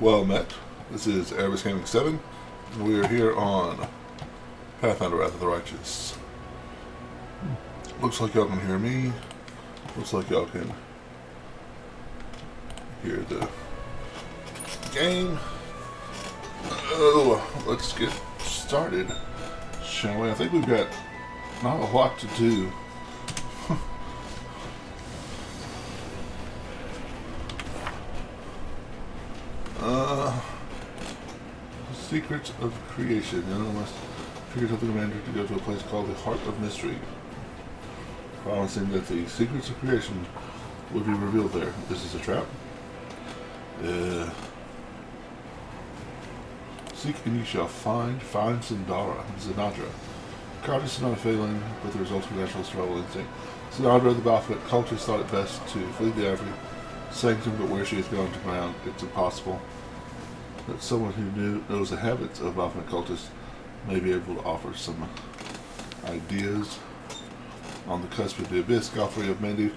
Well met. This is Erebus Gaming 7, and we are here on Pathfinder Wrath of the Righteous. Looks like y'all can hear me. Looks like y'all can hear the game. Oh, let's get started, shall we? I think we've got not a lot to do. Secrets of Creation. You must figure out the commander to go to a place called the Heart of Mystery, promising that the secrets of creation will be revealed there. This is a trap. Seek and you shall find Zinadra. Cowardice is not a failing, but the result of natural survival instinct. Zinadra, the Baphomet cultist, thought it best to flee the Ivory Sanctum, but where she has gone to ground, it's impossible that someone who knows the habits of Baphomet cultists may be able to offer some ideas. On the cusp of the abyss, Godfrey of Mendy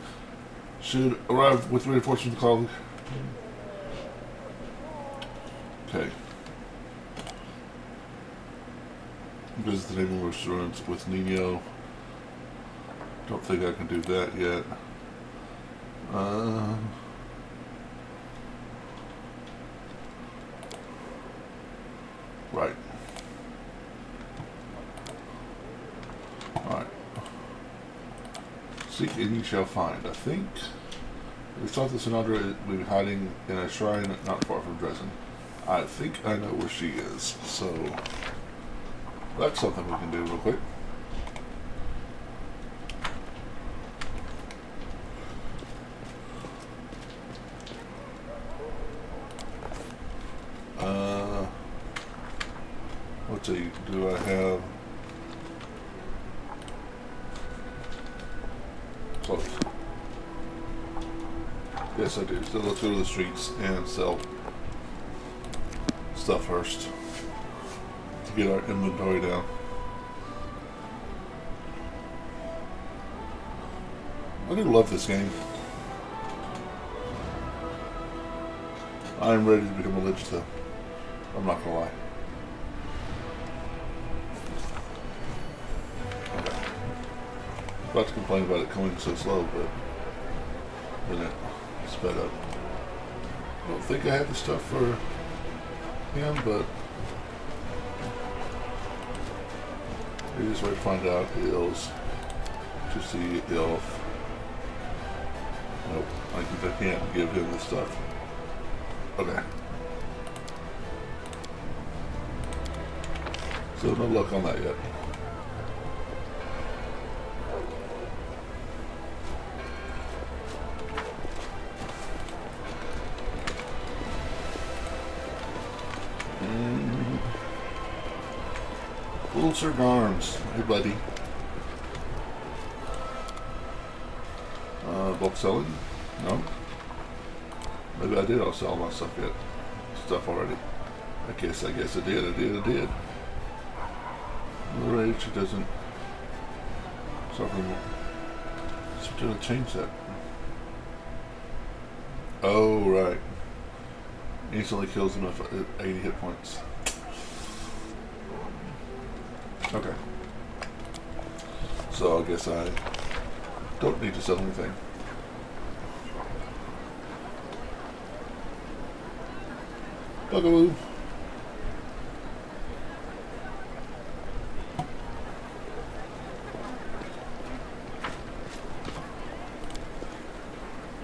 should arrive with reinforcements called. Okay. Visit the neighboring restaurants with Nino. Don't think I can do that yet. Right. Alright. Seek and you shall find. I think we thought that Zinadra would be hiding in a shrine not far from Dresden. I think I know where she is, so that's something we can do real quick. Let's see, do I have close? Yes, I do. So let's go to the streets and sell stuff first to get our inventory down. I do love this game. I am ready to become a lich though. I'm not gonna lie. About to complain about it coming so slow, but then it sped up. I don't think I have the stuff for him, but the easiest way to find out is to see if nope, I can't give him the stuff. Okay. So no luck on that yet. Little Sir Garms. Hey, buddy. Bulk selling? No. Maybe I did all sell my stuff already. I guess I did. The rage doesn't suffer more. So did I change that? Oh, right. Instantly kills him at 80 hit points. Okay. So I guess I don't need to sell anything. Bugaboo.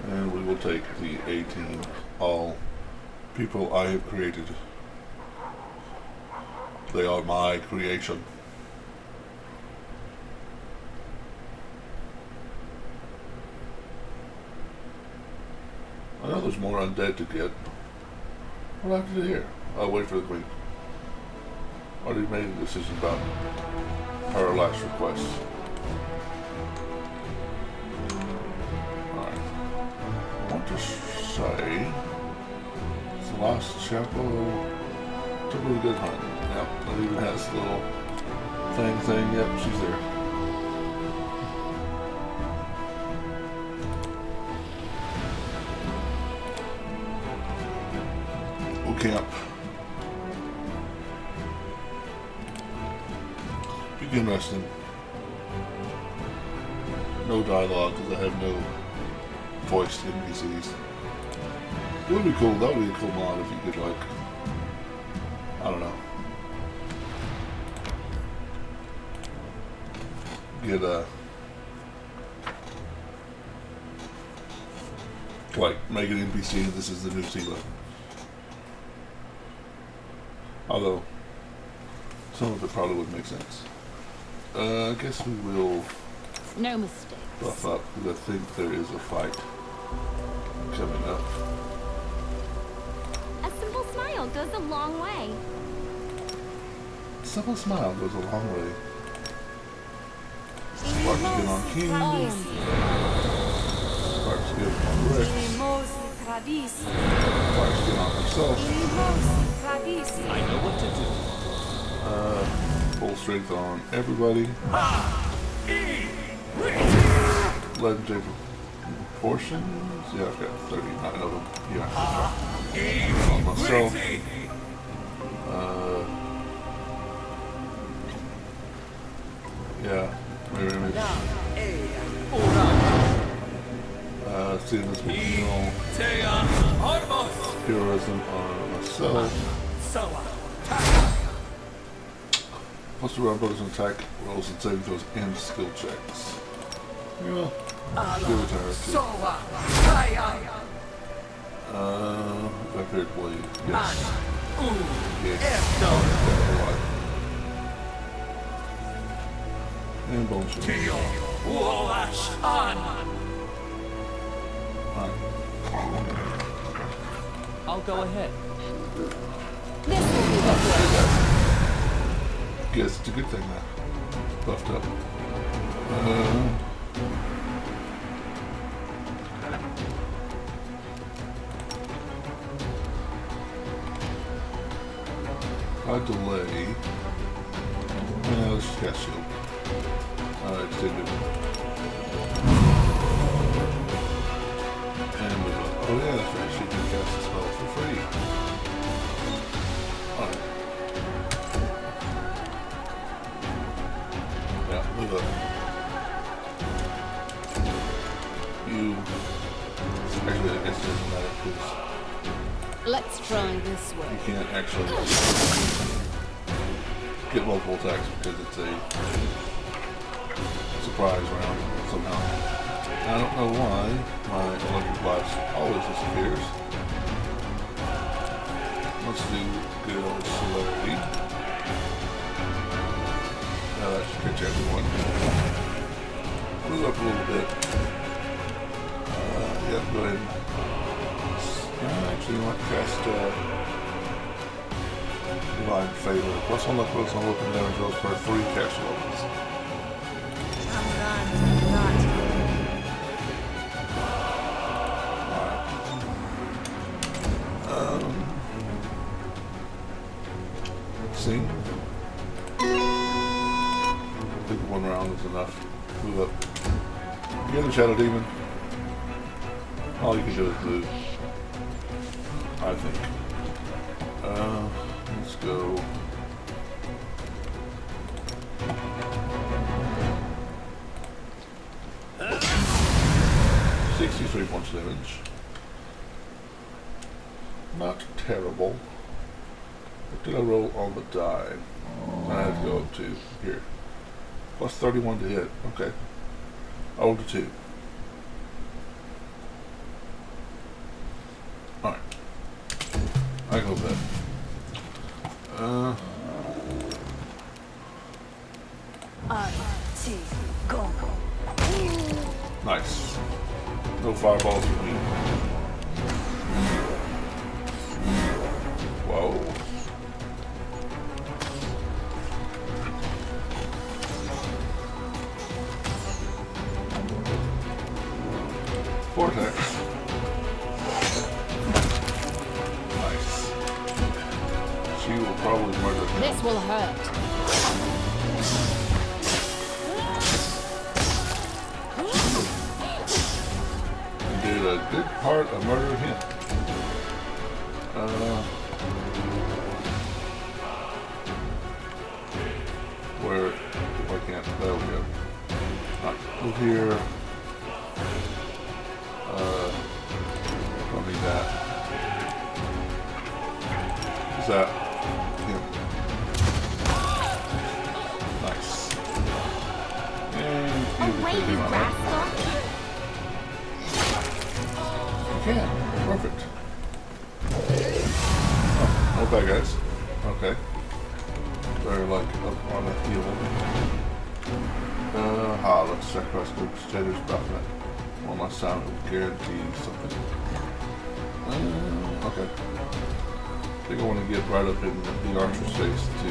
And we will take the 18 all people I have created. They are my creation. I know there's more undead to get. What do I have to do here? I'll wait for the queen. Already made a decision about her last request. Alright. I want to say it's the last chapel. Took a really good hunt. Yep, it even has the little thing. Yep, she's there. camp. Begin resting. No dialogue because I have no voiced NPCs. It would be cool. That would be a cool mod if you could, like, I don't know, get a, like, make an NPC. This is the new Tila. Although some of it probably would make sense. I guess we will No mistakes. buff up because I think there is a fight coming up. A simple smile goes a long way. Simple smile goes a long way. Sparks get on King. Sparks get on Rex. Sparks get on herself. I know what to do. Full strength on everybody. Legendary portions. Yeah, I've got 39 of them. Yeah, on myself. Yeah, mirror image. Seeing this will heal. Heroism on myself. Plus to run bonus and attack rolls and saving throws and skill checks. Yeah, give it to her too. Vampiric Blade. Yes. Yes. And bone shield. I'll go ahead. This will be the Yes, it's a good thing that buffed up. I delay. Yeah, let's just cast shield. Extended. And move up. Oh yeah, that's right. She can cast a spell for free. Alright. Yeah, move up. You. Actually, I guess it doesn't matter because Let's try this way. you can't actually get multiple attacks because it's a surprise round somehow. I don't know why my electric blast always disappears. Let's do good old celerity. Now that should catch everyone. Move up a little bit. Yeah, go ahead. Actually, you want to cast Divine Favor. Plus one luck, plus one weapon damage rolls per 3 cash levels. See? I think one round is enough. Move up. Get the Shadow Demon. All you can do is move. I think. Let's go. $63 points damage. Not terrible. What did I roll on the die? I had to go up to here. Plus 31 to hit. Okay. I rolled a 2. Alright. I go with that. Nice. No fireballs for me. Whoa. Vortex. Nice. She will probably murder him. This will hurt. And did a good part of murdering him. Where? Why can't? There we go. Alright, move here. Don't need that. Is that? Yeah. Nice. And you Away, can you do that. rascal! You can. Perfect. Oh, no bad guys. Okay. They're like up on a hill. Let's sacrifice the Crusaders Pathfinder. One last time, it will guarantee something. Okay. I think I want to get right up in the archer's face to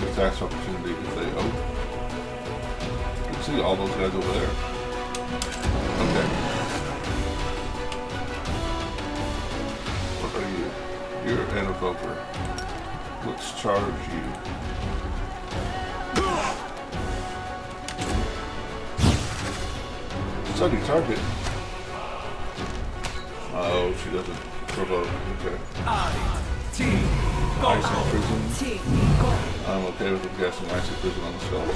get tax opportunity if they open. You can see all those guys over there. Okay. What are you? You're an evoker. Let's charge you. Sunny target. Oh, she doesn't provoke. Okay. Ice in prison. I'm okay with them casting ice in prison on the skull.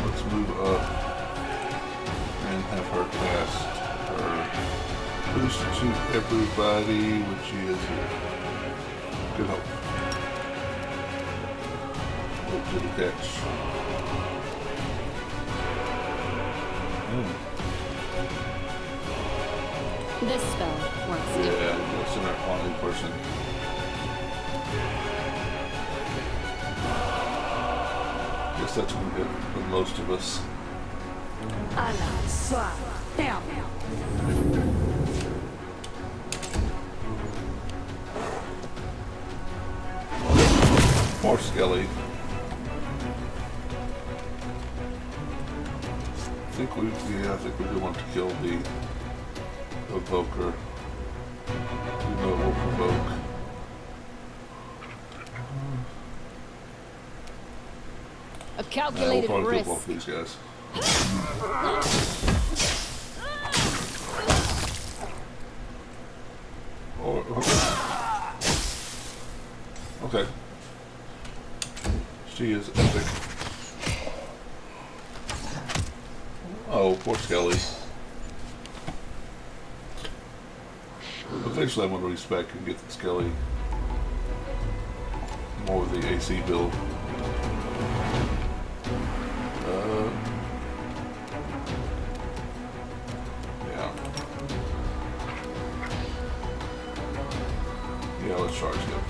Let's move up and have her cast her boost to everybody, which is good hope. Hope to the catch. This spell works Yeah, different. that's an only person. Guess that's gonna hit with most of us. More Skelly. I think we do want to kill the evoker. We know it will provoke. A We'll calculated probably kill risk. both these guys. Okay. She is epic. Oh, poor Skelly. Eventually I'm going to respec and get the Skelly more of the AC build. Yeah. Yeah, let's charge him.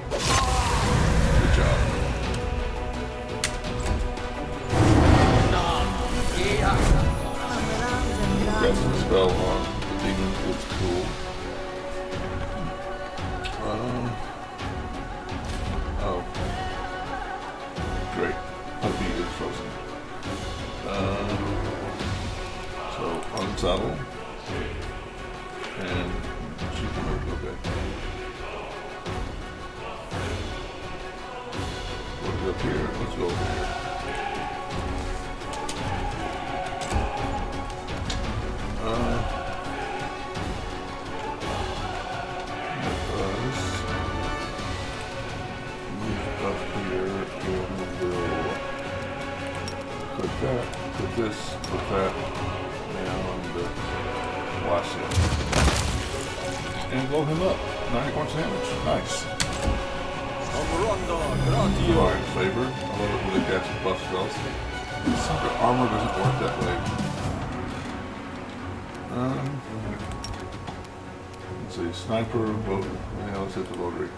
Good job. Casting a spell on the demon, it's cool. Oh. Great. Puppy is frozen. So, unsaddle. And she can move, okay. We'll go up here, let's go over here. Put this, put that, and wash it. And blow him up. 90 points of damage. Nice. Alright, favor. I love it when they catch buff spells. Sucker armor doesn't work that way. Let's see, sniper, boat. Yeah, let's hit the rotary.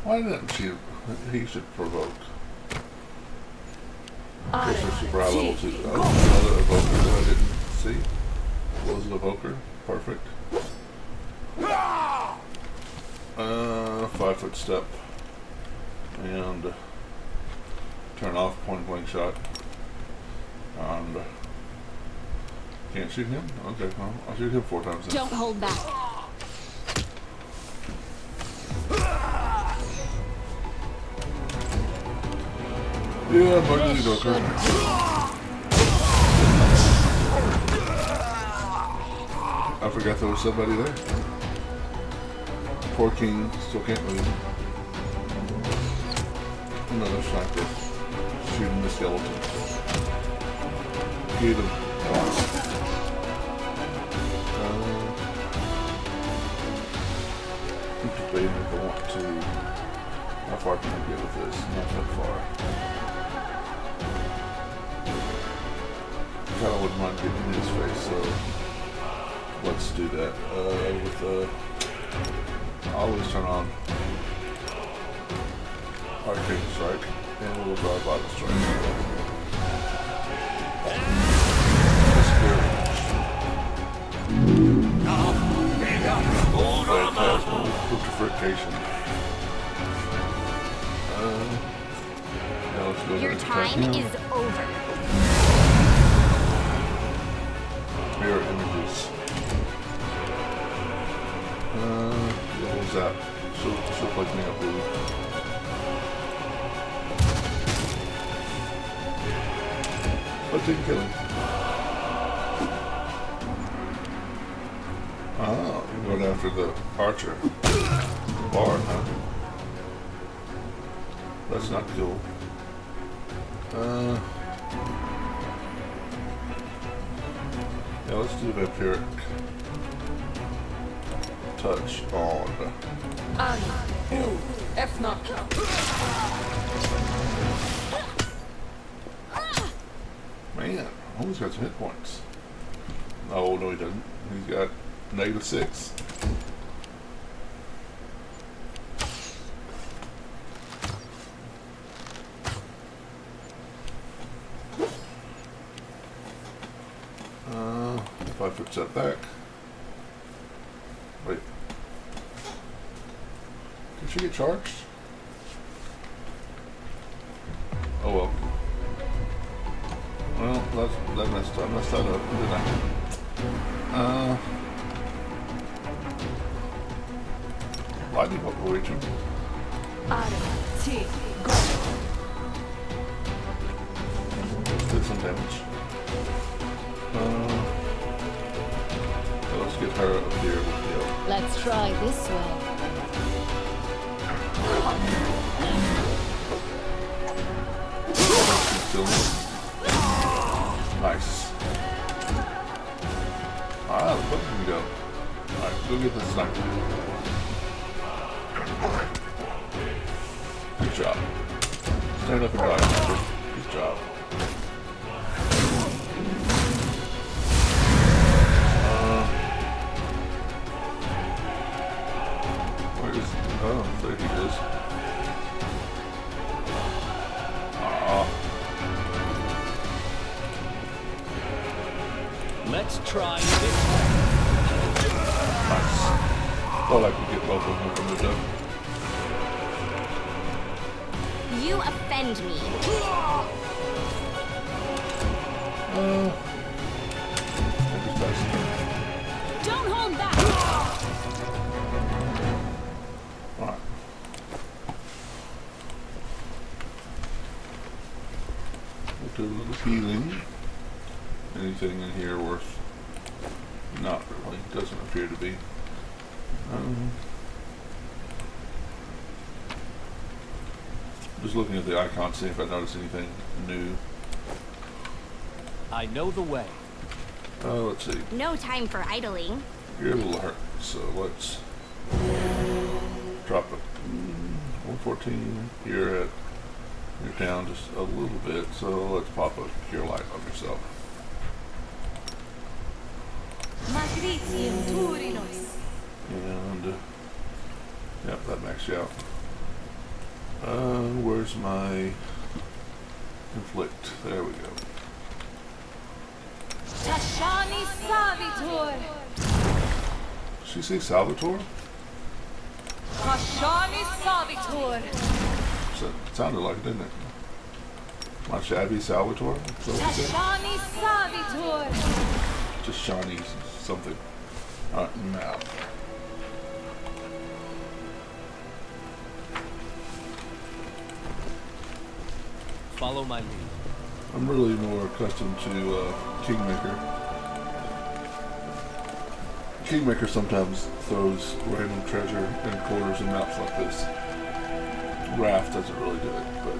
Why didn't she? He should provoke. I guess I should level 2. Oh, another evoker that I didn't see. Was an evoker. Perfect. 5-foot step. And turn off point blank shot. Can't shoot him? Okay, well, I'll shoot him 4 times then. Don't hold back. Yeah, buggy This ducker. should I forgot there was somebody there. Poor King still can't move. Another sniper shooting the skeletons. Get him. I'm debating if I want to. How far can I get with this? Not that far. Kinda wouldn't mind getting in his face, so let's do that. I always turn on Arcane Strike, and we'll drive by the strike. Phantasmal Putrefaction. Now let's go Your ahead and time attack him. is over. Mirror images. What was that? She'll plug me up, baby. Oh, didn't kill him. Oh, you're going after the archer. Bard, huh? That's not cool. Yeah, let's do vampiric touch on. Man, almost got some hit points. Oh, no, he doesn't. He's got -6. If I put that back. Wait. Did she get charged? Oh well. Well, that messed up. I messed that up, didn't I? Lightning bolt will reach him. Did some damage. Let's get her up here with the Let's try this way. Nice. Ah, look where we can go. Alright, go get the sniper. Good job. Stand up and die, sniper. Good job. Where is he? Oh, there he is. Let's try this way. Nice. Thought I could get both of them from the dump. You offend me. Don't hold back. Alright. We'll do a little healing. Anything in here worth? Not really. Doesn't appear to be. Just looking at the icon, see if I notice anything new. I know the way. Let's see. No time for idling. You're a little hurt, so let's drop it. 114. You're down just a little bit, so let's pop a cure light on yourself. And yep, that maxed you out. Where's my inflict? There we go. Tashani Savitor. She say Salvatore? Tashani Savitor. Sounded like it, didn't it? My shabby Salvatore? Is that what you said? Tashani Savitor. Just shiny something. Alright, map. Follow my lead. I'm really more accustomed to Kingmaker. Kingmaker sometimes throws random treasure in corners and maps like this. Raft doesn't really do it, but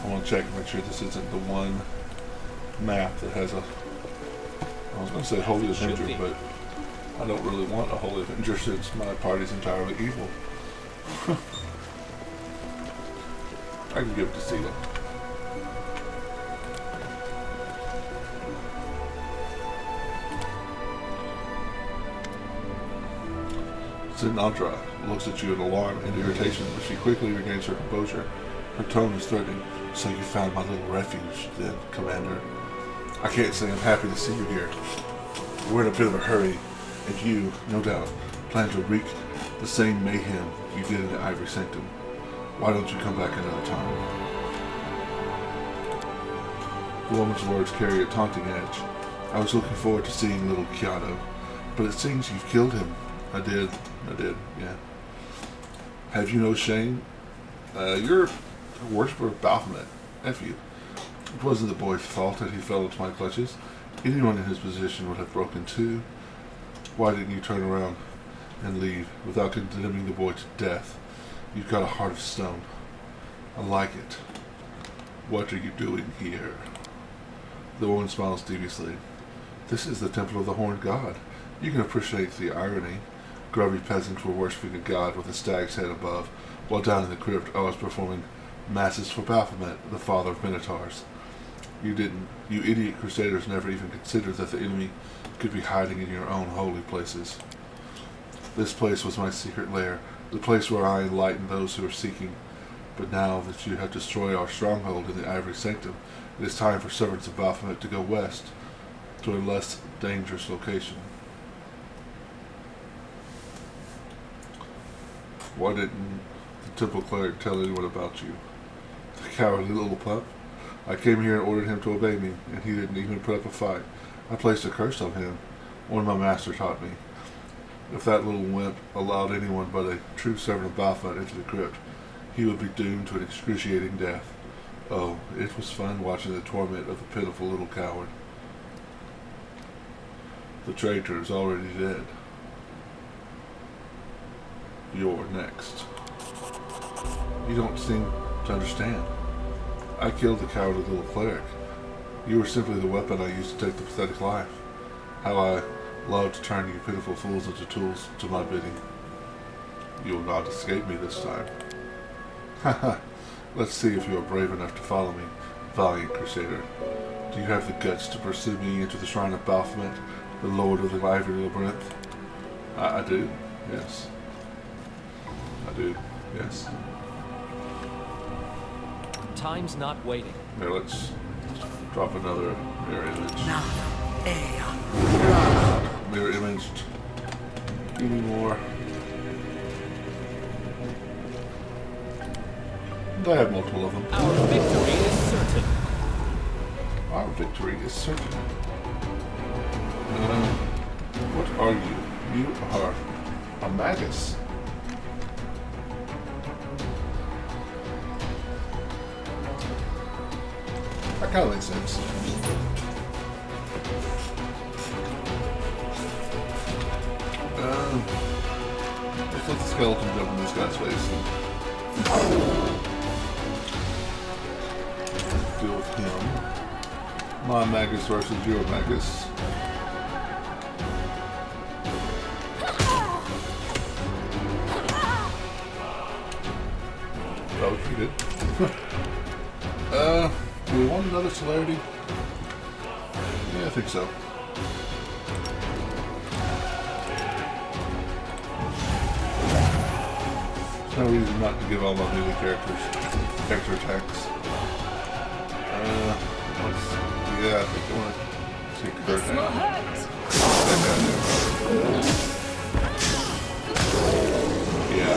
I want to check and make sure this isn't the one map that has a, I was going to say Holy Avenger, but I don't really want a Holy Avenger since my party's entirely evil. I can give it to Sela. Sinatra looks at you in alarm and irritation, but she quickly regains her composure. Her tone is threatening. So you found my little refuge, then, Commander. I can't say I'm happy to see you here. We're in a bit of a hurry, and you, no doubt, plan to wreak the same mayhem you did in the Ivory Sanctum. Why don't you come back another time? The woman's words carry a taunting edge. I was looking forward to seeing little Keanu, but it seems you've killed him. I did, yeah. Have you no shame? You're a worshiper of Baphomet. F you. It wasn't the boy's fault that he fell into my clutches. Anyone in his position would have broken too. Why didn't you turn around and leave without condemning the boy to death? You've got a heart of stone. I like it. What are you doing here? The woman smiles deviously. This is the temple of the Horned God. You can appreciate the irony. Grubby peasants were worshipping a god with a stag's head above, while down in the crypt I was performing masses for Baphomet, the father of Minotaurs. You didn't. You idiot crusaders never even considered that the enemy could be hiding in your own holy places. This place was my secret lair, the place where I enlightened those who are seeking. But now that you have destroyed our stronghold in the Ivory Sanctum, it is time for servants of Baphomet to go west, to a less dangerous location. Why didn't the temple cleric tell anyone about you? The cowardly little pup. I came here and ordered him to obey me, and he didn't even put up a fight. I placed a curse on him. One my master taught me. If that little wimp allowed anyone but a true servant of Baphomet into the crypt, he would be doomed to an excruciating death. Oh, it was fun watching the torment of the pitiful little coward. The traitor is already dead. You're next. You don't seem to understand. I killed the cowardly little cleric. You were simply the weapon I used to take the pathetic life. How I love to turn you pitiful fools into tools to my bidding. You will not escape me this time. Haha. Let's see if you are brave enough to follow me, valiant crusader. Do you have the guts to pursue me into the shrine of Baphomet, the lord of the ivory labyrinth? I do, yes. I do, yes. Time's not waiting. Here, let's drop another mirror image. Mirror imaged. Give me more. And I have multiple of them. Our victory is certain. Our victory is certain. What are you? You are a magus. That kind of makes sense. Let's let the skeleton jump in this guy's face and deal with him. My magus versus your magus. That was pretty good. Do we want another celerity? Yeah, I think so. There's no reason not to give all my melee characters extra attacks. Yeah, I think I want to take her down. Yeah,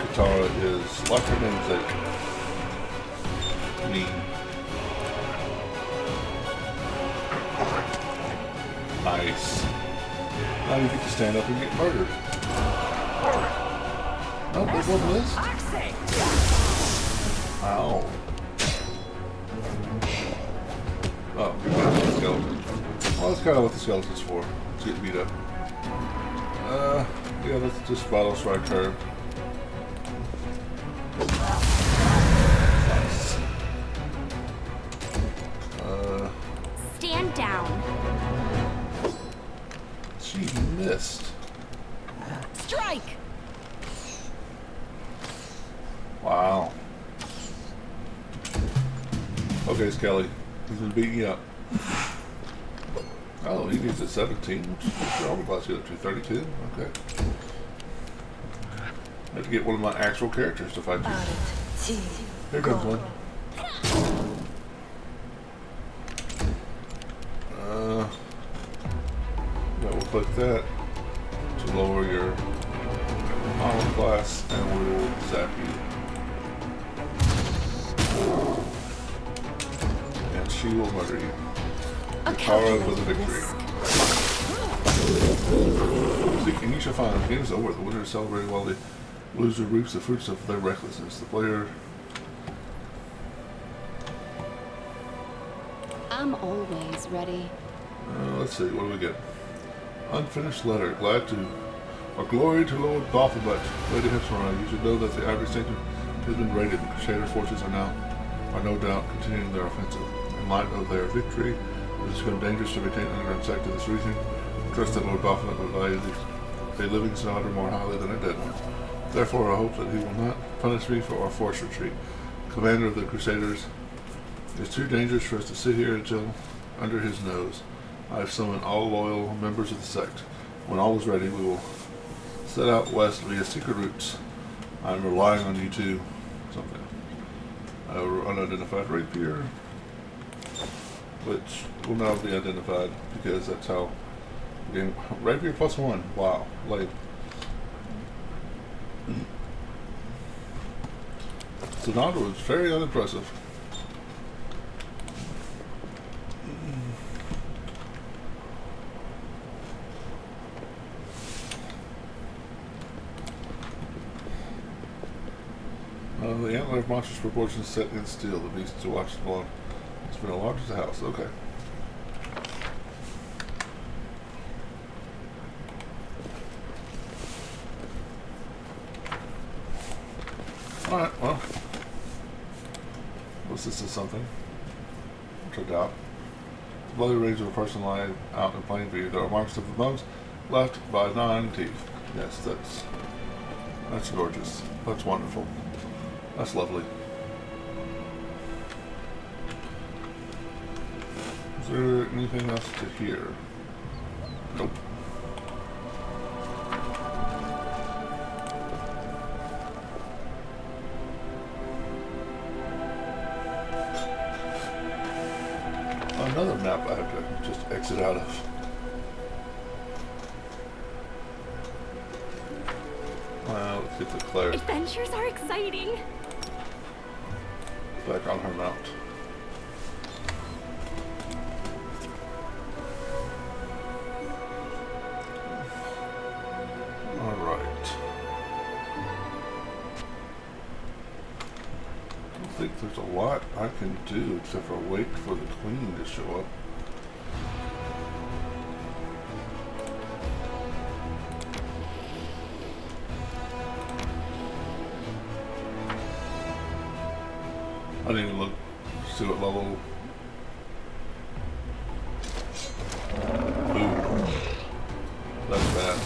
Katara is like her namesake. Mean. Nice. Now you get to stand up and get murdered. Nope, that wasn't this. Ow. Oh, you're back to the skeleton. Well, that's kind of what the skeleton's for. It's getting beat up. Yeah, let's just battle strike her. Nice. Stand down. She missed. Strike! Wow. Okay, Skelly. He's been beating you up. Oh, he needs a 17. What's your armor class get up to? 32? Okay. I have to get one of my actual characters to fight you. Here comes one. Yeah, we'll click that to lower your armor class, and we will zap you. And she will murder you. Power for the victory. Seeking, you shall find the game is over. The winner is celebrated while the loser reaps the fruits of their recklessness. The player. I'm always ready. Let's see, what do we get? Unfinished letter. Glad to, or glory to Lord Baphomet. Lady Hepzibah, you should know that the Ivory Sanctum has been raided. The Crusader forces are no doubt continuing their offensive. In light of their victory, it has become dangerous to retain underground sight to this region. Trust that Lord Baphomet will value a living Sinatra more highly than a dead one. Therefore, I hope that he will not punish me for our forced retreat. Commander of the Crusaders, it is too dangerous for us to sit here until under his nose. I have summoned all loyal members of the sect. When all is ready, we will set out west via secret routes. I am relying on you to something. Unidentified rapier, which will now be identified because that's how the game. Rapier +1. Wow, late. Sinatra was very unimpressive. The antler of monstrous proportions set in steel. The beast to watch it along. It's been as large as a house. Okay. Alright, well. Unless this is something. Which I doubt. The bloody rage of a person lying out in plain view. There are marks of the bones left by 9 teeth. Yes, that's gorgeous. That's wonderful. That's lovely. Is there anything else to hear? Nope. Another map I have to just exit out of. Well, let's get to Claire. Adventures are exciting. Back on her mount. Alright. I don't think there's a lot I can do except for wait for the queen to show up. I didn't even look to see what level. Ooh. That's bad.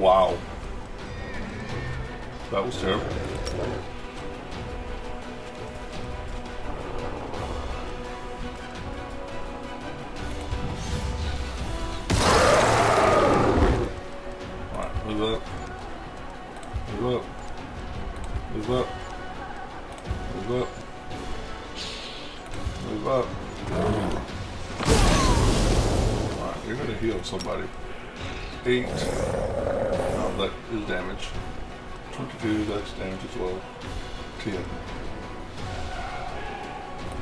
Wow. That was terrible. Move up. Move up. Move up. Move up. Move up. Alright, you're gonna heal somebody. 8. No, that is damage. 22, that's damage as well. 10.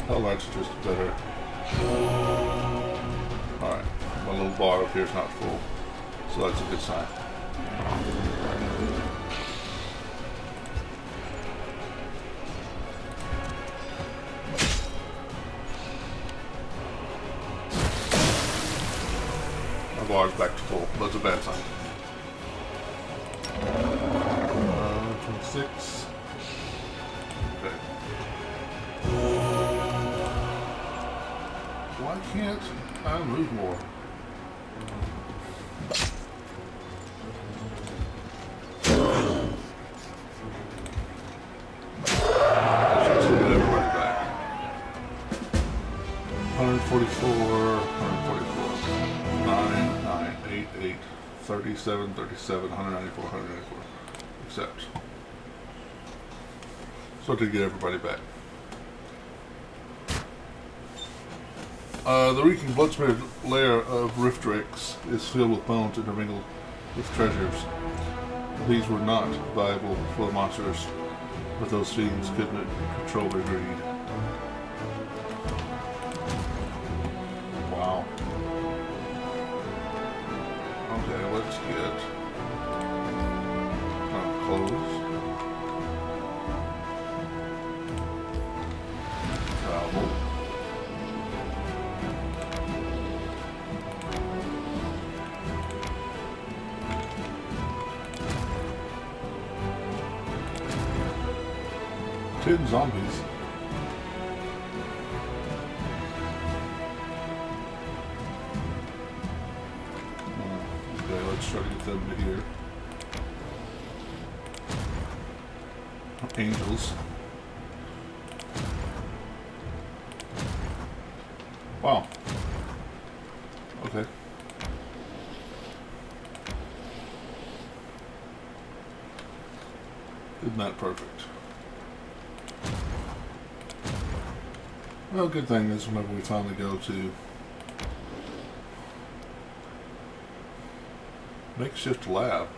Hell, that's just better. Alright, my little bar up here is not full, so that's a good sign. My bar is back to full, that's a bad sign. 26. Okay. Why can't I move more? Let's get everybody back. 144, 144. 9, 9, 8, 8, 37, 37, 194, 194. Accept. So to get everybody back. The reeking blood-smeared layer of rift drakes is filled with bones intermingled with treasures. These were not viable for the monsters, but those fiends couldn't control their greed. Wow. Okay, let's get clothes. Travel. Ten zombies. Okay, let's try to get them to here. Angels. Wow. Okay. Isn't that perfect? Well, good thing is whenever we finally go to makeshift lab,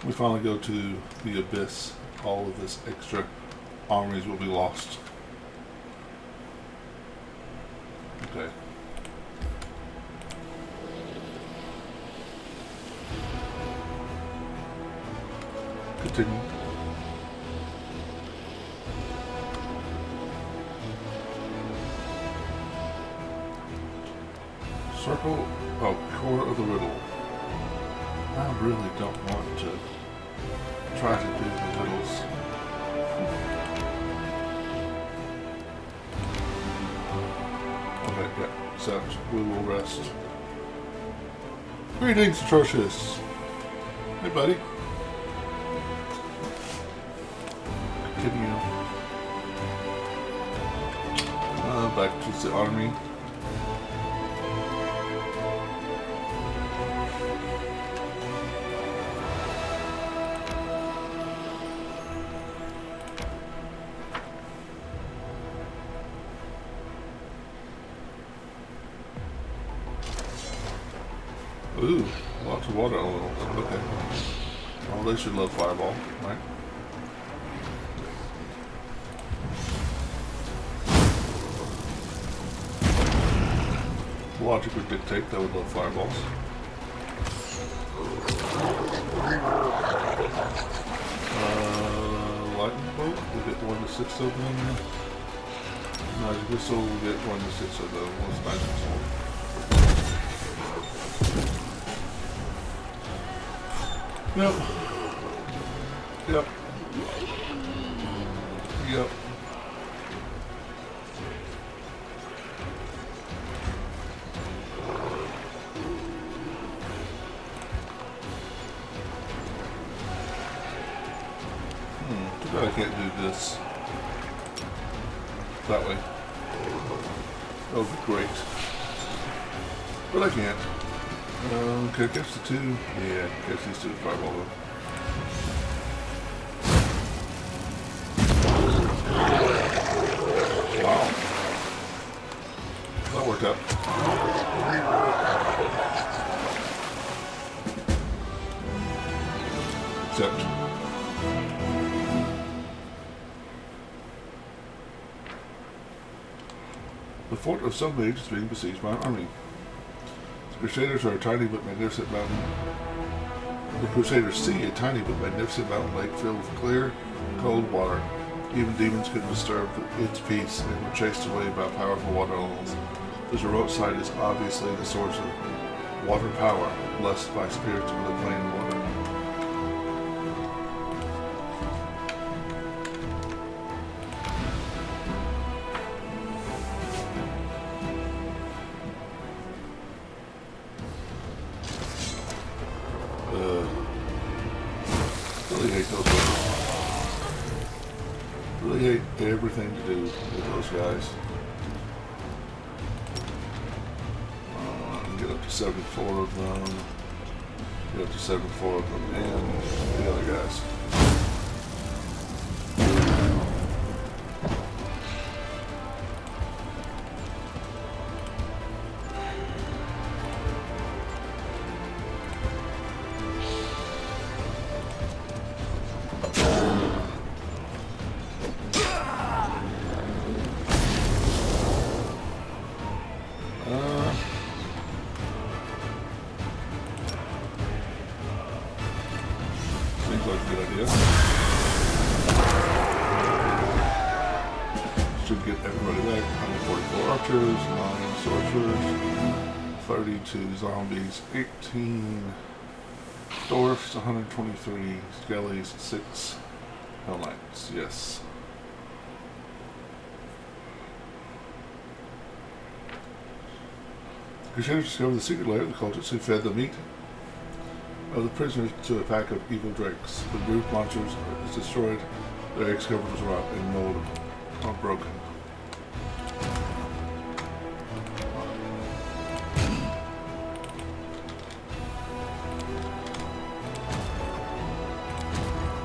we finally go to the abyss, all of this extra armies will be lost. Okay. Continue. Circle, core of the riddle. I really don't want to try to do the riddles. Okay, yeah, except we will rest. Greetings, Atrocious. Hey, buddy. Continue. Back to the army. Ooh, lots of water elementals. Okay. Well, they should love Fireball, right? Logic would dictate they would love Fireballs. Lightning Bolt, we'll get 1 to 6 of them. Magic Missile, we'll get 1 to 6 of them. What's Magic Missile? Yep. Yep. Yep. Too bad I can't do this. That way. That would be great. But I can't. Okay, I guess the two. Yeah, I guess these two is Fireball though. Wow. That worked out. accept. The fort of some age is being besieged by an army. The Crusaders are a tiny but magnificent mountain. The Crusaders see a tiny but magnificent mountain lake filled with clear, cold water. Even demons couldn't disturb its peace and were chased away by powerful water animals. This remote site is obviously the source of water power, blessed by spirits of the plain water. Really hate those guys. Really hate everything to do with those guys. Get up to 74 of them. Get up to 74 of them and the other guys. Seems like a good idea. Should get everybody back. 144 archers, 9 sorcerers, 32 zombies, 18 dwarfs, 123 skellies, 6 hell knights. Yes. Crusaders discovered the secret lair of the cultists who fed the meat of the prisoners to a pack of evil drakes. The brute monsters is destroyed, their eggs covered with rot and mold are broken.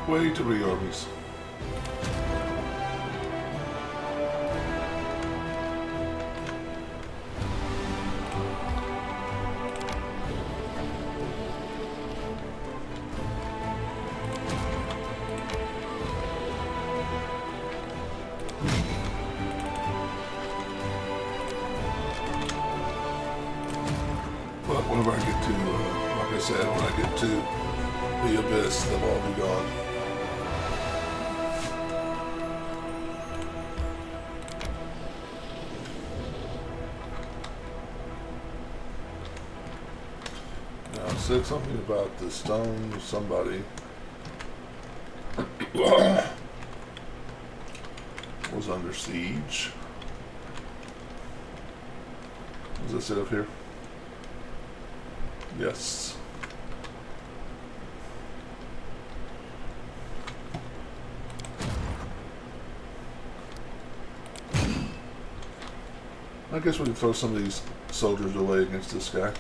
Way to big armies. But whenever I get to, like I said, when I get to the abyss, they'll all be gone. Now, it said something about the stone of somebody was under siege. Does it say up here? Yes. I guess we can throw some of these soldiers away against this guy.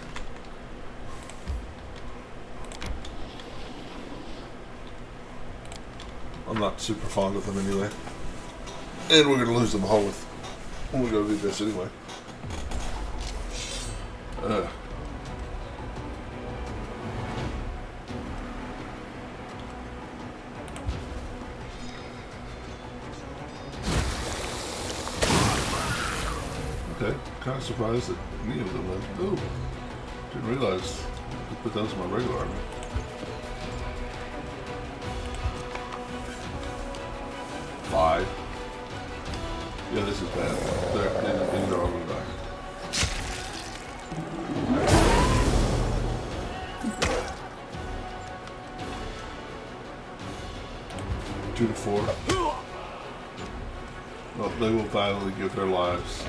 I'm not super fond of them anyway. And we're going to lose them all with when we go do this anyway. Okay, kind of surprised that any of them lived. Ooh, didn't realize I put those in my regular army. Five. Yeah, this is bad. These are all going back. Two to four. Well, they will violently give their lives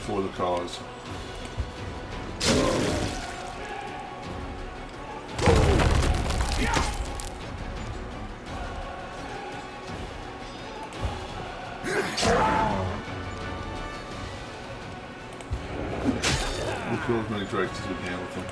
for the cause. We'll kill as many drakes as we can with them.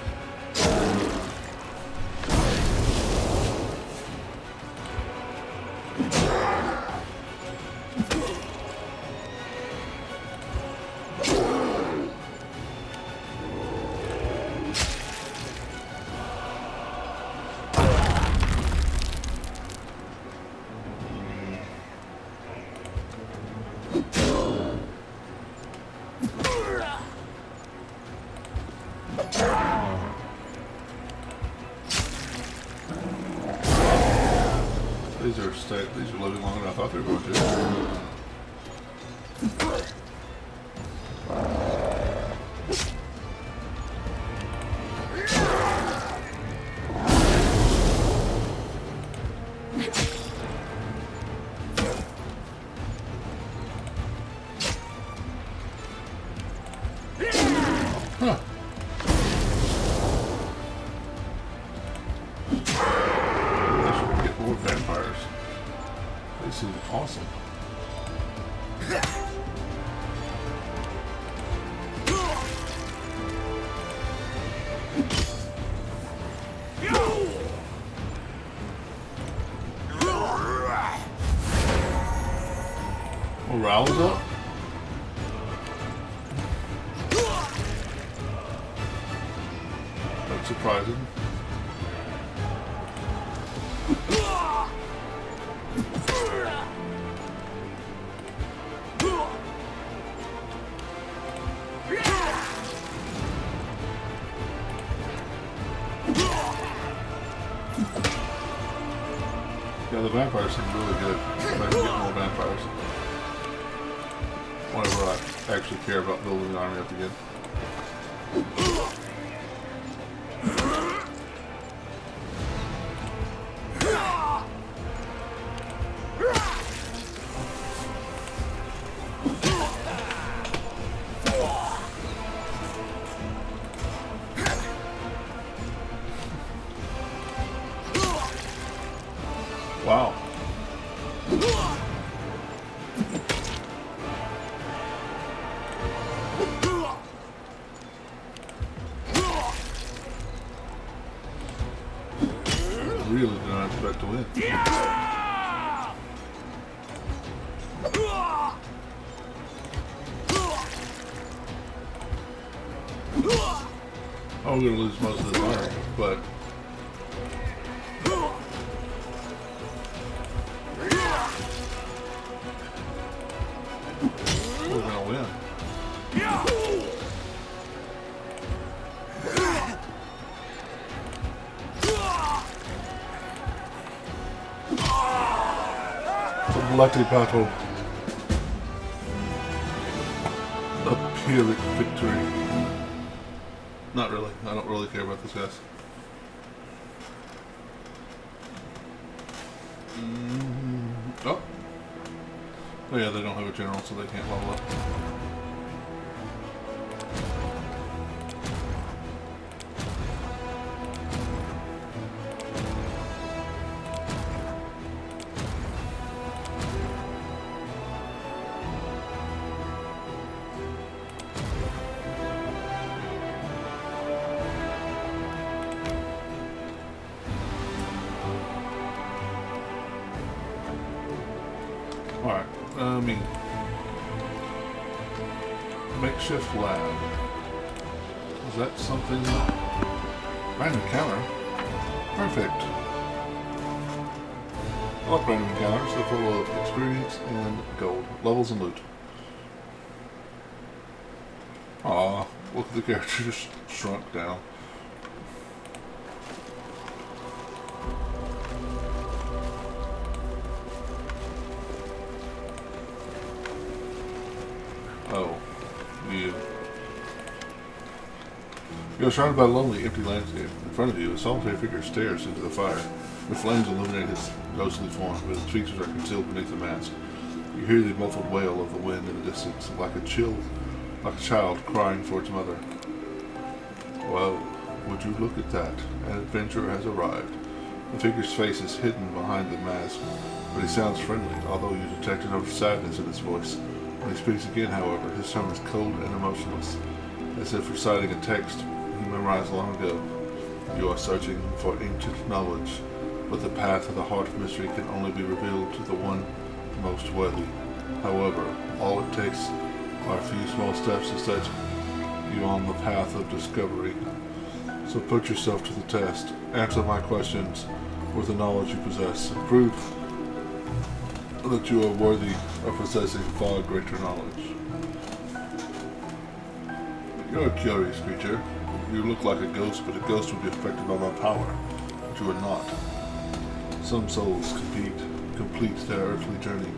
say these are living longer than I thought they were going to. Huh. I should get more vampires. They seem awesome. Morale's up? That's surprising. Yeah, the vampires seem really good. Maybe get more vampires. Whenever I actually care about building the army up again. Wow. Really did not expect to win. Oh, we're gonna lose most of this army, but we're gonna win. Bloody battle. A Pyrrhic victory. Not really. I don't really care about this guys. Oh. Oh yeah, they don't have a general, so they can't level up. Alright, makeshift lab. Is that something? Random encounter? Perfect. I like random encounters. They're full of experience and gold. Levels and loot. Aw, look at the character just shrunk down. Oh, you. You are surrounded by a lonely, empty landscape. In front of you, a solitary figure stares into the fire. The flames illuminate his ghostly form, but his features are concealed beneath the mask. You hear the muffled wail of the wind in the distance, like a child crying for its mother. Well, would you look at that? An adventurer has arrived. The figure's face is hidden behind the mask, but he sounds friendly, although you detect a note of sadness in his voice. When he speaks again, however, his tone is cold and emotionless, as if reciting a text he memorized long ago. You are searching for ancient knowledge, but the path of the heart of mystery can only be revealed to the one most worthy. However, all it takes are a few small steps to set you on the path of discovery. So put yourself to the test. Answer my questions with the knowledge you possess. Prove that you are worthy of possessing far greater knowledge. You're a curious creature. You look like a ghost, but a ghost would be affected by my power. But you are not. Some souls compete, complete their earthly journey,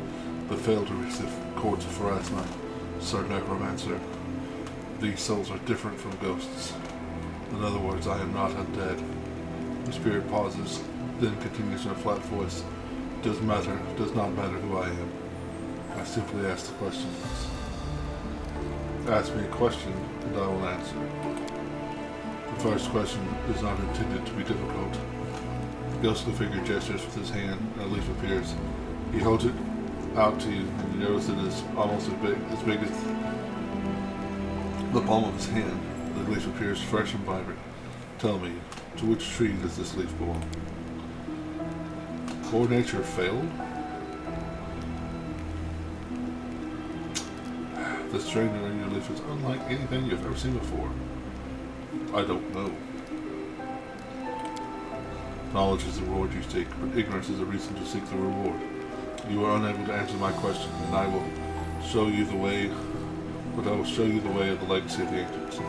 but fail to reach the courts of Pharasma, Sir Necromancer. These souls are different from ghosts. In other words, I am not undead. The spirit pauses, then continues in a flat voice. Does not matter who I am. I simply ask the questions. Ask me a question, and I will answer. The first question is not intended to be difficult. The ghostly figure gestures with his hand, and a leaf appears. He holds it out to you, and you notice it is almost as big as the palm of his hand. The leaf appears fresh and vibrant. Tell me, to which tree does this leaf belong? Or nature failed? The strain in your leaf is unlike anything you've ever seen before. I don't know. Knowledge is the reward you seek, but ignorance is a reason to seek the reward. You are unable to answer my question, and I will show you the way. But I will show you the way of the legacy of the ancients.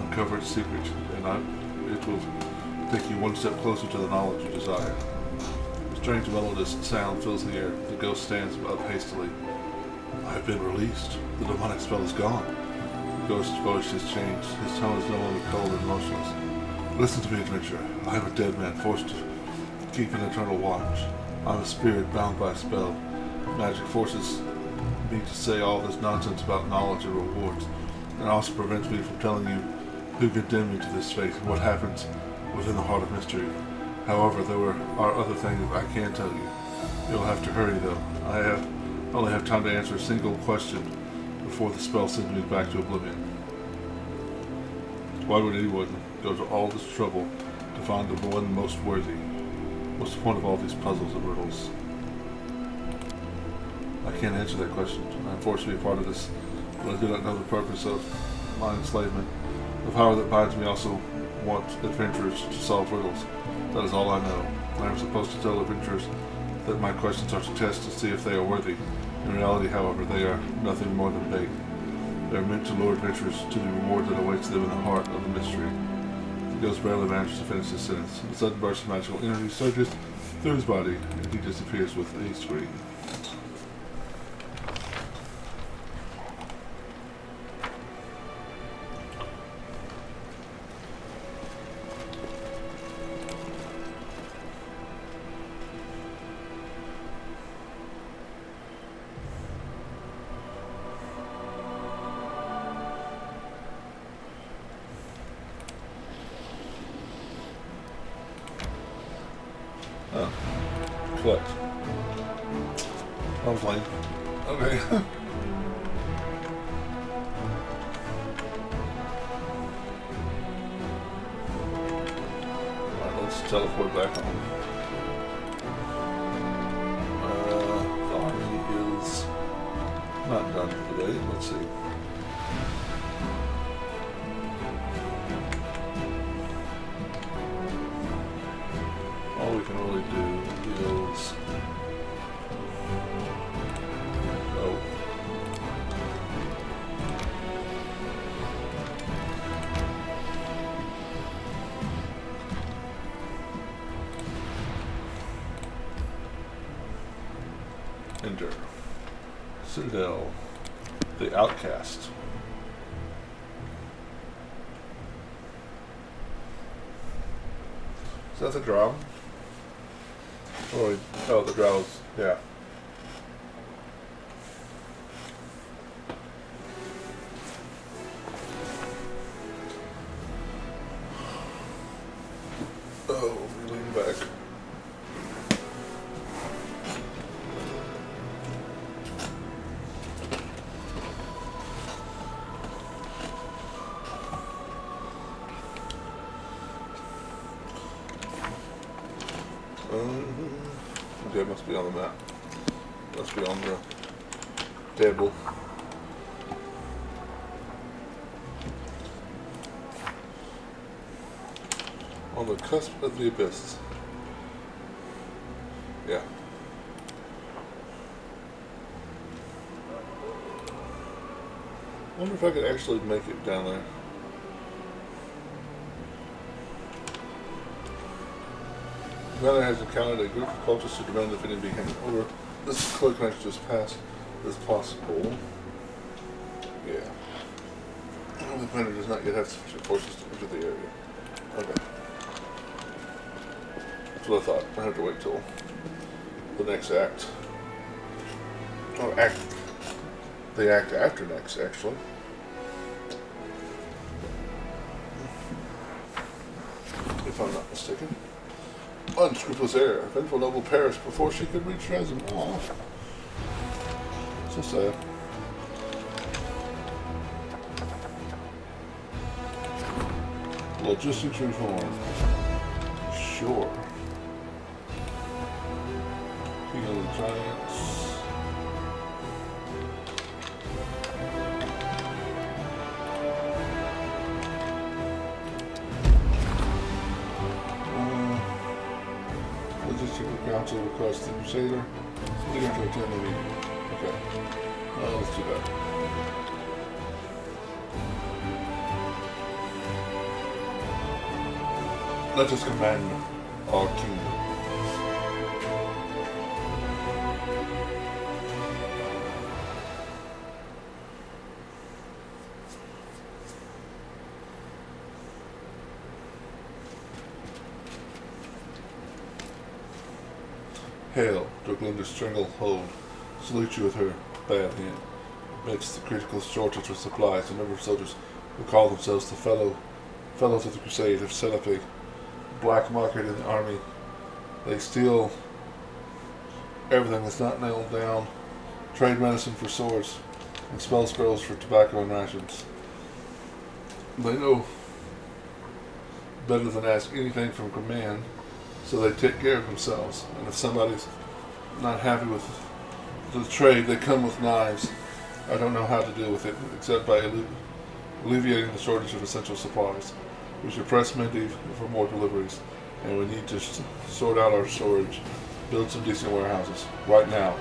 Uncover its secret, and it will take you one step closer to the knowledge you desire. A strange melodious sound fills the air. The ghost stands up hastily. I have been released. The demonic spell is gone. The ghost's voice has changed. His tone is no longer cold and emotionless. Listen to me, adventurer. I am a dead man forced to keep an eternal watch. I am a spirit bound by a spell. Magic forces me to say all this nonsense about knowledge and rewards, and also prevents me from telling you who condemned me to this fate and what happens within the heart of mystery. However, there are other things I can tell you. You'll have to hurry, though. I only have time to answer a single question before the spell sends me back to oblivion. Why would anyone go to all this trouble to find the one most worthy? What's the point of all these puzzles and riddles? I can't answer that question. I'm forced to be a part of this, but I do not know the purpose of my enslavement. The power that binds me also wants adventurers to solve riddles. That is all I know. I am supposed to tell adventurers that my questions are to test to see if they are worthy. In reality, however, they are nothing more than bait. They are meant to lure adventurers to the reward that awaits them in the heart of the mystery. The ghost barely manages to finish his sentence. A sudden burst of magical energy surges through his body, and he disappears with a scream. Collect. I'm playing. Okay. Alright, let's teleport back home. The army is not done for today. Let's see. All we can really do is enter Citadel, the Outcast. Is that the drum? Oh, the drowse, yeah. Oh, we lean back. Okay, it must be on the map. Must be on the table. On the cusp of the abyss. Yeah. I wonder if I could actually make it down there. Commander has encountered a group of cultists who demand that any be handed over. This clear connection is passed as possible. Yeah. The commander does not yet have sufficient forces to enter the area. Okay. That's what I thought. I have to wait till the next act. Or act. The act after next, actually. If I'm not mistaken. Unscrupulous heir. Vengeful noble perished before she could reach Dresden. Aw. So sad. Logistics reform. Sure. King of the Giants. Logistical Council requests the Crusader. Leader to attend the meeting. Okay. Let's do that. Let us command our kingdom. Hail, Droglinda Stranglehold. Salute you with her bad hand. Amidst the critical shortage of supplies, a number of soldiers who call themselves the Fellows of the Crusade have set up a black market in the army. They steal everything that's not nailed down, trade medicine for swords, and spell scrolls for tobacco and rations. They know better than ask anything from command, so they take care of themselves. And if somebody's not happy with the trade, they come with knives. I don't know how to deal with it, except by alleviating the shortage of essential supplies. We should press Mendy for more deliveries, and we need to sort out our storage, build some decent warehouses, right now.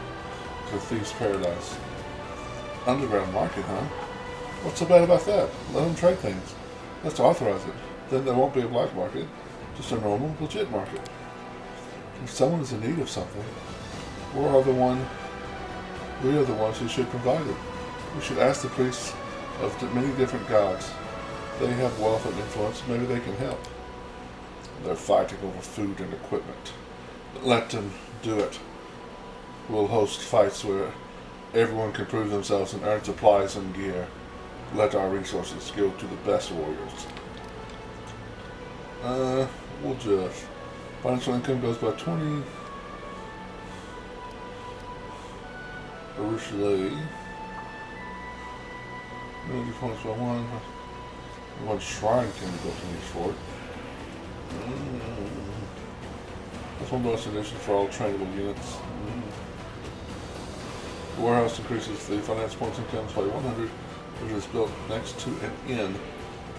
It's a thief's paradise. Underground market, huh? What's so bad about that? Let them trade things. Let's authorize it. Then there won't be a black market, just a normal, legit market. If someone is in need of something, we are the ones who should provide it. We should ask the priests of many different gods. They have wealth and influence. Maybe they can help. They're fighting over food and equipment. Let them do it. We'll host fights where everyone can prove themselves and earn supplies and gear. Let our resources go to the best warriors. We'll just... Financial income goes by 20... Originally... Energy points by 1. One shrine can be built in each fort. That's one bonus addition for all trainable units. The warehouse increases the finance points incomes by 100, which is built next to an inn.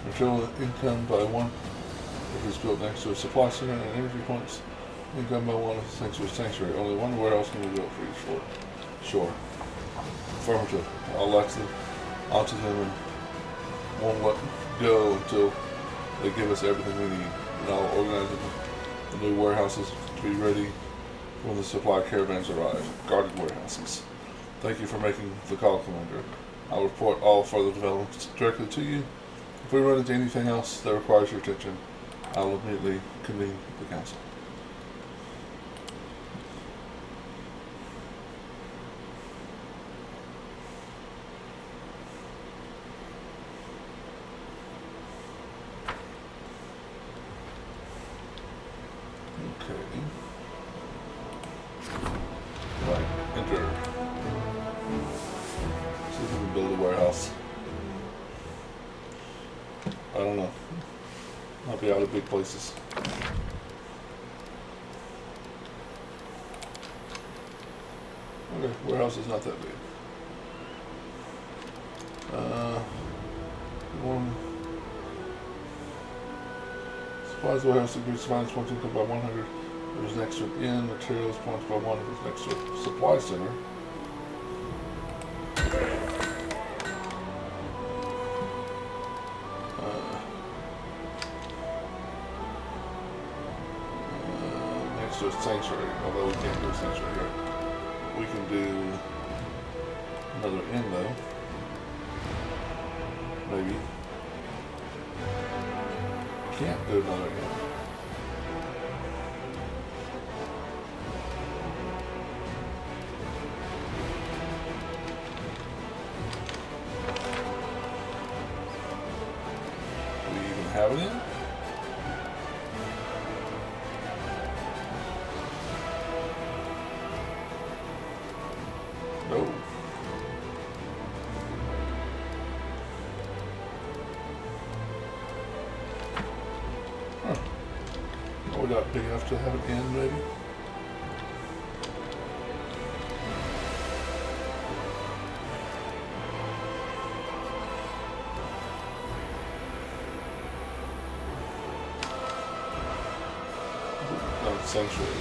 Material income by 1, which is built next to a supply center, and energy points income by 1 thanks to a sanctuary. Only one warehouse can be built for each fort. Sure. Affirmative. I'll latch them onto them and won't let go until they give us everything we need. And I'll organize the new warehouses to be ready when the supply caravans arrive. Guarded warehouses. Thank you for making the call, Commander. I'll report all further developments directly to you. If we run into anything else that requires your attention, I'll immediately convene the council. Okay. Right, enter. See if we can build a warehouse. I don't know. Might be out of big places. Okay, warehouse is not that big. One. Supplies warehouse increases finance points income by 100. There's next to an inn. Materials points by 1. There's next to a supply center. Next to to a sanctuary, although we can't do a sanctuary here. We can do another inn though. Maybe. Can't do another inn. Do we even have it in? No. Huh. Oh, we not big enough to have it in, maybe? No, it's sanctuary.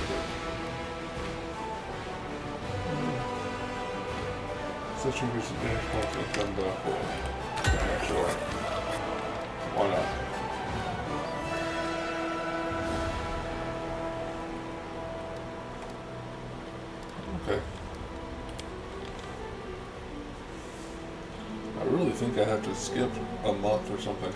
Such increase in damage points income for. Yeah, sure. Why not? Okay. I really think I have to skip a month or something.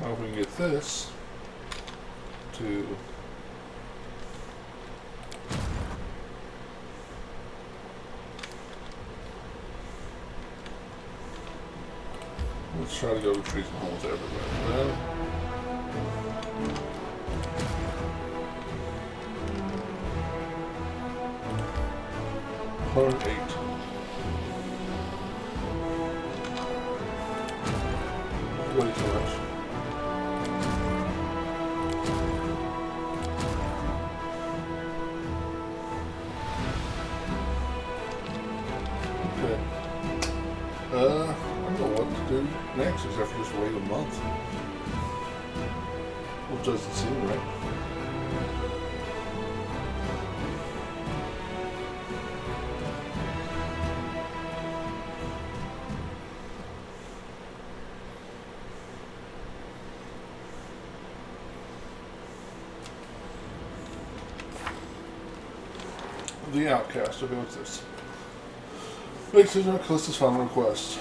Now if we can get this to let's try to go to trees and home with everybody. Well, 108. Way too much. Okay. I don't know what to do next except for just wait a month. Which doesn't seem right. The Outcast. Okay, what's this? Makes it our closest final request.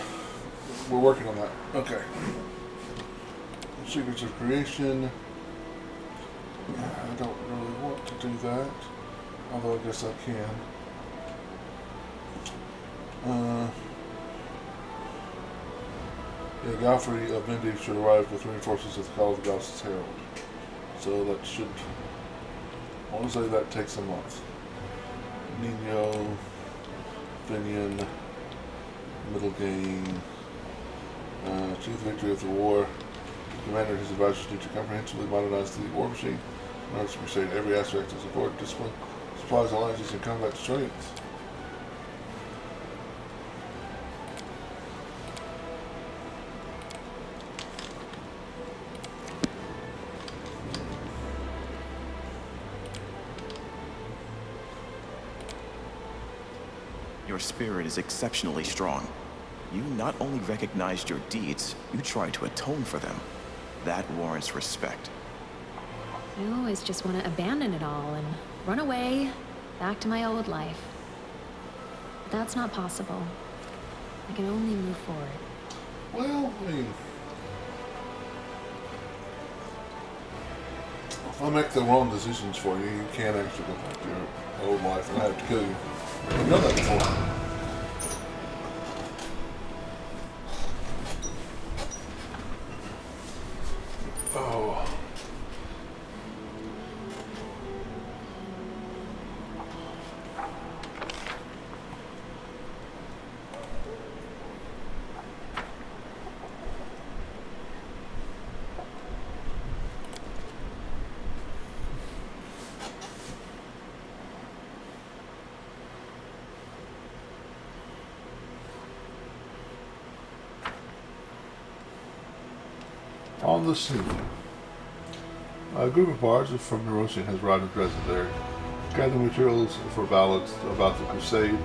We're working on that. Okay. Secrets of Creation. I don't really want to do that. Although I guess I can. Yeah, Godfrey of Mindy should arrive with reinforcements at the Call of the Goddess's Herald. So that should... I want to say that takes a month. Nino, Finian, Middle Game, achieve the victory of the war. The commander and his advisors need to comprehensively modernize the war machine in order to crusade every aspect of support, discipline, supplies, alliances, and combat strength. Your spirit is exceptionally strong. You not only recognized your deeds, you tried to atone for them. That warrants respect. I always just want to abandon it all and run away, back to my old life. But that's not possible. I can only move forward. Well, I mean, if I make the wrong decisions for you, you can't actually go back to your old life and I have to kill you. I've done that before. Oh. On the scene. A group of bards from Nerosian has arrived in Dresden. They're gathering materials for ballads about the crusade,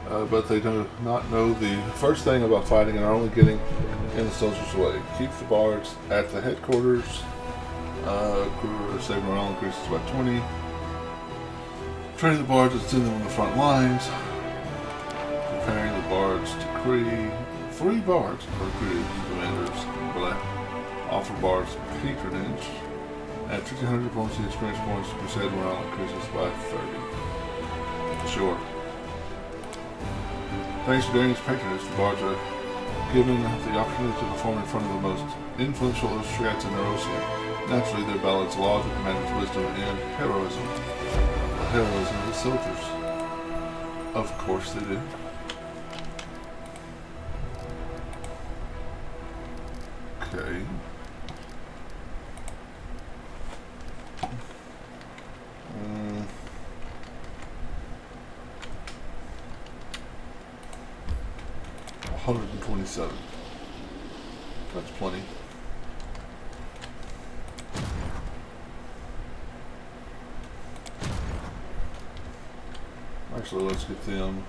but they do not know the first thing about fighting and are only getting in the soldier's way. Keep the bards at the headquarters. Crusade morale increases by 20. Training the bards and send them on the front lines. Preparing the bards decree. 3 bards are recruited commanders. Offer bards patronage. At 1,500 diplomacy experience points, crusade morale increases by 30. Sure. Thanks to Daniel's patronage, the bards are given the opportunity to perform in front of the most influential aristocrats in Erosia. Naturally, their ballads laud the commander's wisdom and heroism. The heroism of the soldiers. Of course they do. Okay. Mm. 127. That's plenty. Actually, let's get them.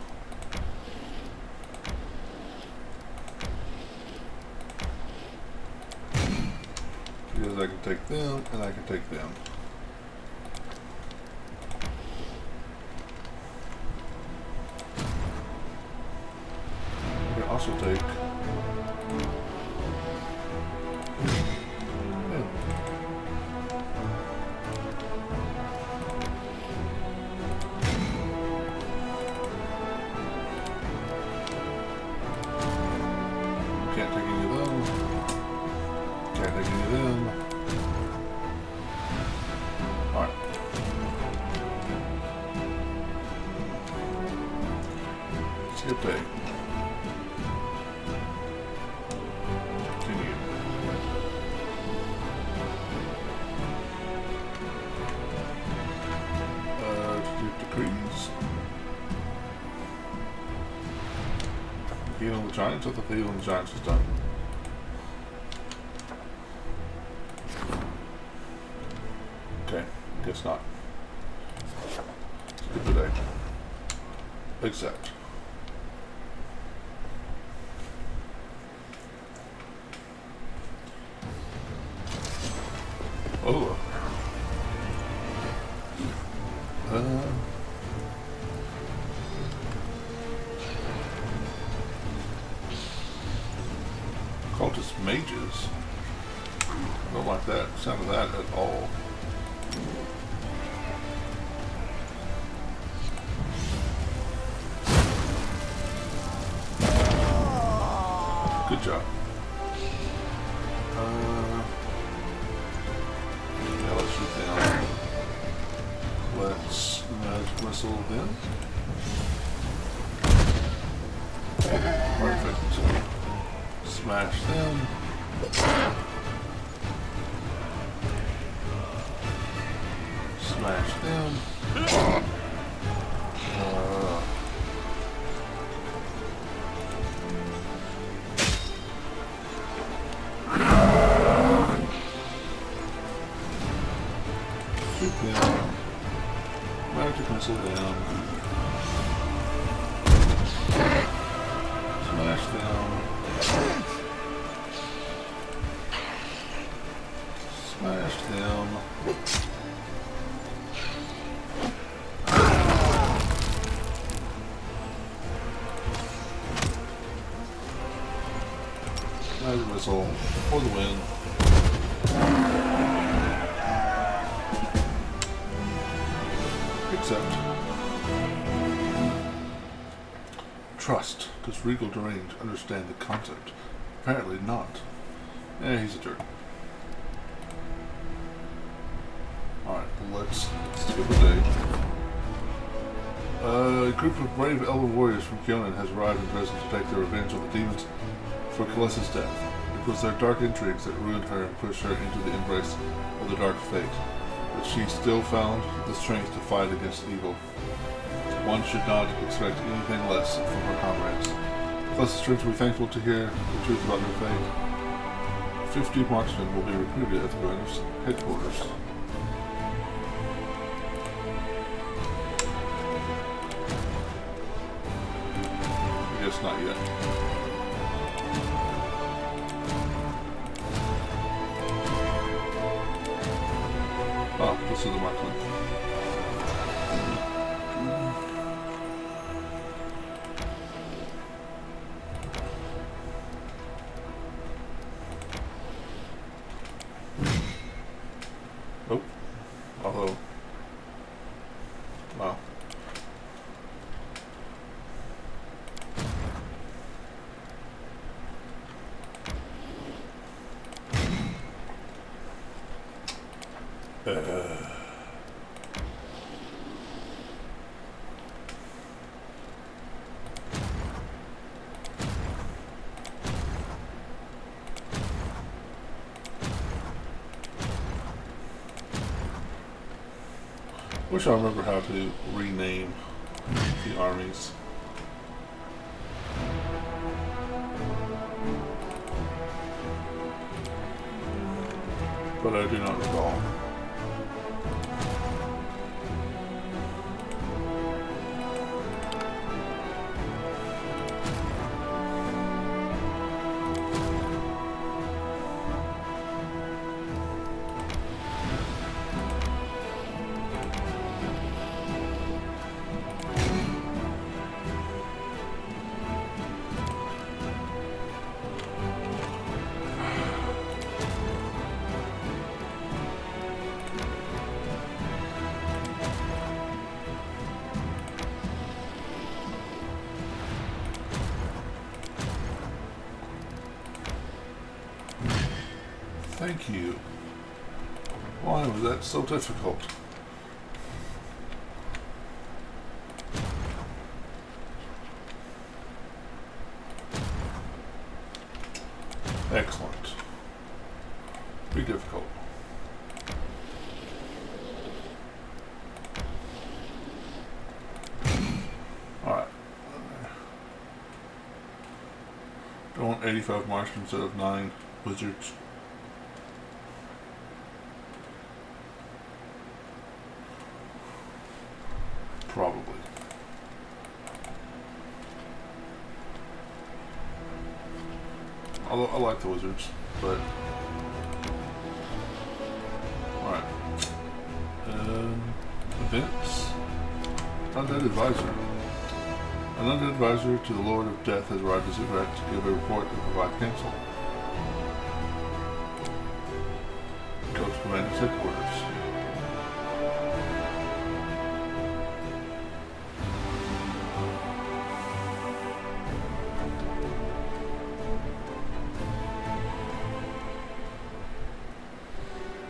Because I can take them, and I can take them. I can also take them. Can't take any of them. Can't take any of them. Alright. Skip A. Continue. Decrees. Healing the Giants. I thought the healing the Giants was done. Okay, guess not. Skip the day. Accept. Oh. Cultist mages. I don't like that sound of that at all. Good job. Yeah, let's shoot them. Let's magic whistle them. Perfect. Smash them. Smash them. Shoot them. Magic missile them. them. Smash them. Magic missile for the win. Except trust. Does Regal Deranged understand the concept? Apparently not. He's a jerk. Alright, let's skip a day. A group of brave elven warriors from Kyonin has arrived in Dresden to take their revenge on the demons for Kalessa's death. It was their dark intrigues that ruined her and pushed her into the embrace of the dark fate. But she still found the strength to fight against evil. One should not expect anything less from her comrades. Kalessa's troops will be thankful to hear the truth about her fate. 50 marksmen will be recruited at the governor's headquarters. I guess not yet. Oh, this is the marksman. Oh, although, wow. Wish I remember how to rename the armies. But I do not recall. Thank you. Why was that so difficult? Excellent. Be difficult. Alright. I want 85 marksmen instead of 9 wizards. Probably. Although I like the wizards, but alright. Events. Undead advisor. An undead advisor to the Lord of Death has arrived as Ziggurat to give a report and provide counsel. Go to Commander's headquarters.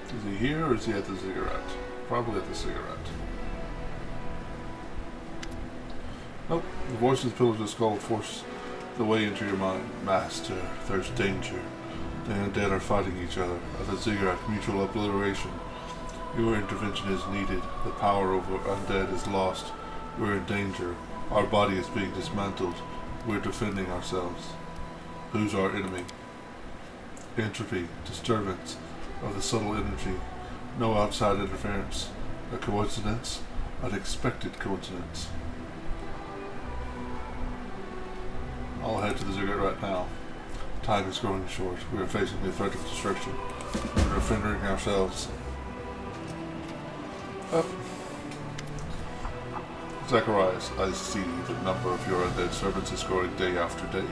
Is he here or is he at the Ziggurat? Probably at the Ziggurat. Nope. The voice of the Pillars of Skull force the way into your mind. Master, there's danger. The undead are fighting each other. At the Ziggurat, mutual obliteration. Your intervention is needed. The power over undead is lost. We're in danger. Our body is being dismantled. We're defending ourselves. Who's our enemy? Entropy, disturbance of the subtle energy. No outside interference. A coincidence? Unexpected coincidence. I'll head to the ziggurat right now. Time is growing short. We are facing the threat of destruction. We are defending ourselves. Zacharias, I see the number of your undead servants is growing day after day.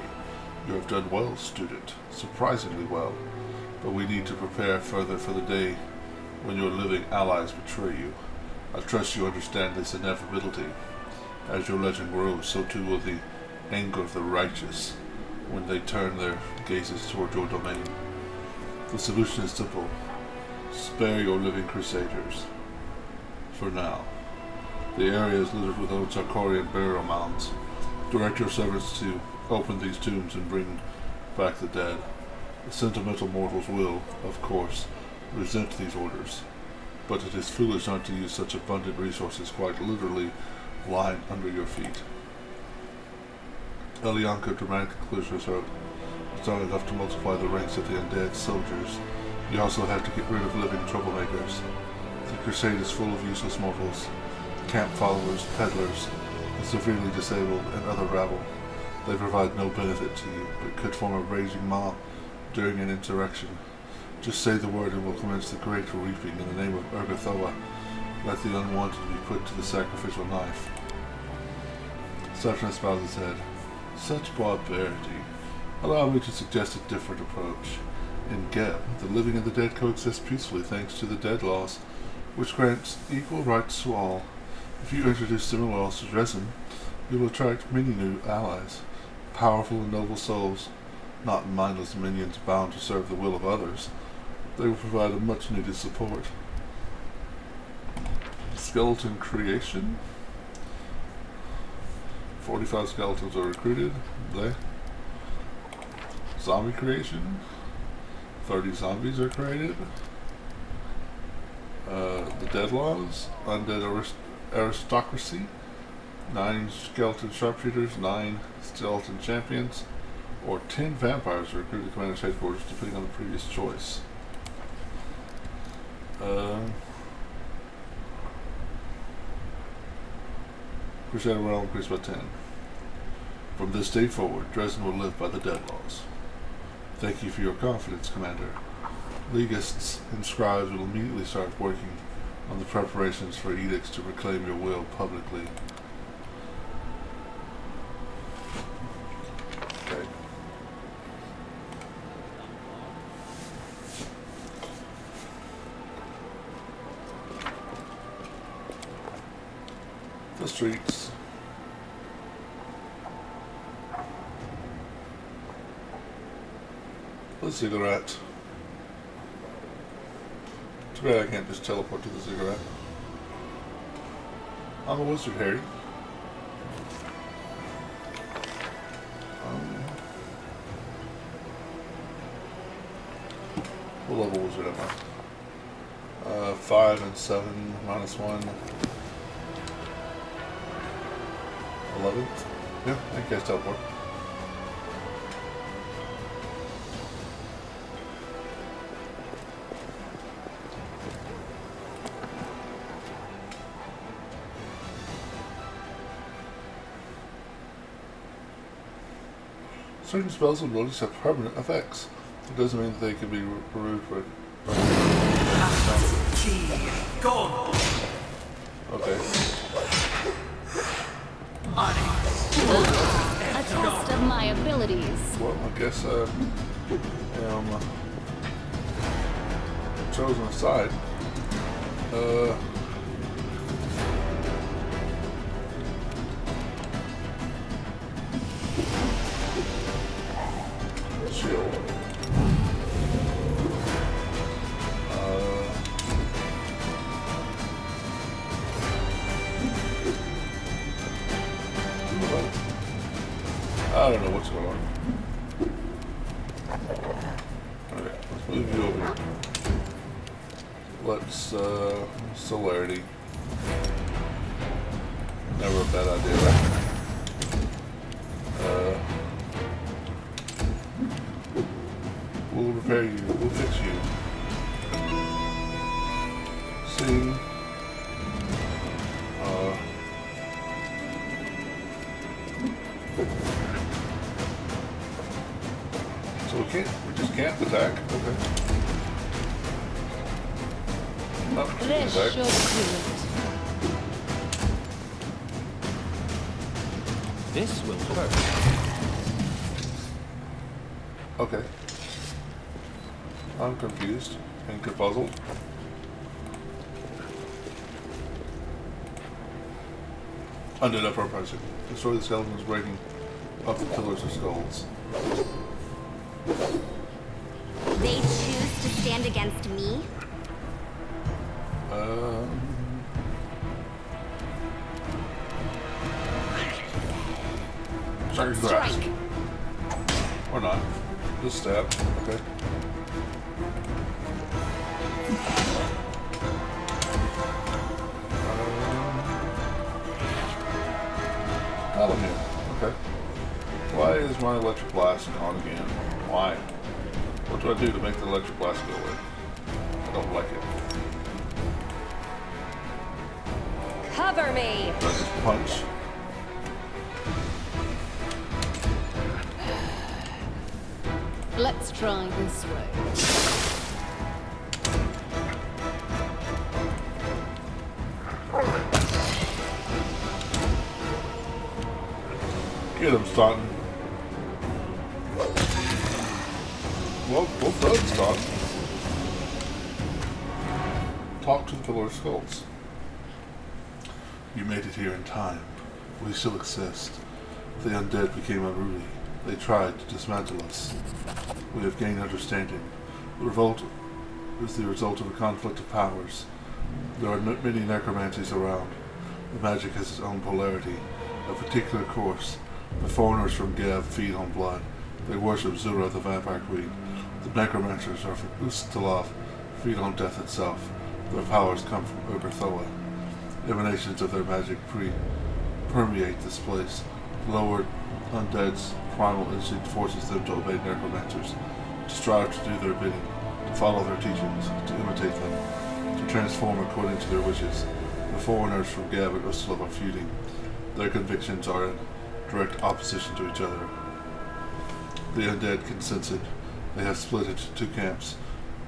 You have done well, student. Surprisingly well. But we need to prepare further for the day when your living allies betray you. I trust you understand this inevitability. As your legend grows, so too will the anger of the righteous when they turn their gazes toward your domain. The solution is simple. Spare your living crusaders. For now. The area is littered with old Tarkorian burial mounds. Direct your servants to open these tombs and bring back the dead. The sentimental mortals will, of course, resent these orders, but it is foolish not to use such abundant resources quite literally lying under your feet. Elianka dramatically clears her throat. It's not enough to multiply the ranks of the undead soldiers. You also have to get rid of living troublemakers. The crusade is full of useless mortals, camp followers, peddlers, the severely disabled, and other rabble. They provide no benefit to you, but could form a raging mob during an insurrection. Just say the word and we'll commence the great reaping in the name of Urgathoa. Let the unwanted be put to the sacrificial knife. Septimus bows his head. Such barbarity. Allow me to suggest a different approach. In Geb, the living and the dead coexist peacefully thanks to the dead laws, which grants equal rights to all. If you introduce similar laws to Dresden, you will attract many new allies, powerful and noble souls, not mindless minions bound to serve the will of others. They will provide a much needed support. Skeleton creation. 45 skeletons are recruited. Bleh. Zombie creation. 30 zombies are created. The dead laws. Undead aristocracy. 9 skeleton sharpshooters. 9 skeleton champions. Or 10 vampires are recruited to the commander's headquarters, depending on the previous choice. Crusader morale increased by 10. From this day forward, Dresden will live by the dead laws. Thank you for your confidence, Commander. Legists and scribes will immediately start working on the preparations for edicts to reclaim your will publicly. Okay. The streets. The ziggurat. Too bad I can't just teleport to the ziggurat. I'm a wizard, Harry. What level wizard am I? 5 and 7 minus 1. 11th? Yeah, I guess teleport. Certain spells and abilities have permanent effects. It doesn't mean that they can be removed by... Okay. A test of my abilities. Well, I guess I am chosen a side. Chill. I don't know what's going on. Alright, let's move you over here. Let's, celerity. Never a bad idea, right? We'll repair you. We'll fix you. See? attack. Okay. Oh, she can attack. This will hurt. Okay. I'm confused and confuzzled. Undead Emperor Pricing. Destroy the skeletons breaking up the pillars of skulls. They choose to stand against me? Strike. Or not. Just stab. Okay. Aluminum. Okay. Why is my electric blast on again? Why? What do I do to make the electric blast go away? I don't like it. Cover me! Just punch. Let's try this way. Get him, Staunton. Well done, Staunton. Talk to the Pillar of Skulls. You made it here in time. We still exist. The undead became unruly. They tried to dismantle us. We have gained understanding. The revolt is the result of a conflict of powers. There are many necromancies around. The magic has its own polarity, a particular course. The foreigners from Gav feed on blood. They worship Zura, the vampire queen. The necromancers are from Ustalov, feed on death itself. Their powers come from Urgathoa. Emanations of their magic permeate this place. Lowered undead's primal instinct forces them to obey necromancers, to strive to do their bidding, to follow their teachings, to imitate them, to transform according to their wishes. The foreigners from Gav and Ustalov are feuding. Their convictions are in direct opposition to each other. The undead can sense it. They have split into two camps,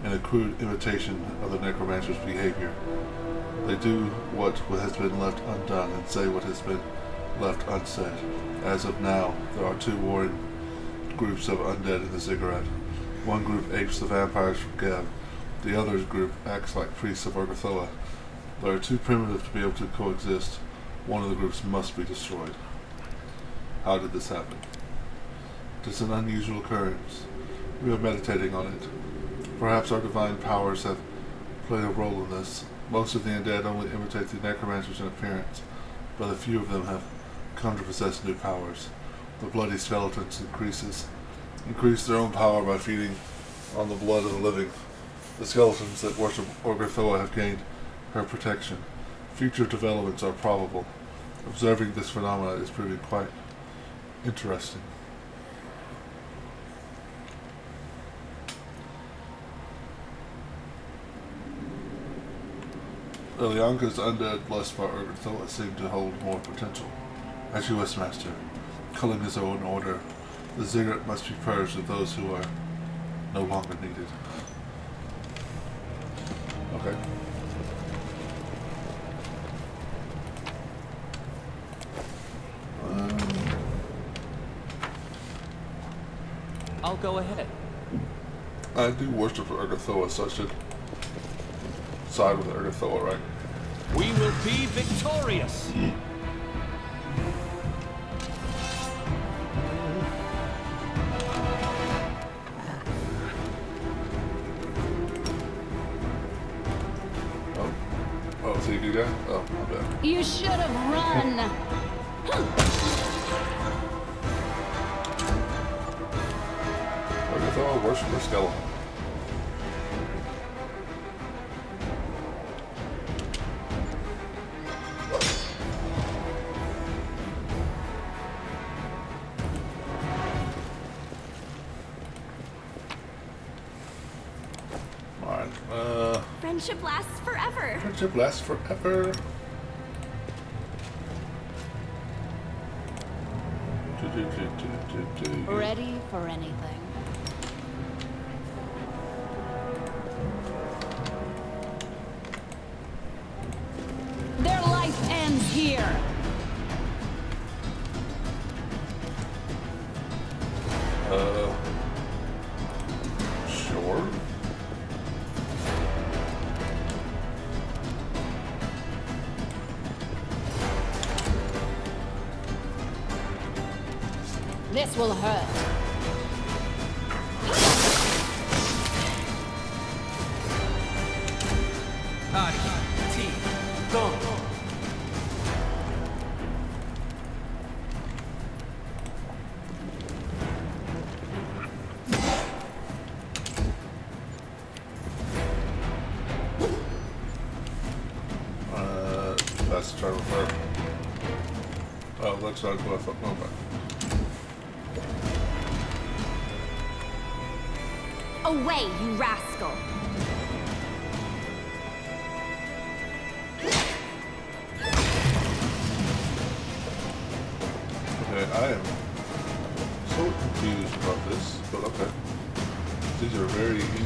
in a crude imitation of the necromancer's behavior. They do what has been left undone and say what has been left unsaid. As of now, there are two warring groups of undead in the ziggurat. One group apes the vampires from Gav. The other group acts like priests of Urgathoa. They are too primitive to be able to coexist. One of the groups must be destroyed. How did this happen? It is an unusual occurrence. We are meditating on it. Perhaps our divine powers have played a role in this. Most of the undead only imitate the necromancers in appearance, but a few of them have come to possess new powers. The bloody skeletons increase their own power by feeding on the blood of the living. The skeletons that worship Urgathoa have gained her protection. Future developments are probable. Observing this phenomena is proving quite interesting. Ilyanka's undead blessed by Urgathoa seem to hold more potential. As U.S. Master, culling his own order, the ziggurat must be purged of those who are no longer needed. Okay. I'll go ahead. I do worship Urgathoa, so I should side with Urgathoa, right? We will be victorious. Oh, is he a good guy? Oh, my bad. You should have run! Urgathoa, worshiper skeleton. Friendship lasts forever. Friendship lasts forever. Ready for anything. here. Sure. This will hurt. That's the turtle first. Oh, looks like what I thought. Okay. Away, you rascal! Okay, I am so confused about this, but okay. These are very easy.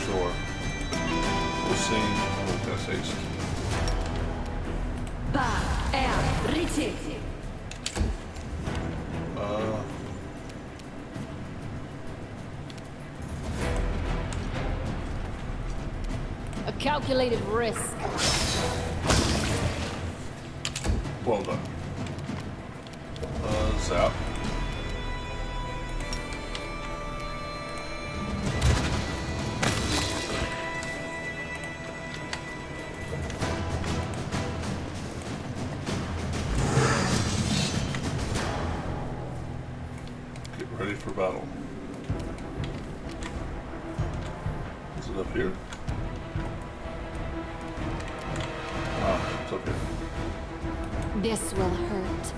Sure. We'll see. What can I say? A calculated risk. Well done. Zap. Get ready for battle. Is it up here? Ah, it's up here. This will hurt.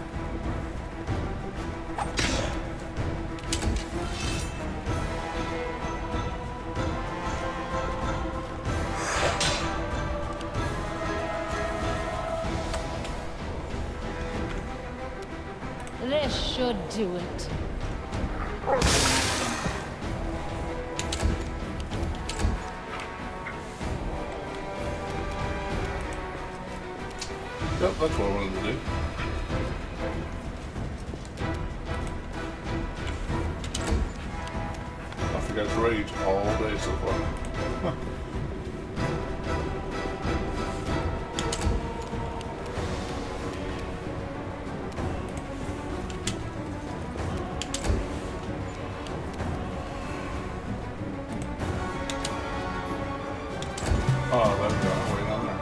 This should do it. Yep, that's what I wanted to do. I forgot to rage all day so far. Huh. Oh, there we go. Way down there.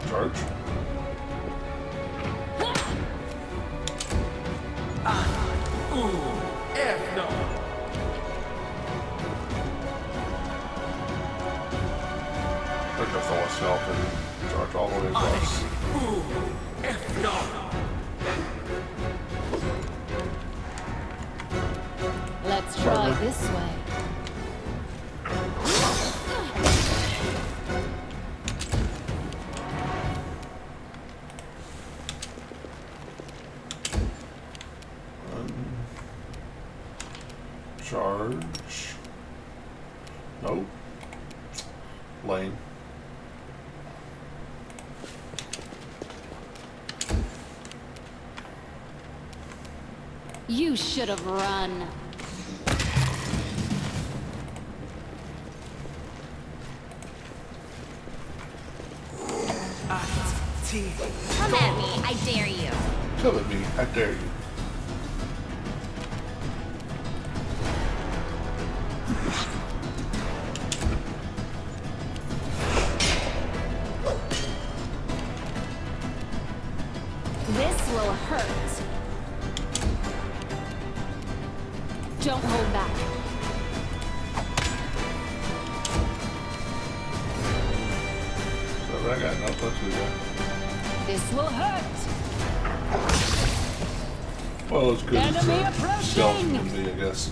Charge. I think I throw myself and charge all the way across. Let's try this way. Charge. Nope. Lane. You should have run. Come at me, I dare you. Come at me, I dare you. This will hurt. Don't hold back. that guy? No, that's the guy. This will hurt. Well, it's good as Enemy a approaching! skeleton can be, I guess.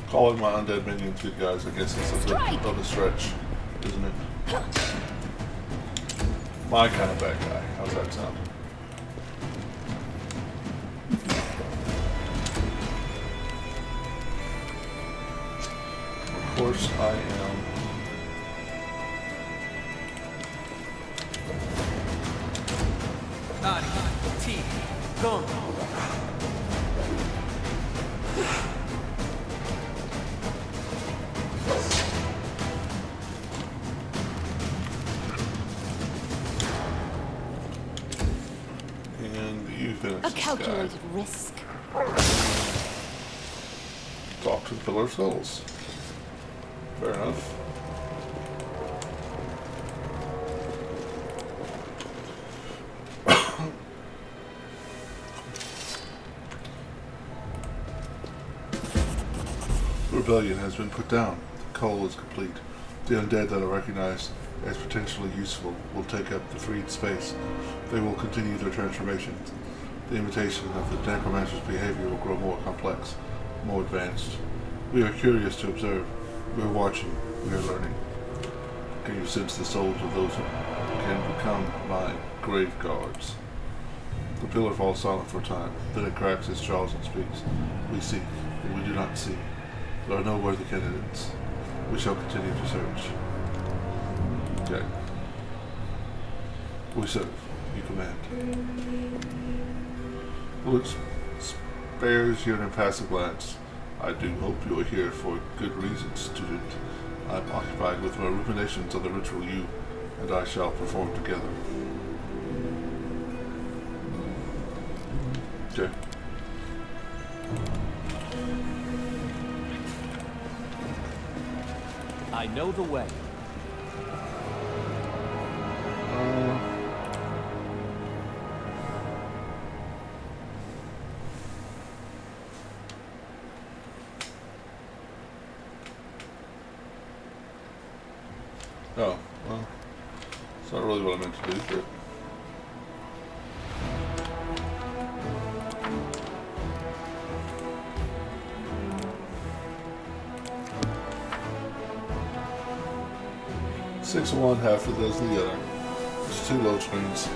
Calling my undead minions good guys, I guess it's a bit Strike! of a stretch, isn't it? My kind of bad guy. How's that sound? Of course, I am. Go. And you finish A this guy. calculated risk. Talk to the Pillar of Skulls. Fair enough. The rebellion has been put down. The cull is complete. The undead that are recognized as potentially useful will take up the freed space. They will continue their transformation. The imitation of the necromancer's behavior will grow more complex, more advanced. We are curious to observe. We are watching. We are learning. Can you sense the souls of those who can become my grave guards? The pillar falls silent for a time. Then it cracks its jaws and speaks. We seek, but we do not see. There are no worthy candidates. We shall continue to search. Okay. We serve. You command. Looks spares you an impassive glance. I do hope you are here for good reasons, student. I am occupied with my ruminations on the ritual you and I shall perform together. Okay. I know the way. Oh, well, it's not really what I meant to do, but... Six of one, half a dozen the other. It's two load screens.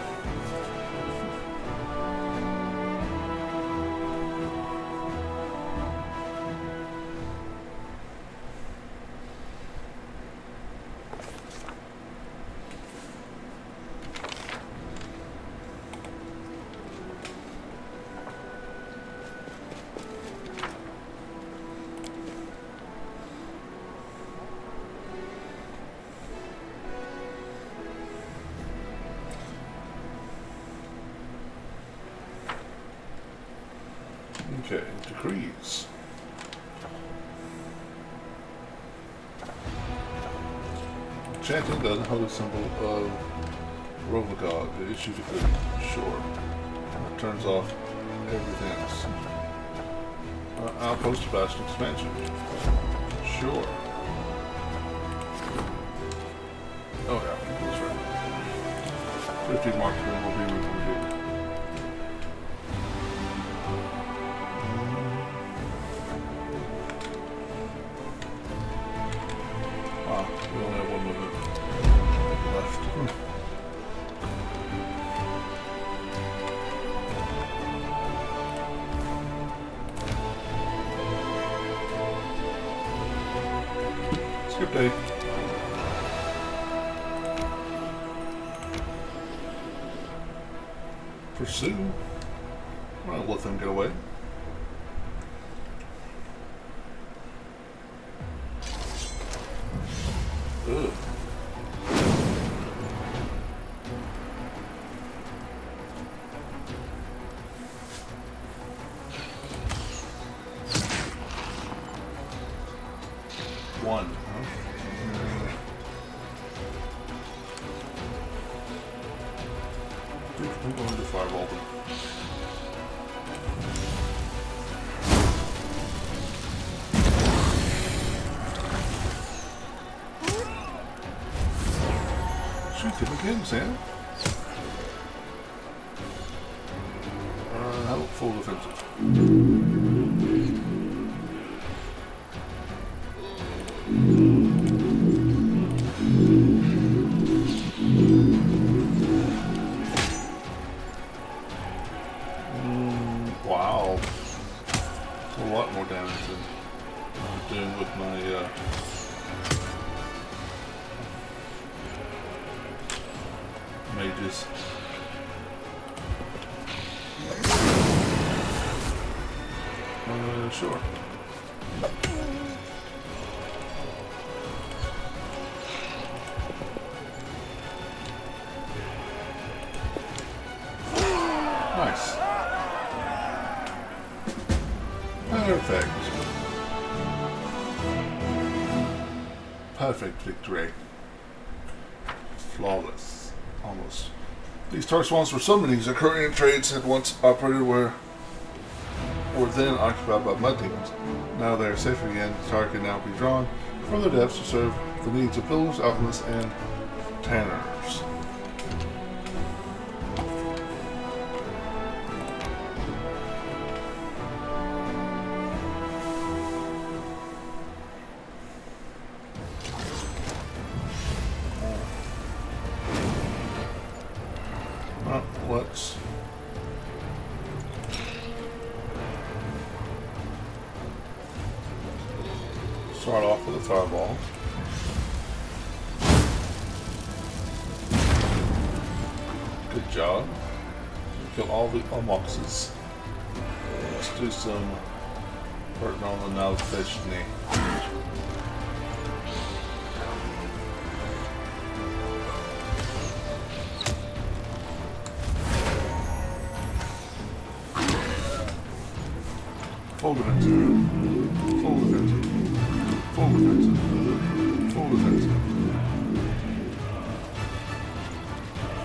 Okay, decrees. Chanting the unholy symbol of Rovagod. The issue decree. Sure. That turns off everything else. Outpost of Bastion expansion. Sure. Oh yeah, that's right. 15 marksmen will be recruited. Wow, we only have one movement left. Skip day. Pursue. I won't let them get away. Ugh. One, huh? I'm going to fireball them. again, Sam. How about full defensive? Wow. That's a lot more damage than I'm doing with my mages. Sure. Nice. Perfect. Perfect victory. Flawless. Almost. These tar swamps were summonings that Korean trades had once operated were then occupied by mud demons. Now they are safe again. Tar can now be drawn from their depths to serve the needs of builders, alchemists, and tanners. Well, let's start off with a fireball. Good job. Kill all the Omoxes. Let's do some hurting on the Nalfeshni. Full defensive. Full defensive. Full defensive. Full defensive.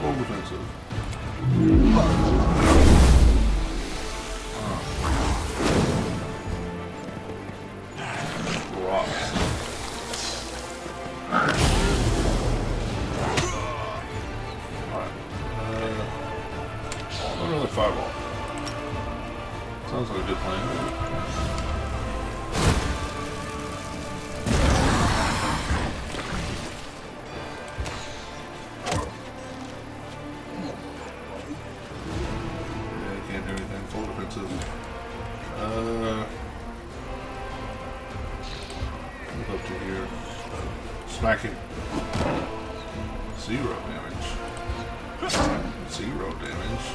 Full defensive. Rocks. Alright. Another fireball. Sounds like a good plan. Move up to here. Smack him. 0 damage. 0 damage.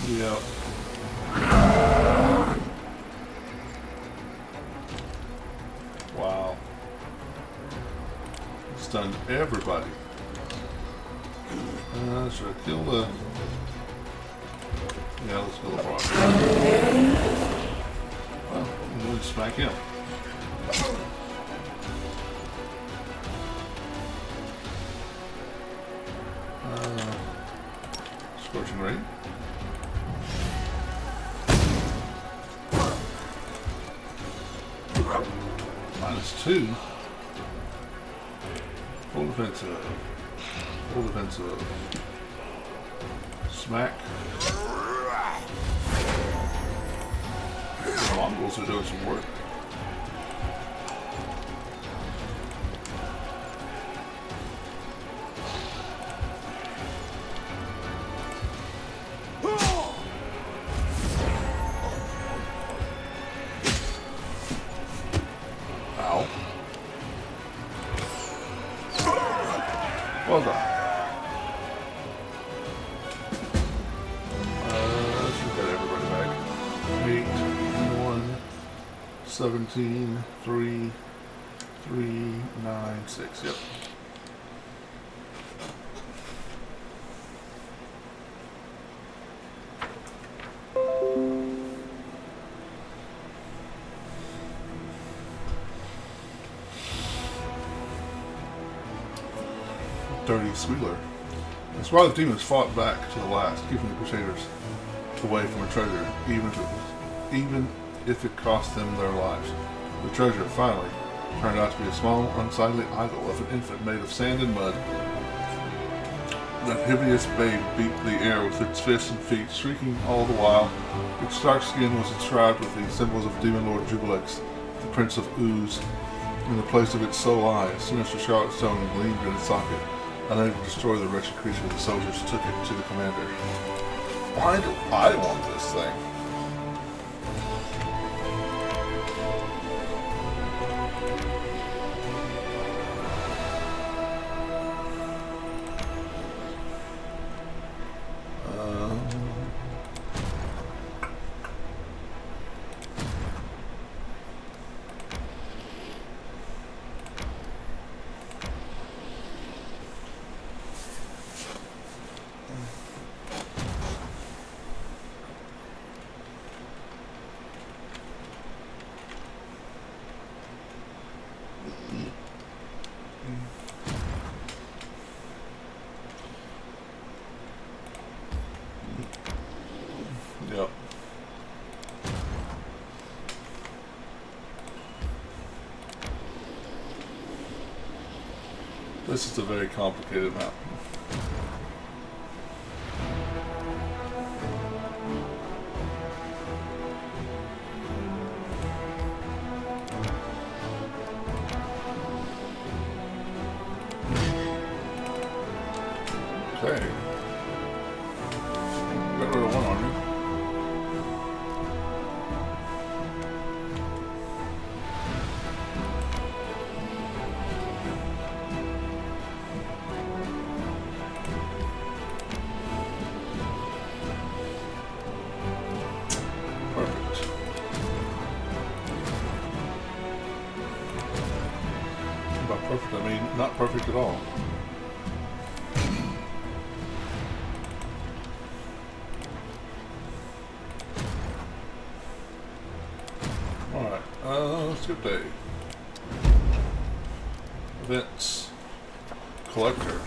Yep. Wow. Stunned everybody. Should I kill the... Yeah, let's kill the frog. Well, I'm going to smack him. Scorching Ray. -2. Full defensive. Full defensive. Smack. The Mongols are doing some work. Well done. Let's just get everybody back. 8, 1, 17, 3, 3, 9, 6. Yep. Dirty Squealer. That's why the demons fought back to the last, keeping the Crusaders away from the treasure, even if it cost them their lives. The treasure, finally, turned out to be a small, unsightly idol of an infant made of sand and mud. That hideous babe beat the air with its fists and feet, shrieking all the while. Its dark skin was inscribed with the symbols of Demon Lord Jubilex, the Prince of Ooze. In the place of its sole eye, a sinister scarlet stone gleamed in its socket. Unable to destroy the wretched creature, the soldiers took it to the commander. Why do I want this thing? Yep. This is a very complicated map. Okay. Got rid of one army. Perfect. By perfect, I mean not perfect at all. Skip day. Events. Collector.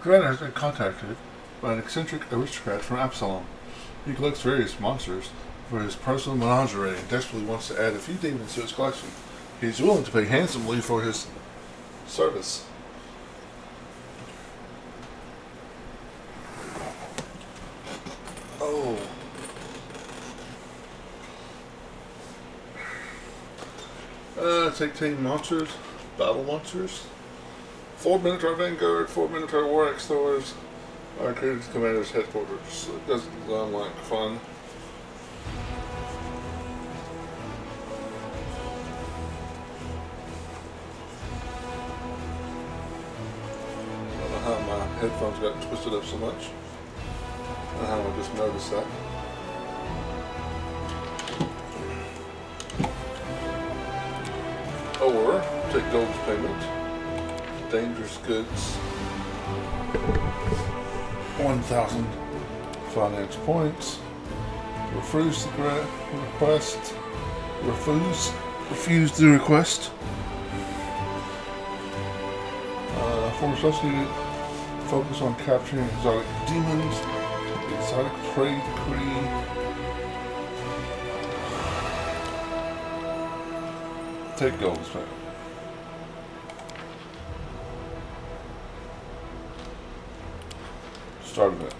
Commander has been contacted by an eccentric aristocrat from Absalom. He collects various monsters for his personal menagerie and desperately wants to add a few demons to his collection. He is willing to pay handsomely for his service. Oh. Take 10 monsters, battle monsters, 4 Minotaur Vanguard, 4 Minotaur War Axe Throwers are created at the commander's headquarters. It doesn't sound like fun. I don't know how my headphones got twisted up so much, and how I just noticed that. Or take gold as payment. Dangerous goods. 1,000 finance points. Refuse the request. Refuse the request. Former associated. Focus on capturing exotic demons. Exotic prey decree. Take gold as payment. Start event.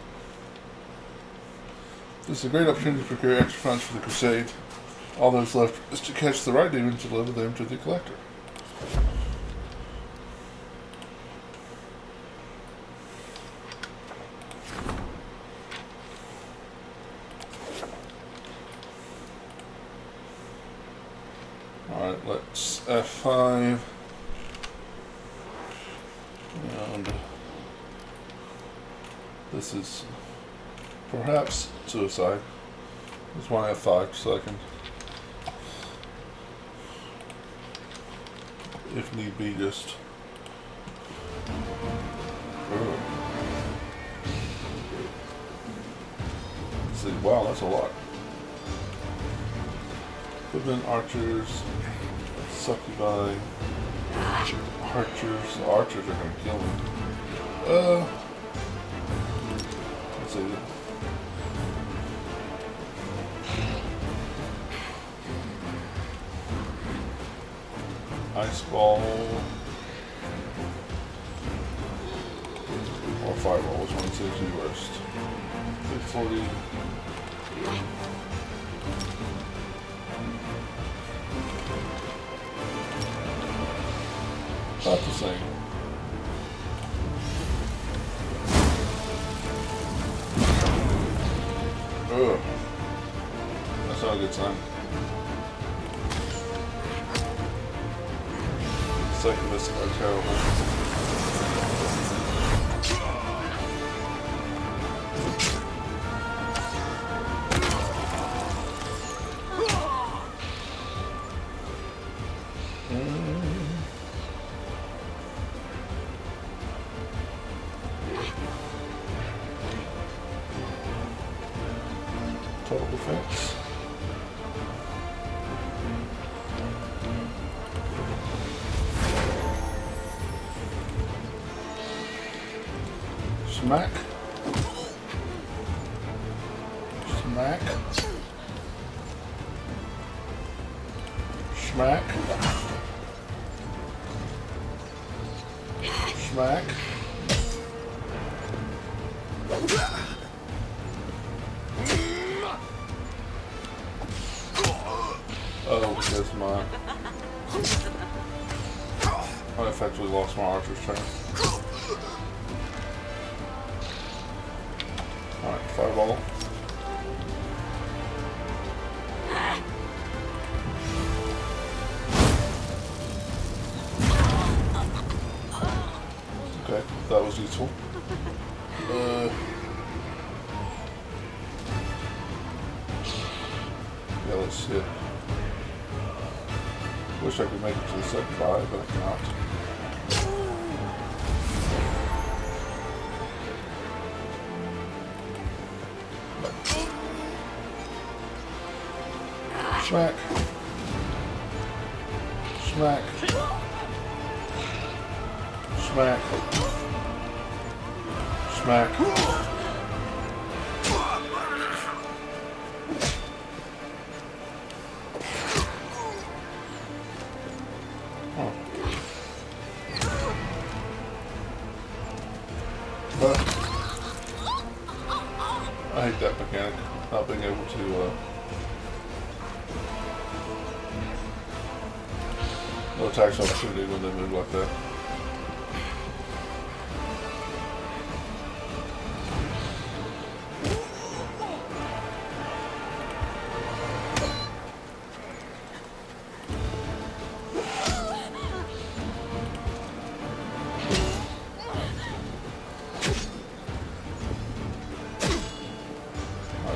This is a great opportunity to procure extra funds for the crusade. All that is left is to catch the right demons and deliver them to the collector. Alright, let's F5. And this is perhaps suicide. Just want F5 so I can, if need be, just. Oh. Let's see, wow, that's a lot. Equipment, archers, succubi, archers. The archers are gonna kill me. see. Ice ball or fireball, which one seems to be worst? 640. About the same. Ugh. That's not a good sign. Second missing are terrible. Total defense. Smack. Smack. Smack. Smack. Oh, because I effectively lost my archer's turn. Alright, fireball. Okay, that was useful. Yeah, let's see it. Wish I could make it to the second buy, but I cannot. Smack. Smack. Smack. Smack. I hate that mechanic, not being able to no attacks opportunity when they move like that.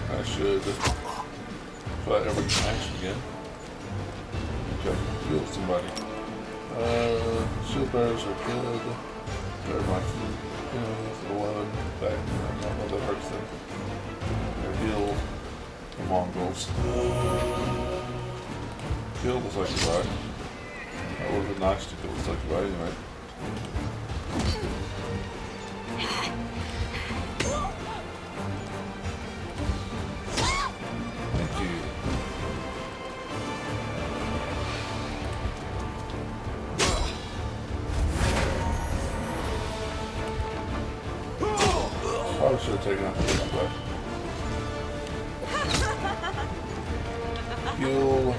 I should, if I ever get action again. Okay, heal somebody. Shield bearers are good. They're my 11 back. I don't know that hurts them. They heal the Mongols. Kill the Succubi. That would have been nice to kill the Succubi anyway. Probably should have taken out the Succubi. Heal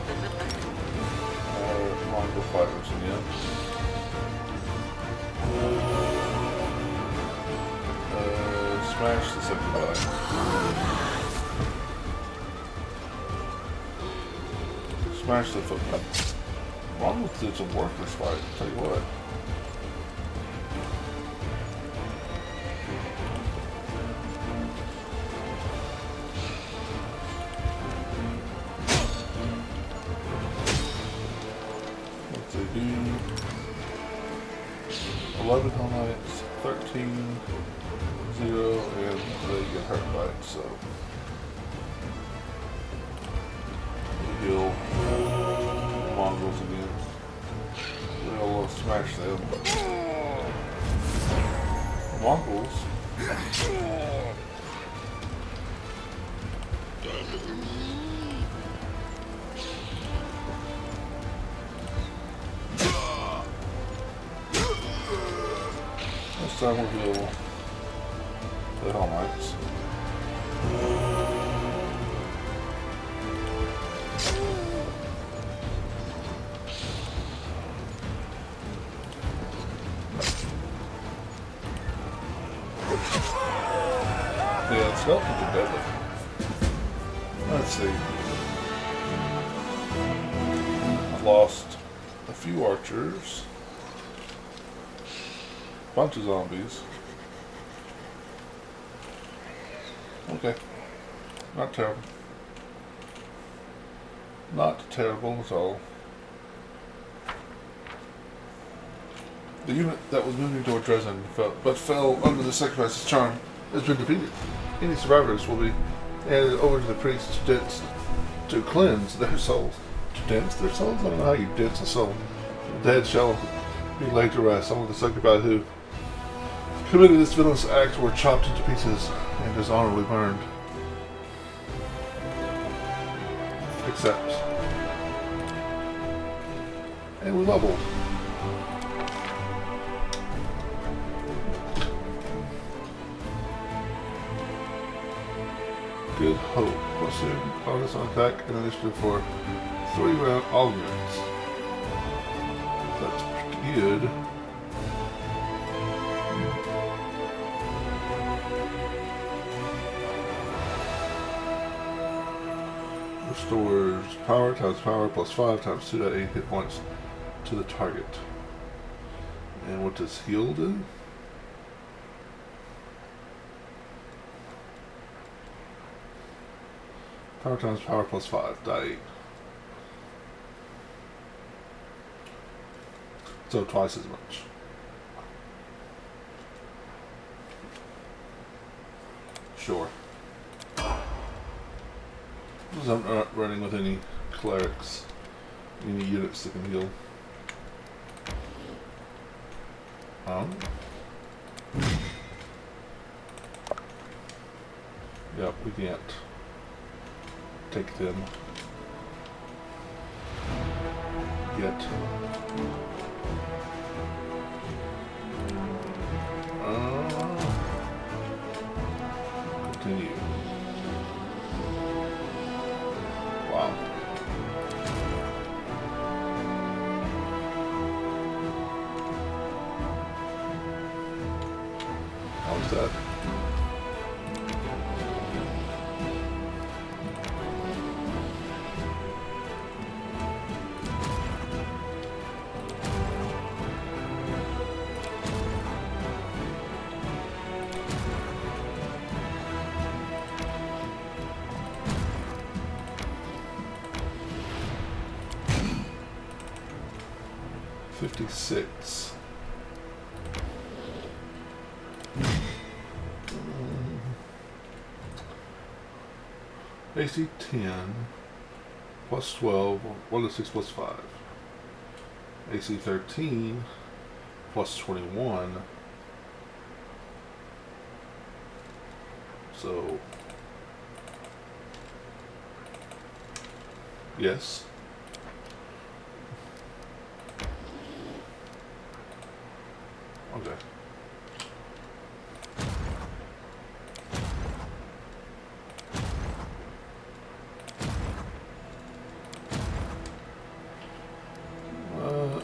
our Mongol fighters again. Smash the Succubi. Smash the footman. Mongols did some work this fight, I'll tell you what. They do 11 highlights, 13, 0, and they get hurt by it, so we heal Mongols again. We'll smash them. The Mongols This time we'll heal the Hell Knights. Yeah, it's not too deadly. Let's see. I've lost a few archers, a bunch of zombies. Okay, not terrible. Not terrible at all. The unit that was moving toward Dresden but fell under the sacrifice's charm has been defeated. Any survivors will be handed over to the priests to cleanse their souls. To dance their souls? I don't know how you dance a soul. The dead shall be laid to rest. All of the sacrified who committed this villainous act were chopped into pieces and dishonorably burned. Except. And we leveled. Good Hope. Plus 2 bonus on attack and initiative for 3 round all units. That's pretty good. Restores power times power plus 5 times 2.8 hit points to the target. And what does heal do? Power times power plus 5, die 8. So twice as much. Sure. Because I'm not running with any clerics, any units that can heal. Yep, we can't take them yet. Continue. Wow. How was that? $56. AC 10 plus 12, 1 to 6 plus 5. AC 13 plus 21. So, yes. Okay.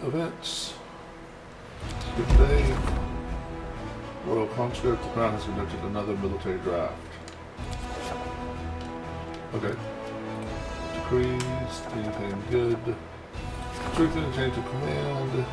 Events. Good day. Royal Conscript. The Crown has conducted another military draft. Okay. Decrees. Anything good. Strengthen and change of command.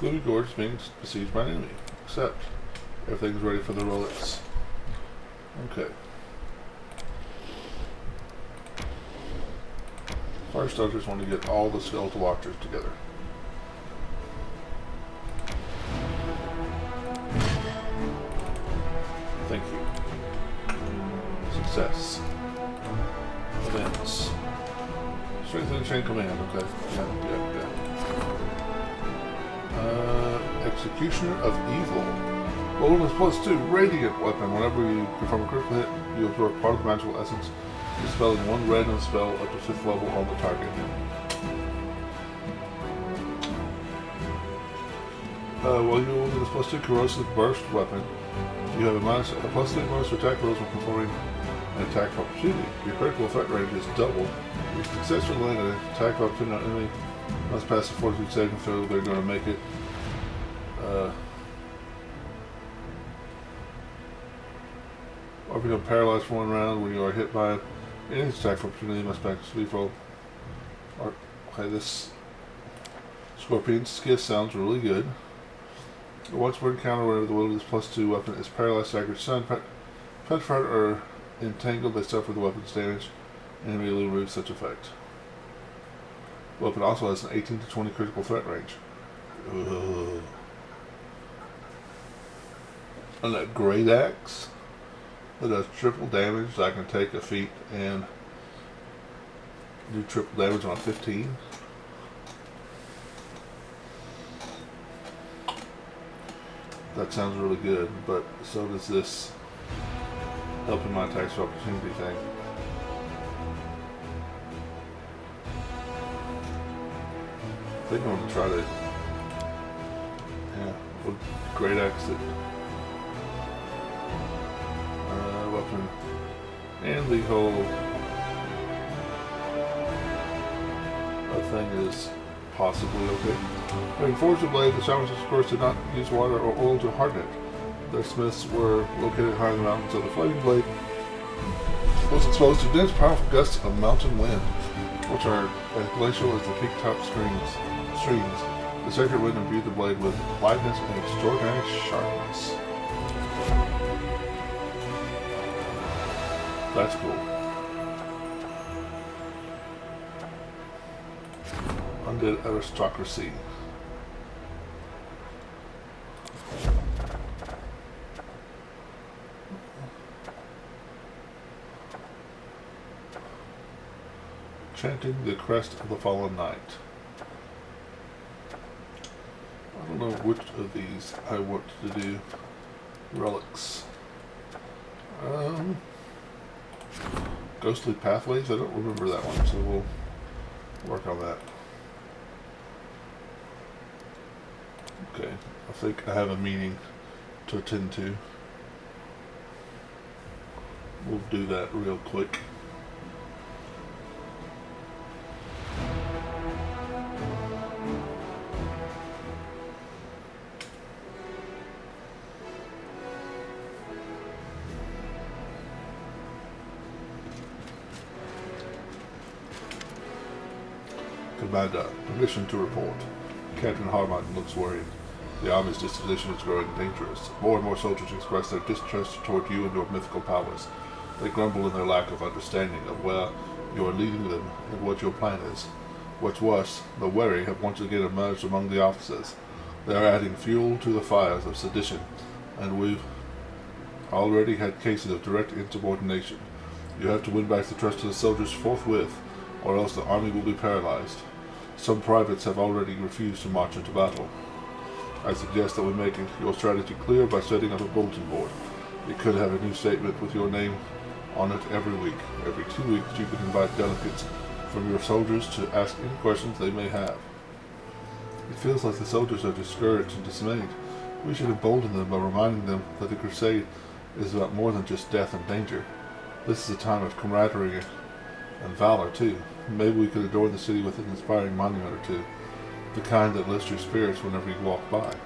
Gloomy Gorge is being besieged by an enemy. Except everything's ready for the relics. Okay. First, I just want to get all the skeletal watchers together. Thank you. Success. Events. Strengthen chain command. Okay. Yeah. Executioner of Evil. Boldness +2. Radiant weapon. Whenever you perform a critical hit, you absorb part of the magical essence, dispelling one random spell up to 5th level on the target. While you're holding this +2 corrosive burst weapon, you have a +3 bonus to attack rolls when performing an attack of opportunity. Your critical threat range is doubled. If you successfully land an attack of opportunity on enemy, must pass the fortitude saving throw. They're going to make it. Or become paralyzed for 1 round when you are hit by any attack of opportunity. You must pass a speed roll. Okay, this Scorpion's kiss sounds really good. Once per encounter, whenever the wield of this +2 weapon is paralyzed, staggered, stunned, petrified, or entangled, they suffer the weapon's damage and immediately remove such effect. The weapon also has an 18 to 20 critical threat range. Ugh. And that great axe that does triple damage. I can take a feat and do triple damage on 15. That sounds really good, but so does this helping my attacks of opportunity thing. I think I'm going to try to, with great axe it. Weapon. And the whole thing is possibly okay. Having forged the blade, the shamans of course did not use water or oil to harden it. Their smiths were located high in the mountains, so the flaming blade was exposed to dense, powerful gusts of mountain wind, which are as glacial as the peak-top streams. The sacred wind imbued the blade with lightness and extraordinary sharpness. That's cool. Undead aristocracy. Chanting the crest of the fallen knight. I don't know which of these I want to do. Relics. Ghostly Pathways? I don't remember that one, so we'll work on that. Okay, I think I have a meeting to attend to. We'll do that real quick. Commander, permission to report. Captain Harmartin looks worried. The army's disposition is growing dangerous. More and more soldiers express their distrust toward you and your mythical powers. They grumble in their lack of understanding of where you are leading them and what your plan is. What's worse, the wary have once again emerged among the officers. They are adding fuel to the fires of sedition, and we've already had cases of direct insubordination. You have to win back the trust of the soldiers forthwith, or else the army will be paralyzed. Some privates have already refused to march into battle. I suggest that we make your strategy clear by setting up a bulletin board. You could have a new statement with your name on it every week. Every 2 weeks you could invite delegates from your soldiers to ask any questions they may have. It feels like the soldiers are discouraged and dismayed. We should embolden them by reminding them that the crusade is about more than just death and danger. This is a time of camaraderie and valor too. Maybe we could adorn the city with an inspiring monument or two, the kind that lifts your spirits whenever you walk by.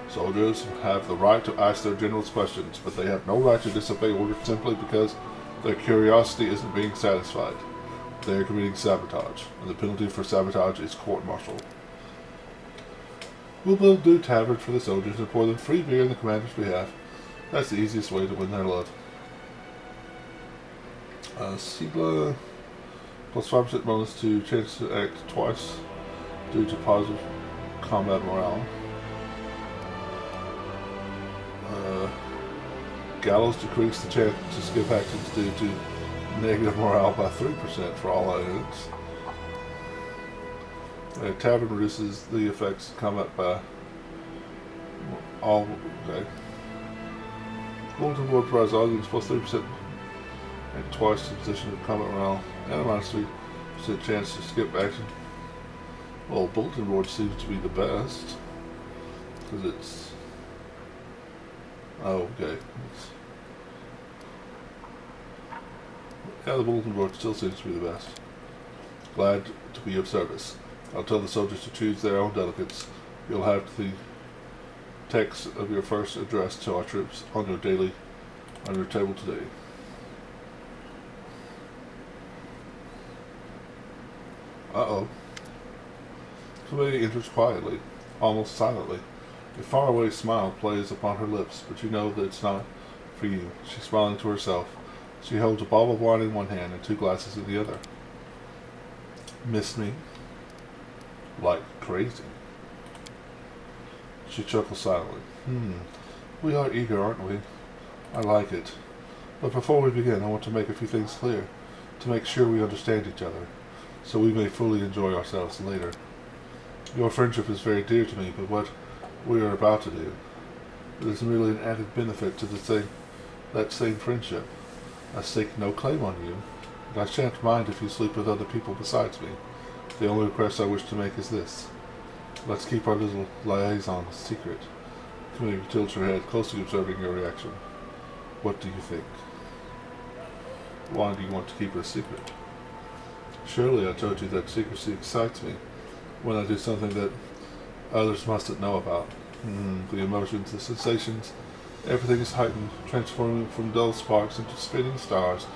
Soldiers have the right to ask their generals questions, but they have no right to disobey orders simply because their curiosity isn't being satisfied. They are committing sabotage, and the penalty for sabotage is court-martial. We'll build new taverns for the soldiers and pour them free beer on the commander's behalf. That's the easiest way to win their love. Siebla plus 5% bonus to chance to act twice due to positive combat morale. Gallows decrease the chance to skip actions due to negative morale by 3% for all items. Tavern reduces the effects of combat by all. Okay. Bulletin board provides all units plus 3% and twice the position of combat morale and a minus 3% chance to skip action. Well, bulletin board seems to be the best because it's. Oh, okay. Yeah, the bulletin board still seems to be the best. Glad to be of service. I'll tell the soldiers to choose their own delegates. You'll have the text of your first address to our troops on your table today. Uh-oh. Somebody enters quietly, almost silently. A faraway smile plays upon her lips, but you know that it's not for you. She's smiling to herself. She holds a bottle of wine in one hand and 2 glasses in the other. Miss me? Like crazy. She chuckles silently. We are eager, aren't we? I like it. But before we begin, I want to make a few things clear, to make sure we understand each other, so we may fully enjoy ourselves later. Your friendship is very dear to me, but what we are about to do, it is merely an added benefit to that same friendship. I stake no claim on you, and I shan't mind if you sleep with other people besides me. The only request I wish to make is this. Let's keep our little liaison secret. Committee tilts her head, closely observing your reaction. What do you think? Why do you want to keep it a secret? Surely I told you that secrecy excites me when I do something that others mustn't know about. The emotions, the sensations, everything is heightened, transforming from dull sparks into spinning stars,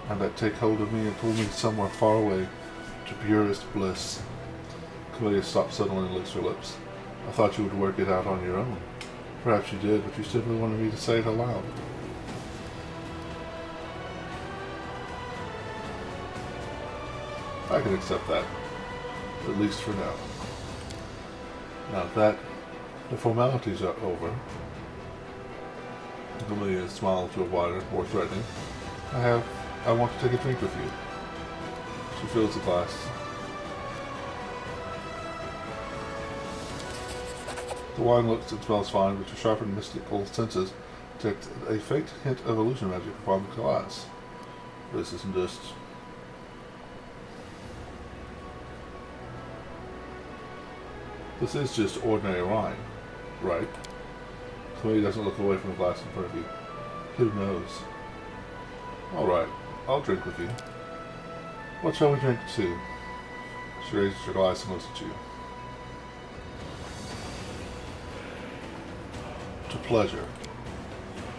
and that take hold of me and pull me somewhere far away to purest bliss. Camellia stopped suddenly and licks her lips. I thought you would work it out on your own. Perhaps you did, but you simply wanted me to say it aloud. I can accept that, at least for now. Now that the formalities are over, Camellia smiled to a wider, more threatening. I want to take a drink with you. She fills the glass. The wine looks and smells fine, but your sharpened mystical senses detect a faint hint of illusion magic upon the glass. This isn't just... This is just ordinary wine, right? Somebody doesn't look away from the glass in front of you. Who knows? Alright, I'll drink with you. What shall we drink to? She raises her glass and looks at you. To pleasure.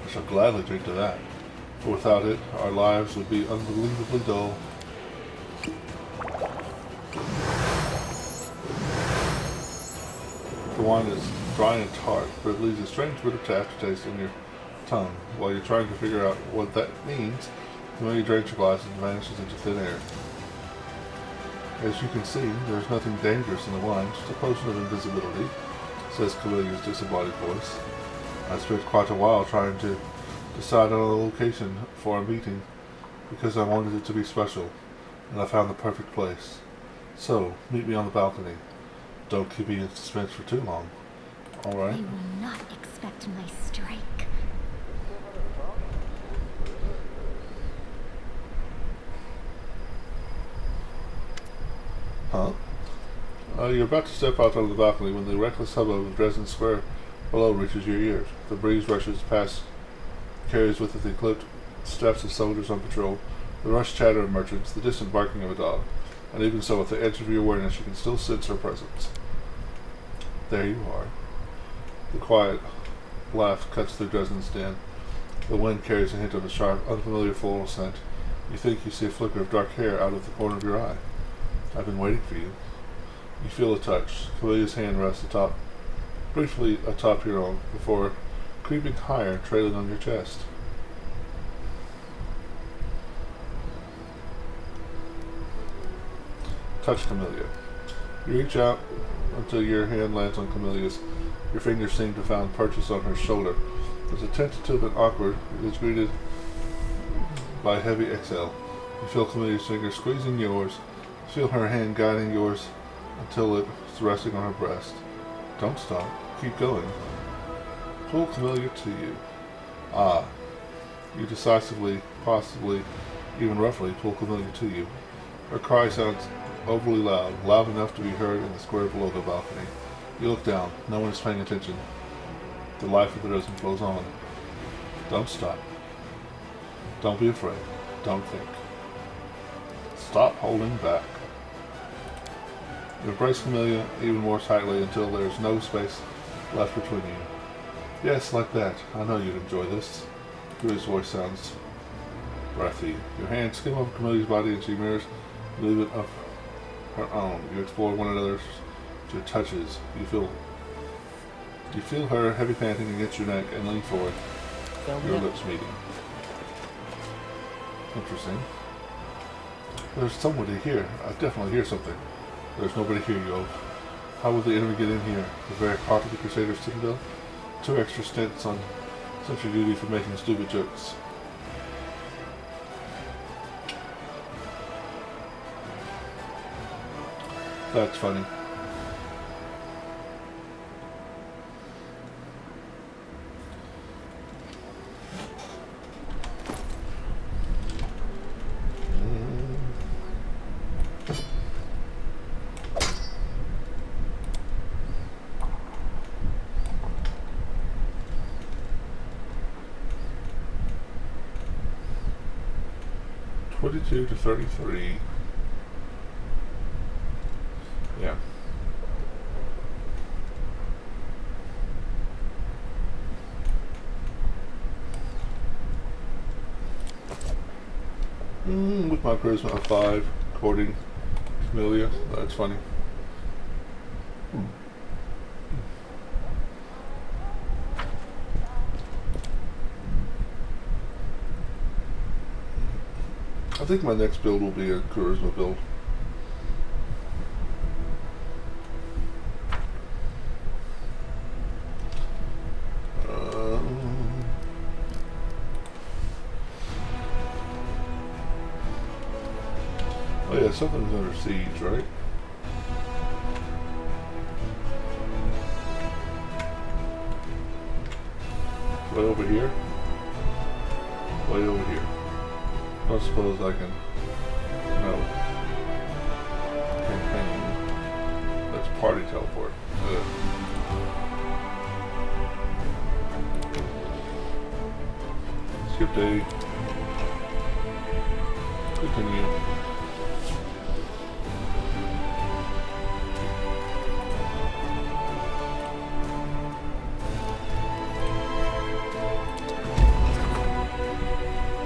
I shall gladly drink to that, for without it, our lives would be unbelievably dull. The wine is dry and tart, but it leaves a strange bitter aftertaste in your tongue. While you're trying to figure out what that means, the way you drains your glass and vanishes into thin air. As you can see, there is nothing dangerous in the wine, just a potion of invisibility, says Camelia's disembodied voice. I spent quite a while trying to decide on a location for our meeting, because I wanted it to be special, and I found the perfect place. So, meet me on the balcony. Don't keep me in suspense for too long. Alright? You will not expect my strike. Huh? You're about to step out onto the balcony when the reckless hubbub of Dresden Square below reaches your ears. The breeze rushes past, carries with it the clipped steps of soldiers on patrol, the rushed chatter of merchants, the distant barking of a dog, and even so, at the edge of your awareness, you can still sense her presence. There you are. The quiet laugh cuts through Dresden's din. The wind carries a hint of a sharp, unfamiliar floral scent. You think you see a flicker of dark hair out of the corner of your eye. I've been waiting for you. You feel a touch. Camelia's hand rests atop briefly atop your own, before creeping higher, trailing on your chest. Touch Camellia. You reach out until your hand lands on Camelia's. Your fingers seem to find purchase on her shoulder. As a tentative and awkward, it is greeted by a heavy exhale. You feel Camelia's fingers squeezing yours. Feel her hand guiding yours until it is resting on her breast. Don't stop. Keep going. Pull Camellia to you. Ah. You decisively, possibly, even roughly, pull Camellia to you. Her cry sounds overly loud, loud enough to be heard in the square below the balcony. You look down. No one is paying attention. The life of the dozen flows on. Don't stop. Don't be afraid. Don't think. Stop holding back. You embrace Camellia even more tightly until there is no space left between you. Yes, like that. I know you'd enjoy this. Rui's voice sounds breathy. Your hands skim over Camelia's body and she mirrors a little bit of her own. You explore one another's touches. You feel her heavy panting against your neck and lean forward. Your lips meeting. Interesting. There's somebody here. I definitely hear something. There's nobody here, Yov. How will the enemy get in here? The very heart of the Crusader Citadel? 2 extra stints on sentry duty for making stupid jokes. That's funny. To 33. Yeah. With my charisma of 5, courting Camellia. That's funny. I think my next build will be a charisma build. Oh yeah, something's under siege, right? Way over here? Way over here. I don't suppose I can... No. Campaign. Let's party teleport. Ugh. Skip day. Continue.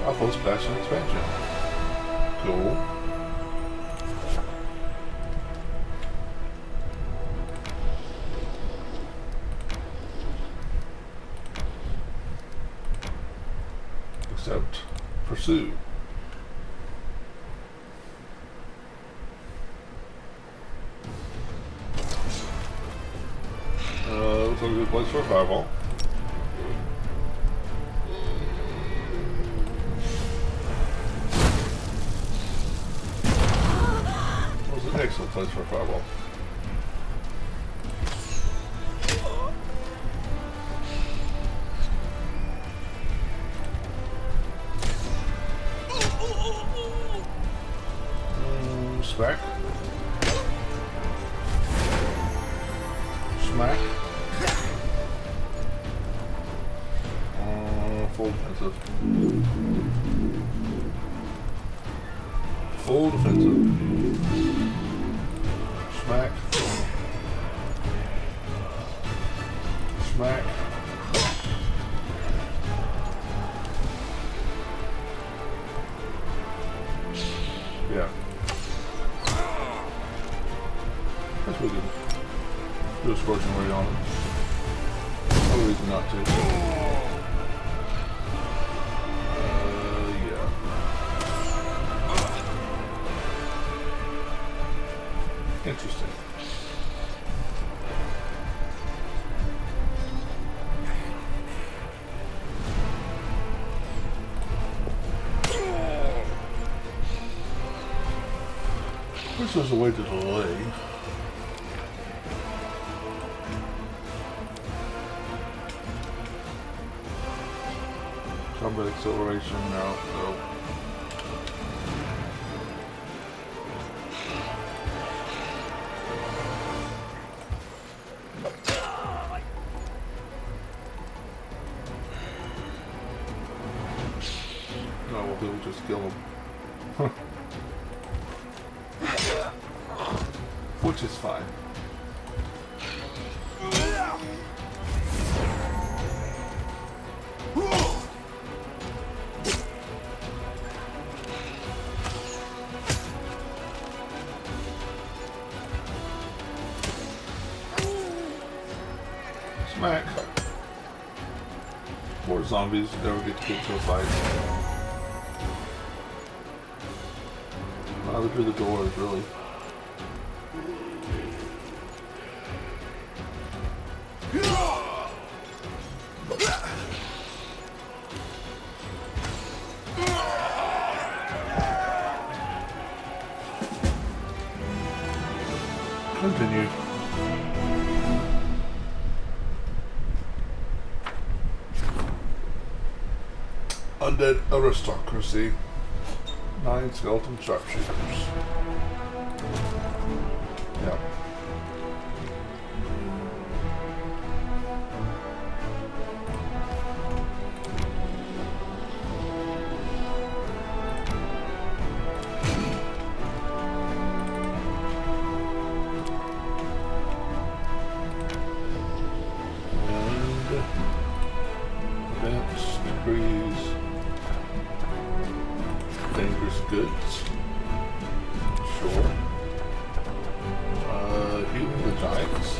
Outpost Bastion expansion. Cool. Except pursue. Looks like a good place for a fireball. Excellent place for a fireball. Smack. Smack. Full defensive. Full defensive. Smack. Smack. Yeah. That's what we do. Do a scorching ray on it. me not to. Yeah. Interesting. Wish there was a way to delay. Combat acceleration now, so. No, we'll just kill him. Which is fine. Smack. Poor zombies never get to get to a fight. Neither do the doors, really. Continue. Undead aristocracy. 9 skeleton sharpshooters. Yep. Events, degrees, dangerous goods. Sure. Healing the giants.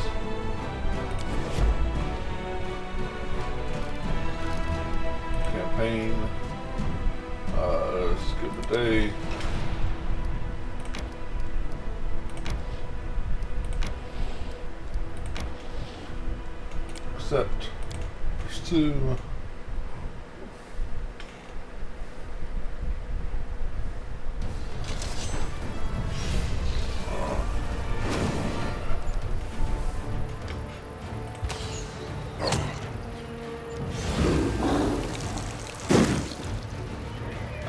Campaign. Skip a day. Accept. Pursue.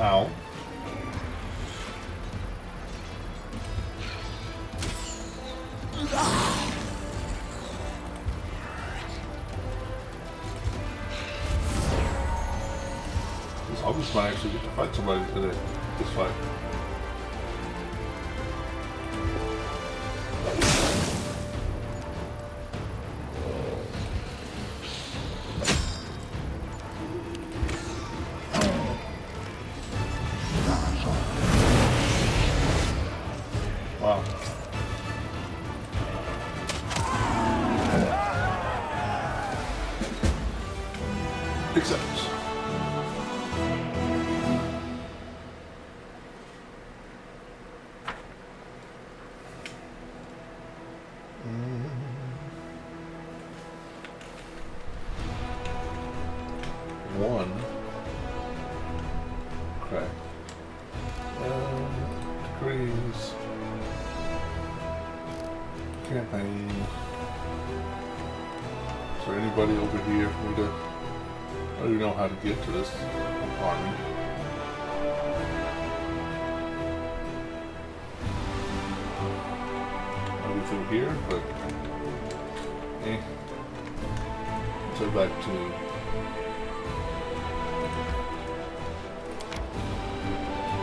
Ow. This obvious might actually get to fight somebody today. This fight. Wow. Accept. One. Okay. Degrees. Campaign. Is there anybody over here for me to... I don't even know how to get to this army. Maybe through here, but... Let's go back to...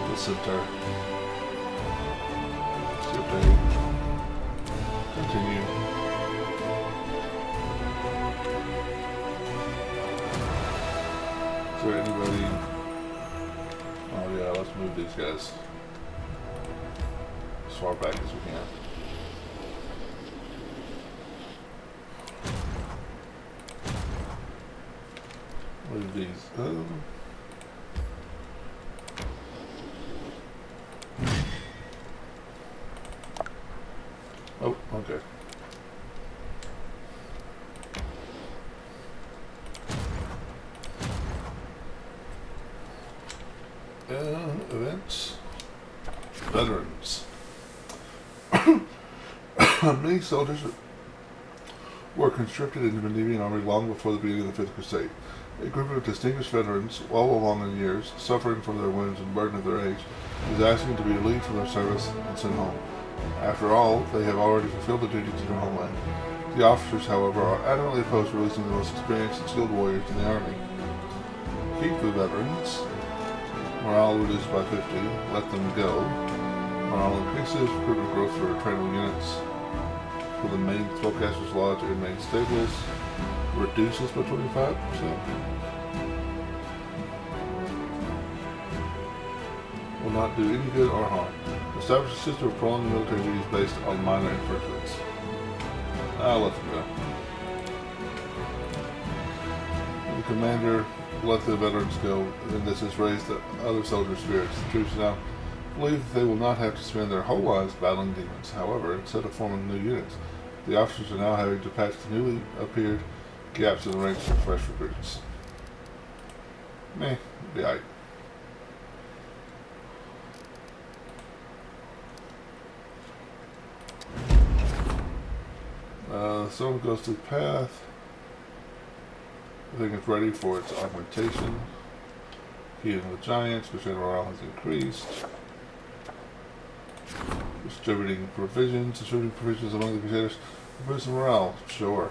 the center. See if they... Continue. Is there anybody? Oh yeah, let's move these guys as far back as we can. What are these? Oh, okay. Events. Veterans. Many soldiers were conscripted into the Navy and Army long before the beginning of the Fifth Crusade. A group of distinguished veterans, well along in years, suffering from their wounds and burden of their age, is asking to be relieved from their service and sent home. After all, they have already fulfilled the duty to their homeland. The officers, however, are adamantly opposed to releasing the most experienced and skilled warriors in the Army. Keep the veterans. Morale reduced by 50. Let them go. Morale increases. Recruitment growth for trainable units. For the main spellcaster's lodge and main stables. Reduces by 25%. Will not do any good or harm. Establish a system of prolonged military duties based on minor infringements. I'll let them go. The commander let the veterans go, and this has raised the other soldiers' spirits. The troops now believe that they will not have to spend their whole lives battling demons. However, instead of forming new units, the officers are now having to patch the newly appeared gaps in the ranks for fresh recruits. Meh, be aight. Someone goes to the path. I think it's ready for its augmentation. Healing the giants, which morale has increased. Distributing provisions among the crusaders. Boost morale, sure.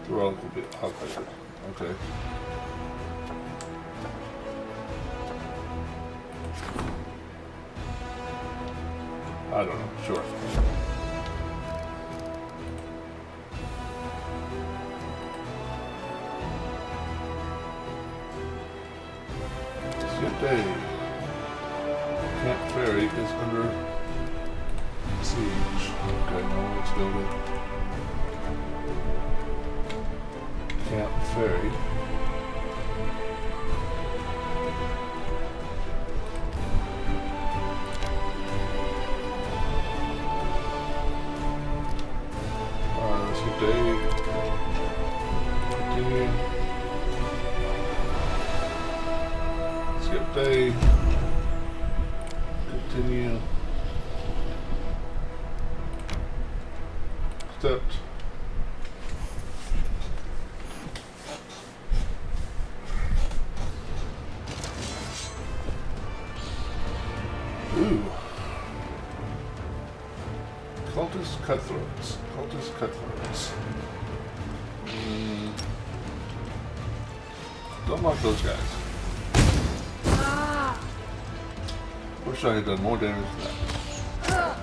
The relic will be augmented. Okay. I don't know, sure. Skip day. Camp Ferry is under siege. Okay, now let's go to Camp Ferry. Day. Continue. Skip day. Continue. Accept. Ooh. Cultist cutthroats. Cultist cutthroats. Don't like those guys. Wish I had done more damage than that.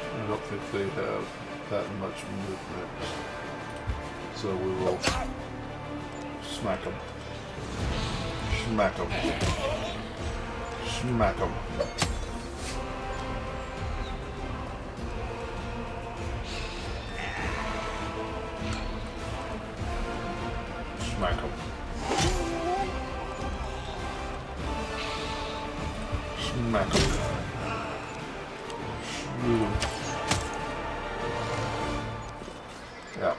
I don't think they have that much movement. So we will smack them. Smack them. Smack them. Smack them. Smack them. Yeah,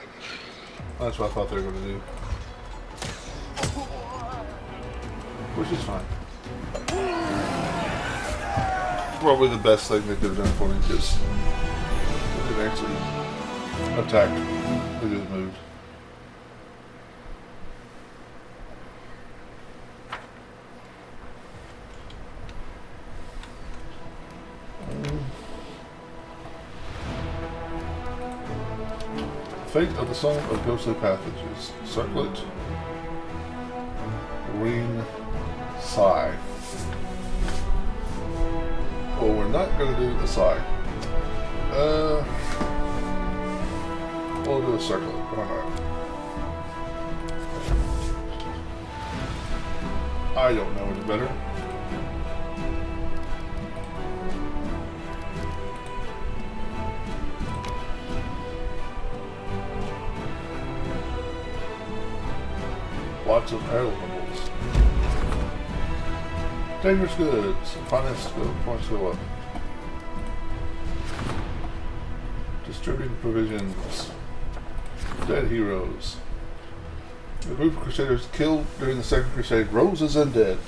that's what I thought they were going to do. which is fine. Probably the best thing they could have done for me because they didn't actually attack. They just moved. Fate of the Song of Ghostly Passages. Circlet. Green. Sigh. Well, we're not going to do the sigh. We'll do a circlet. Why not? I don't know any better. Lots of air levels. Dangerous goods. Finance points go up. Distributing provisions. Dead heroes. The group of crusaders killed during the Second Crusade rose as undead.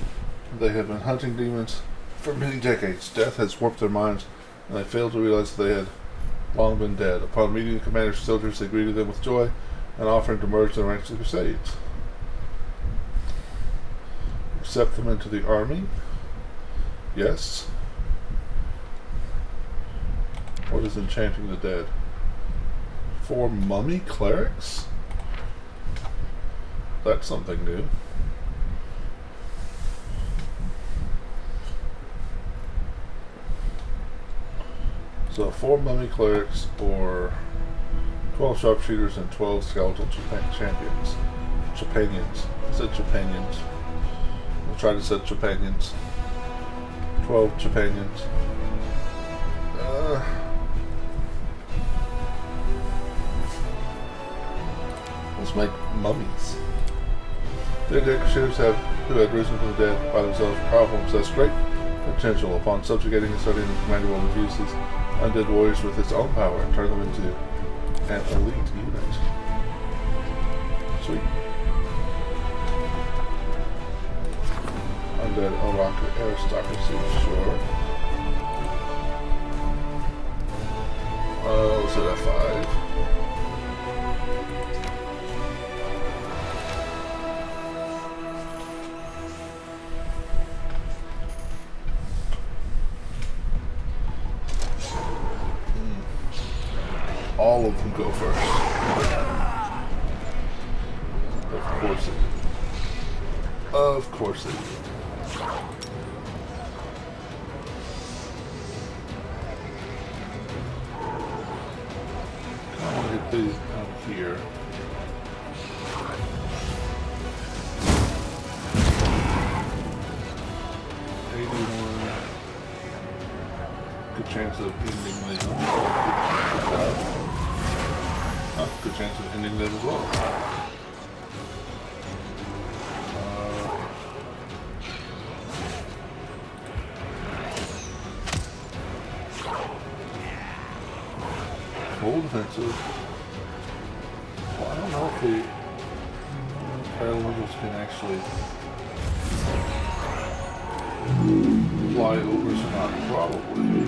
They had been hunting demons for many decades. Death had warped their minds, and they failed to realize that they had long been dead. Upon meeting the commander's soldiers, they greeted them with joy and offered to merge the ranks of the Crusades. Accept them into the army? Yes. What is enchanting the dead? 4 mummy clerics? That's something new. So 4 mummy clerics or 12 sharpshooters and 12 skeletal champions. Chapanians. I said chapanians. We'll try to say chapanians. 12 chapanians. Let's make mummies. The dead crusaders who had risen from the dead by themselves were powerful and possessed great potential. Upon subjugating and studying, the commander will infuse these undead warriors with his own power and turn them into an elite unit. Sweet. Undead aristocracy, sure. Let's hit F5. All of them go first. Of course they do. Of course they do. I want to hit these down here. Good chance of ending them. Good chance of ending them as well. Full defensive. Well, I don't know if the elementals can actually fly over or not. Probably.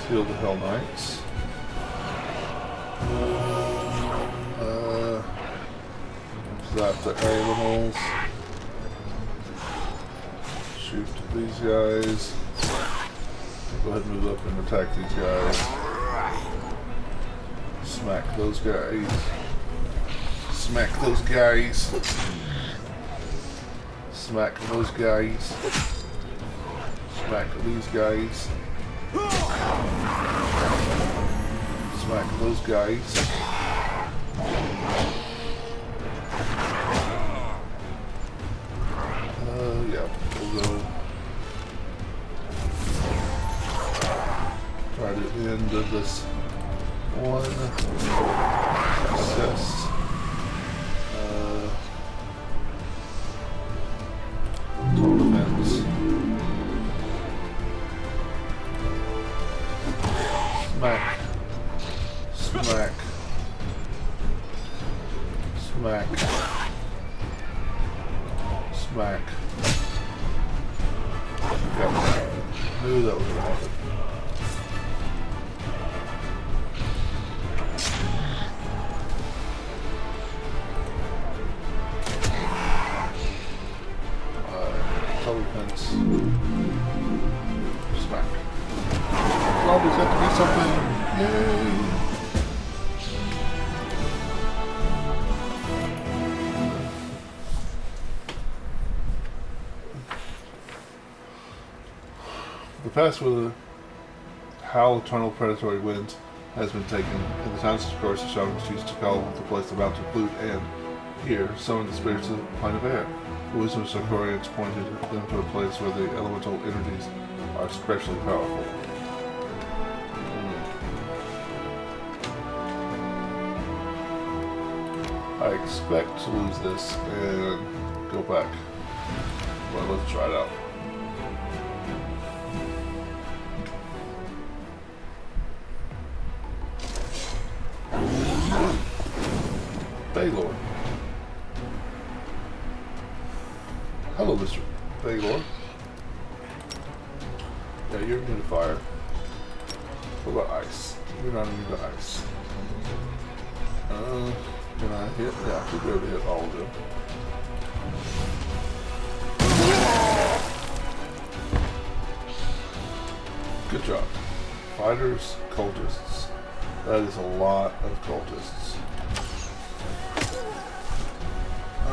Seal the Hell Knights. Zap the animals. Shoot these guys. Go ahead and move up and attack these guys. Smack those guys. Smack those guys. Smack those guys. Smack these guys. Smack those guys. Yeah, we'll go try to end this one. Success. Smack. Smack. Yep. Knew that was going to happen. Total defense. Smack. Zombies have to be something. Yay! The past with how eternal predatory winds has been taken. In the times of course, the shamans used to call the place the mountain flute and here summon the spirits of the plane of air. The wisdom of Sakorians pointed them to a place where the elemental energies are especially powerful. I expect to lose this and go back. Well, let's try it out. Baylor. Hello, Mr. Baylor. Yeah, you're immune to fire. What about ice? You're not immune to ice. Can I hit? Yeah, I should be able to hit all of them. Good job. Fighters, cultists. That is a lot of cultists.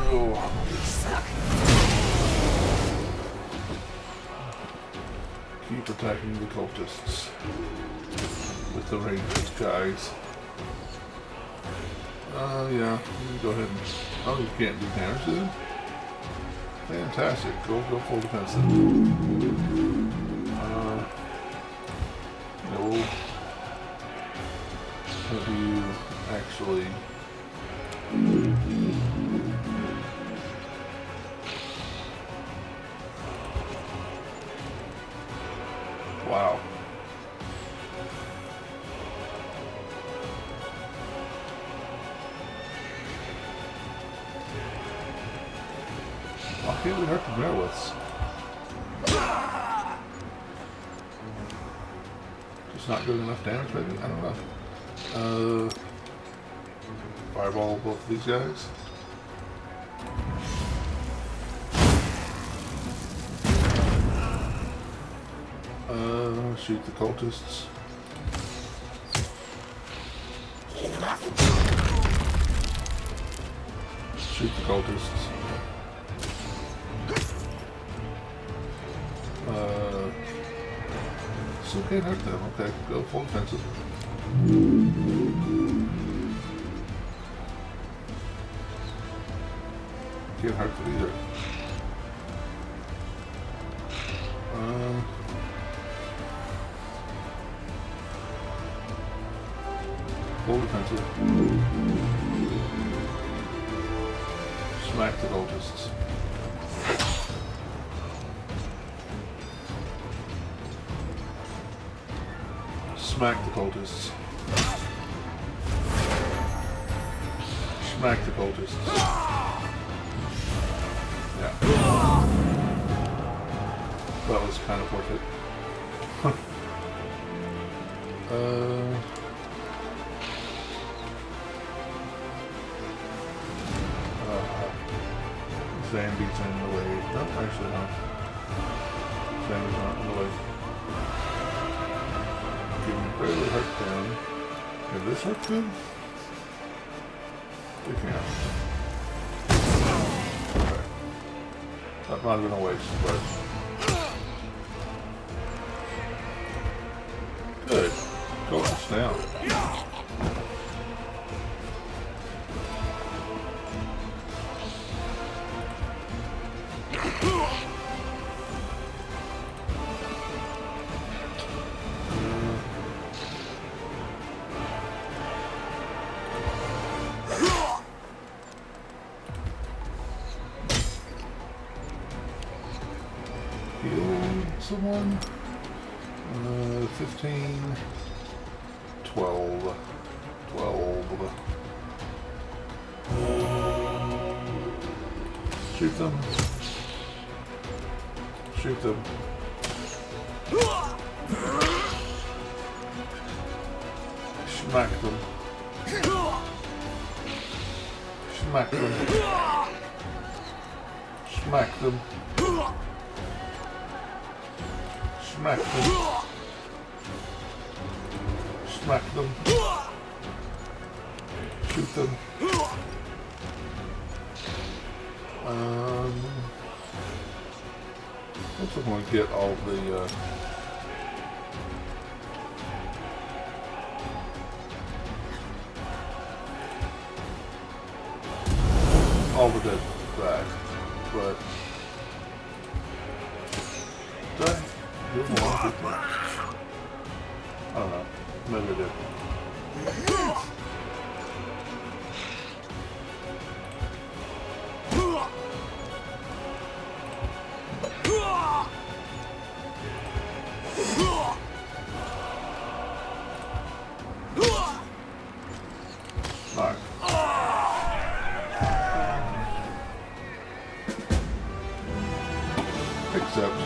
Oh, keep attacking the cultists with the ranged guys. Yeah, you can go ahead and... Oh, you can't do damage to them? Fantastic. Go full defense then. No. Have you actually... Wow. Why can't we hurt the Merowiths? Just not doing enough damage, maybe? I don't know. Fireball both of these guys. Shoot the cultists. Shoot the cultists. Still can't hurt them. Okay, go full offensive. Can't hurt them either. Full defensive. Smack the cultists. Smack the cultists. Smack the cultists. Yeah. That was kind of worth it. Zambi's in the way. No, actually not. Zambi's not in the way. Can barely hurt them. Can this hurt them? They can. Okay. That might have been a waste, but... Good. Go us down. Someone 15 12 12 Shoot them. Shoot them. Smack them. Smack them. Smack them. Smack them. Smack them. Shoot them. Looks like I'm going to get all the dead back, but did I do more? I don't know. Maybe I did. Alright. Except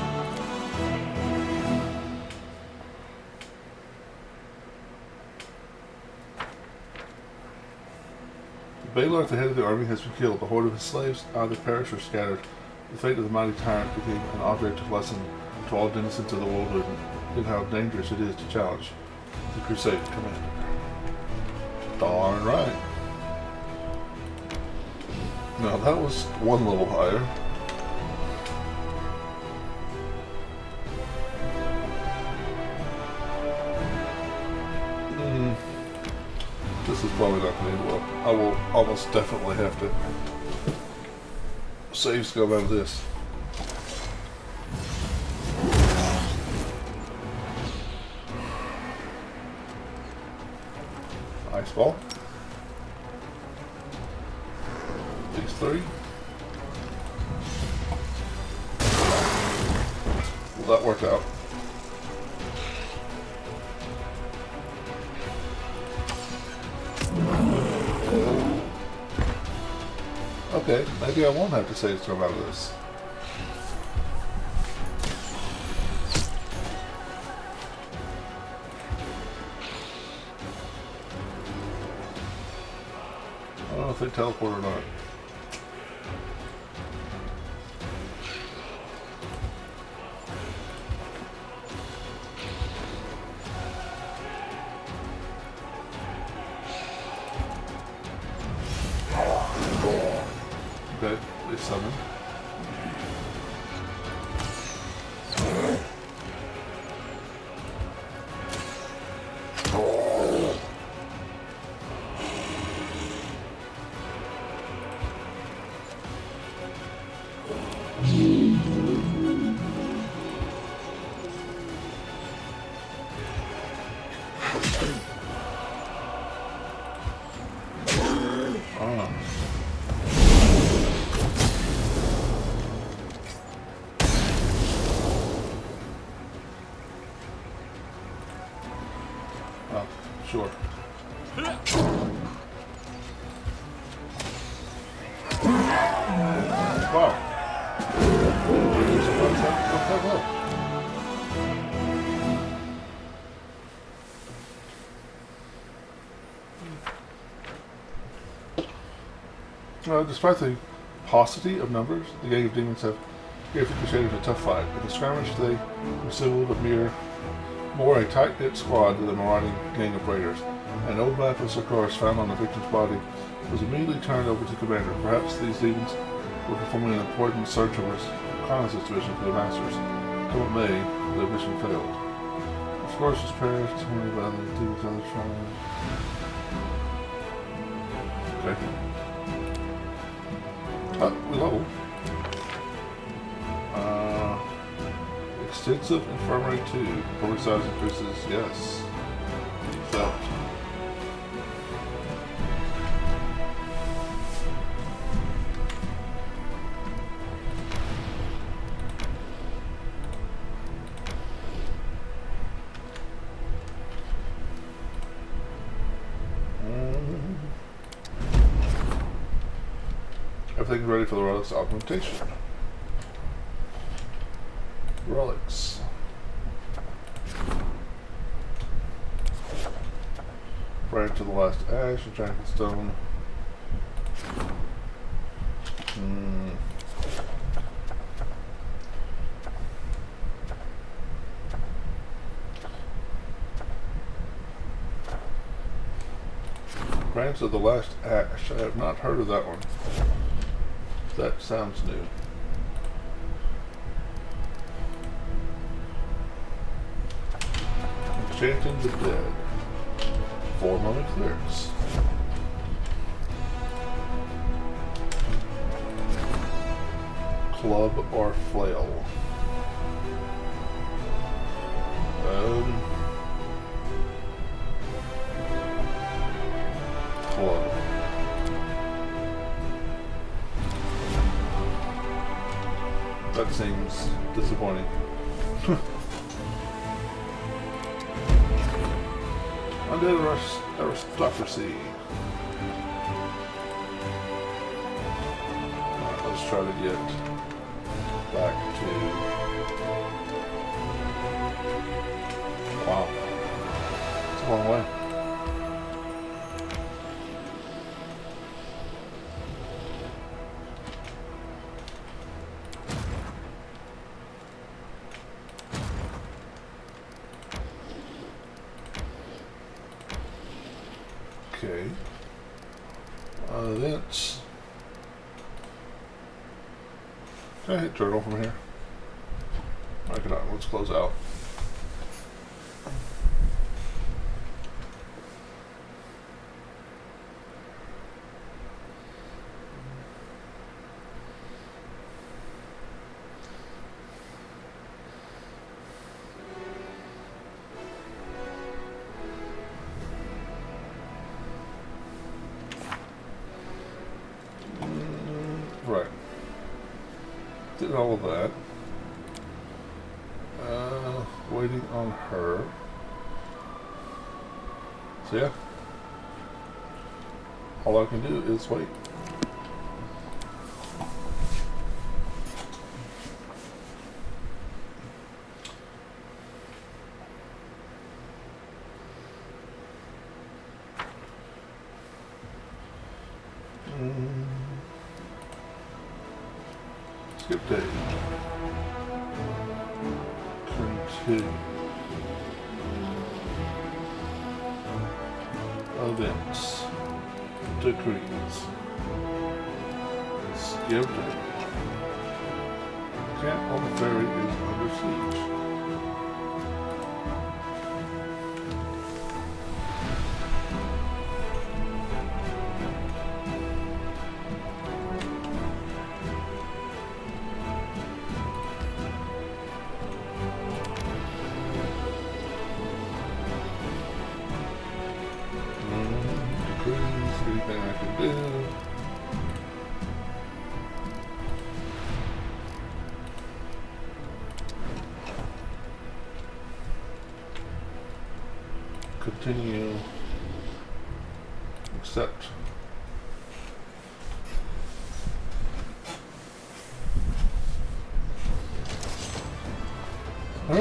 the Baylor at the head of the army has been killed. The horde of his slaves either perished or scattered. The fate of the mighty tyrant became an object of lesson to all denizens of the world and how dangerous it is to challenge the Crusade commander. Darn right. Now that was one level higher. This is probably not going to end well. I will almost definitely have to save scope out of this. Ice ball. These three. Well, that worked out. Okay, maybe I won't have to save some out of this. I don't know if they teleport or not. Okay, they summon. Sure. Wow. Despite the paucity of numbers, the gang of demons have gave the Crusaders a tough fight. In the skirmish, they resembled more a tight-knit squad than the marauding gang of raiders. An old map of Sarkars found on the victim's body was immediately turned over to the commander. Perhaps these demons were performing an important search or reconnaissance mission for the masters. Come what may, their mission failed. The Scourge was perished, torn by the demons on the shrine. Okay. We level. Extensive infirmary 2. Public size increases, yes. Theft. everything's ready for the relics augmentation. Relics. Branch of the last ash, enchanted stone. Branch of the last ash. I have not heard of that one. That sounds new. Enchanting the dead. 4 mummy clears. Club or flail. Club. That seems disappointing. Undead aristocracy. Alright, let's try to get back to... Wow. It's a long way. Okay. Events. Can I hit turtle from here? I cannot. Let's close out. Right. Did all of that. Waiting on her. So yeah. All I can do is wait. Skip day. Continue. Events. Decrees. Skip day. Camp on the ferry is under siege. Anything I can do. Continue. Accept. At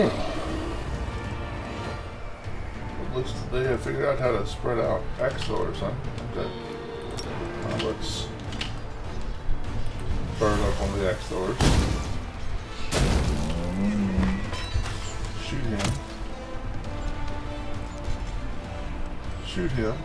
least they have figured out how to spread out X doors, huh? Okay. Let's burn up on the X doors. Shoot him. Shoot him.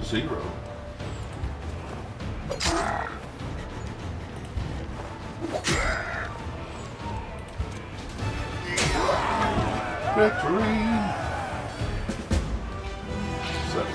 Zero. Victory! Set.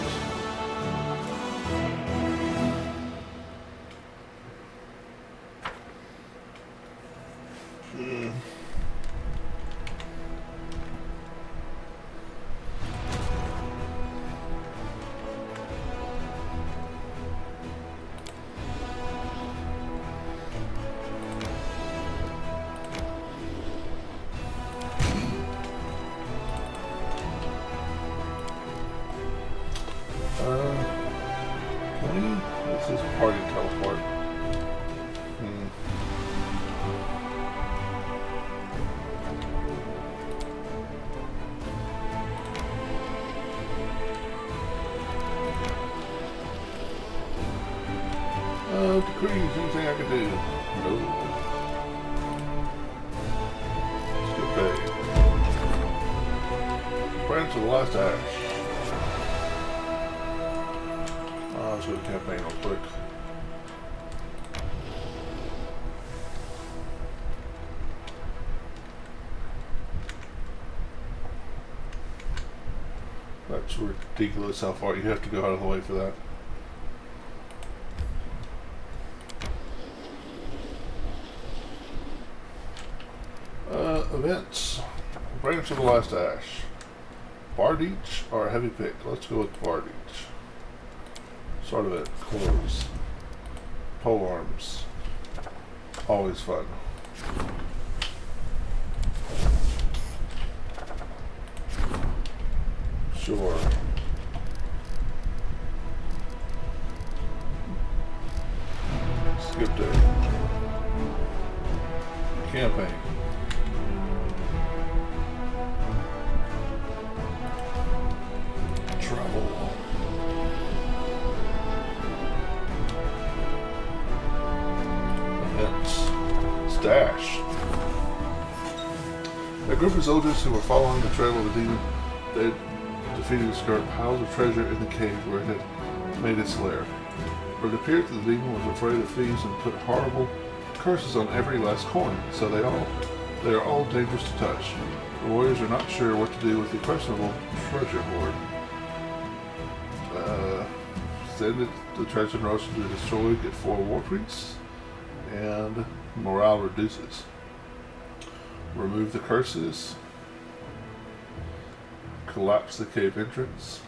do? No. Let's get paid. Branch of the Last Ash. Let's go to campaign real quick. That's ridiculous how far you have to go out of the way for that. Events. Branch of the Last Ash. Bard each or a heavy pick? Let's go with Bard each. Start of it. Close. Pole arms. Always fun. Sure. Skip day. Campaign. Travel. Events. Stash. A group of soldiers who were following the trail of the demon, they defeated discovered piles of treasure in the cave where it had made its lair. But it appeared that the demon was afraid of thieves and put horrible curses on every last coin, so they are all dangerous to touch. The warriors are not sure what to do with the questionable treasure hoard. Send the treasure rush to be destroyed, get 4 war priests, and morale reduces. Remove the curses. Collapse the cave entrance.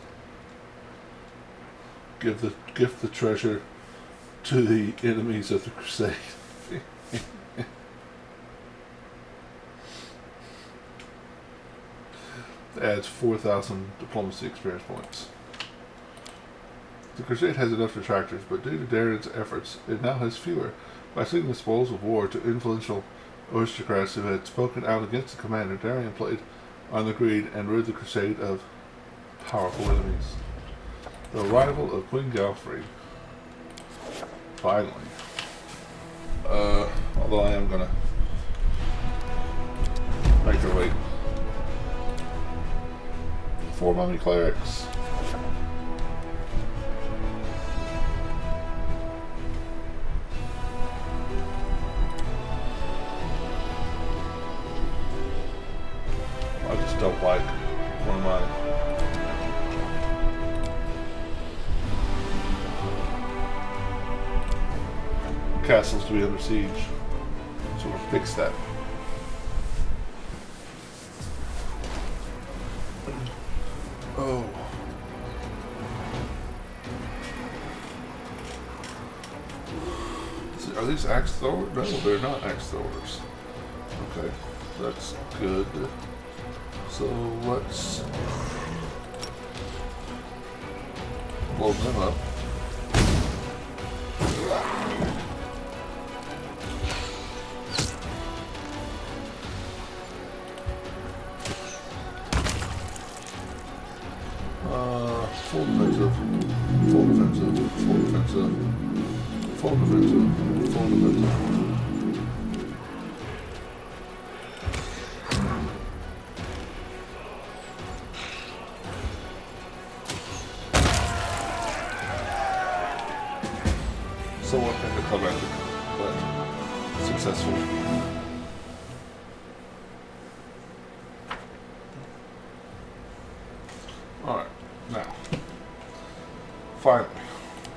Gift the treasure to the enemies of the crusade. Adds 4,000 diplomacy experience points. The crusade has enough detractors, but due to Darren's efforts, it now has fewer. By sending the spoils of war to influential aristocrats who had spoken out against the commander, Darren played on the greed and rid the crusade of powerful enemies. The arrival of Queen Galfrey. Finally. Although I am gonna make her wait. 4 mummy clerics. I just don't like one of my castles to be under siege. So we'll fix that. Oh. Are these axe throwers? No, they're not axe throwers. Okay, that's good. So let's blow them up. Full defensive, full defensive, full defensive, full defensive, full defensive. Somewhat anticlimactic, but successful. Alright, now, finally,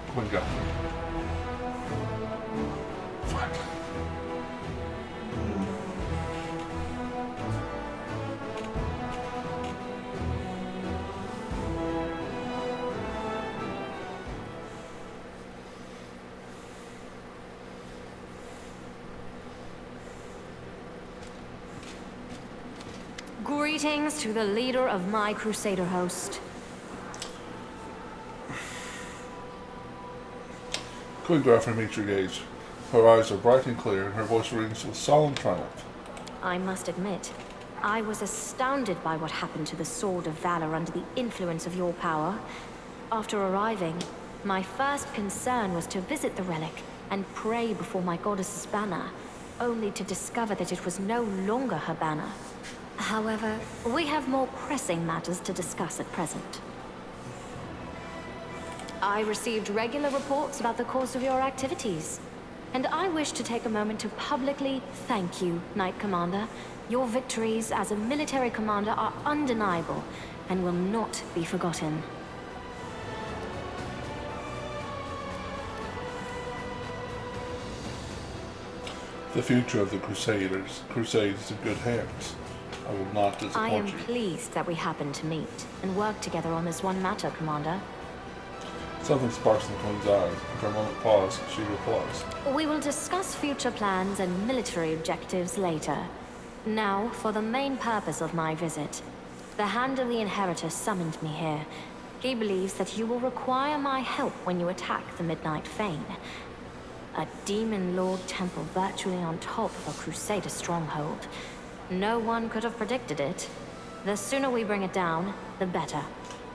Queen Galfrey. Finally. Greetings to the leader of my Crusader host. Queen Galfrey meets your gaze. Her eyes are bright and clear, and her voice rings with solemn triumph. I must admit, I was astounded by what happened to the Sword of Valor under the influence of your power. After arriving, my first concern was to visit the relic, and pray before my goddess's banner, only to discover that it was no longer her banner. However, we have more pressing matters to discuss at present. I received regular reports about the course of your activities, and I wish to take a moment to publicly thank you, Knight Commander. Your victories as a military commander are undeniable and will not be forgotten. The future of the Crusade is in good hands. I will not disappoint I am you. pleased that we happened to meet and work together on this one matter, Commander. Something sparks in the Queen's eyes. After a moment pause, she replies. We will discuss future plans and military objectives later. Now, for the main purpose of my visit. The Hand of the Inheritor summoned me here. He believes that you will require my help when you attack the Midnight Fane. A Demon Lord temple virtually on top of a Crusader stronghold. No one could have predicted it. The sooner we bring it down, the better.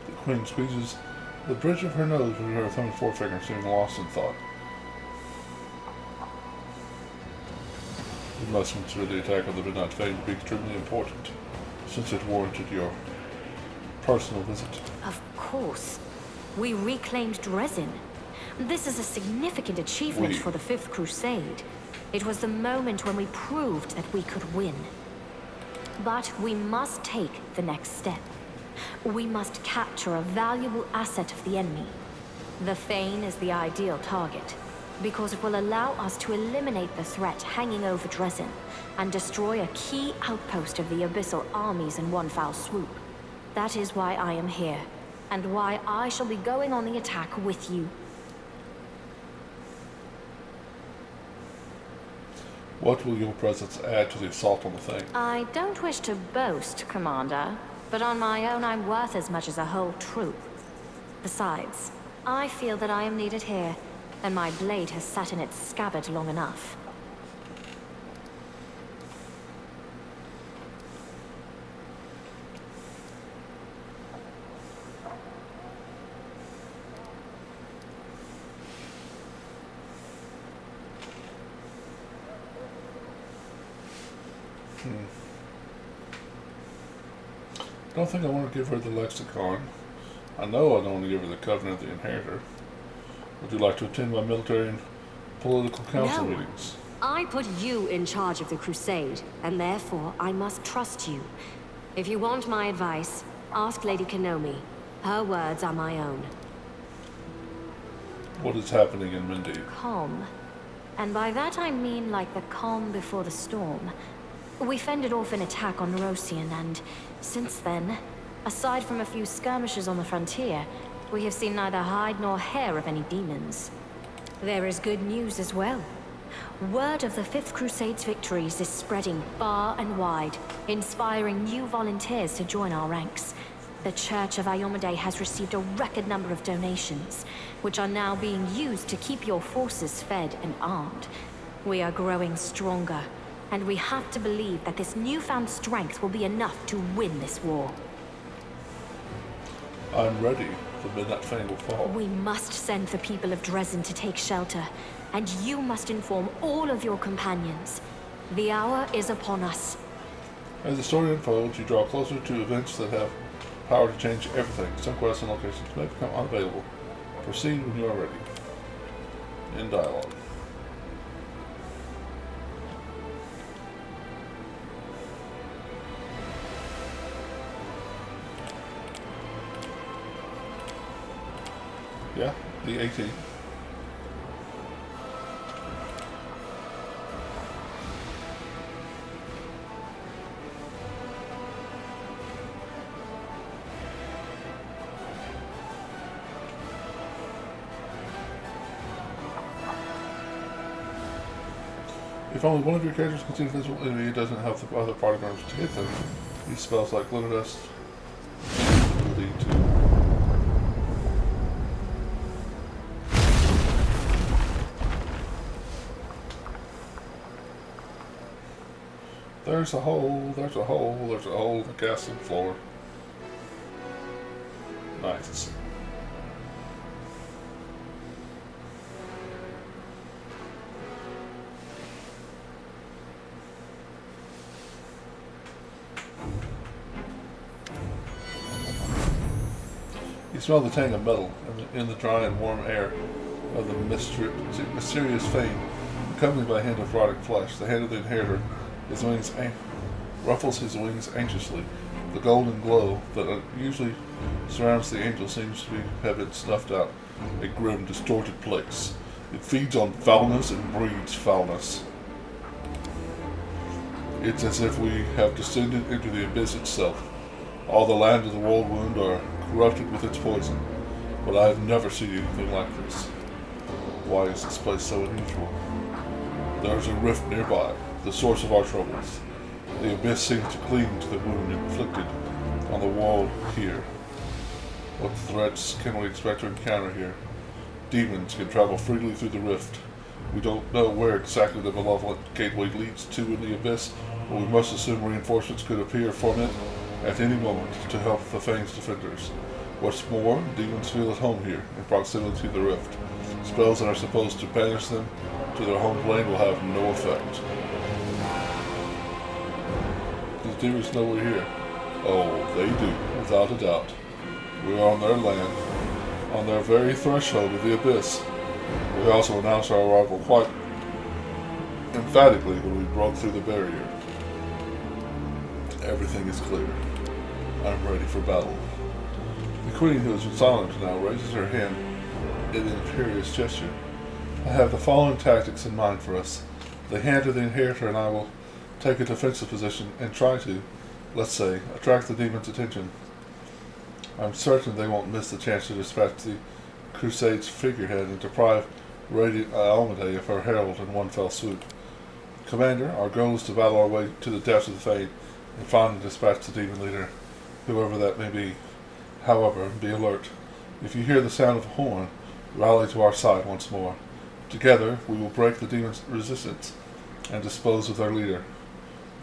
The Queen squeezes the bridge of her nose with her thumb and forefinger, seeming lost in thought. You must consider the attack on the Midnight Fane to be extremely important, since it warranted your personal visit. Of course. We reclaimed Dresden. This is a significant achievement for the Fifth Crusade. It was the moment when we proved that we could win. But we must take the next step. We must capture a valuable asset of the enemy. The Fane is the ideal target, because it will allow us to eliminate the threat hanging over Dresden and destroy a key outpost of the Abyssal armies in one foul swoop. That is why I am here, and why I shall be going on the attack with you. What will your presence add to the assault on the Fane? I don't wish to boast, Commander, but on my own I'm worth as much as a whole troop. Besides, I feel that I am needed here, and my blade has sat in its scabbard long enough. I don't think I want to give her the lexicon. I know I don't want to give her the Covenant of the Inheritor. Would you like to attend my military and political council No. meetings? I put you in charge of the Crusade, and therefore I must trust you. If you want my advice, ask Lady Kenomi. Her words are my own. What is happening in Mindy? Calm. And by that I mean like the calm before the storm. We fended off an attack on Rosian, and since then, aside from a few skirmishes on the frontier, we have seen neither hide nor hair of any demons. There is good news as well. Word of the Fifth Crusade's victories is spreading far and wide, inspiring new volunteers to join our ranks. The Church of Iomedae has received a record number of donations, which are now being used to keep your forces fed and armed. We are growing stronger, and we have to believe that this newfound strength will be enough to win this war. I'm ready. The Midnight Fane will fall. We must send the people of Dresden to take shelter, and you must inform all of your companions. The hour is upon us. As the story unfolds, you draw closer to events that have power to change everything. Some quests and locations may become unavailable. Proceed when you are ready. In dialogue. Yeah, the 18. If only one of your characters can see the visible enemy, it doesn't help the other party members to hit them. These spells like Glitter Dust will lead to There's a hole, there's a hole, there's a hole in the castle floor. Nice. You smell the tang of metal in the dry and warm air of the mysterious fane, accompanied by a hint of rotting flesh. The hand of the inheritor, his wings ruffles his wings anxiously. The golden glow that usually surrounds the angel seems to have been snuffed out. A grim, distorted place. It feeds on foulness and breeds foulness. It's as if we have descended into the abyss itself. All the land of the world wound are corrupted with its poison, but I have never seen anything like this. Why is this place so unusual? There is a rift nearby, the source of our troubles. The abyss seems to cling to the wound inflicted on the wall here. What threats can we expect to encounter here? Demons can travel freely through the rift. We don't know where exactly the malevolent gateway leads to in the abyss, but we must assume reinforcements could appear from it at any moment to help the Fane's defenders. What's more, demons feel at home here, in proximity to the rift. Spells that are supposed to banish them to their home plane will have no effect. These demons know we're here. Oh, they do, without a doubt. We are on their land, on their very threshold of the abyss. We also announced our arrival quite emphatically when we broke through the barrier. Everything is clear. I'm ready for battle. The queen, who has been silent now, raises her hand in an imperious gesture. I have the following tactics in mind for us. The hand of the inheritor and I will take a defensive position and try to, let's say, attract the demon's attention. I'm certain they won't miss the chance to dispatch the Crusade's figurehead and deprive Radiant Almade of her herald in one fell swoop. Commander, our goal is to battle our way to the depths of the Fade and find and dispatch the demon leader, whoever that may be. However, be alert. If you hear the sound of a horn, rally to our side once more. Together, we will break the demon's resistance and dispose of their leader.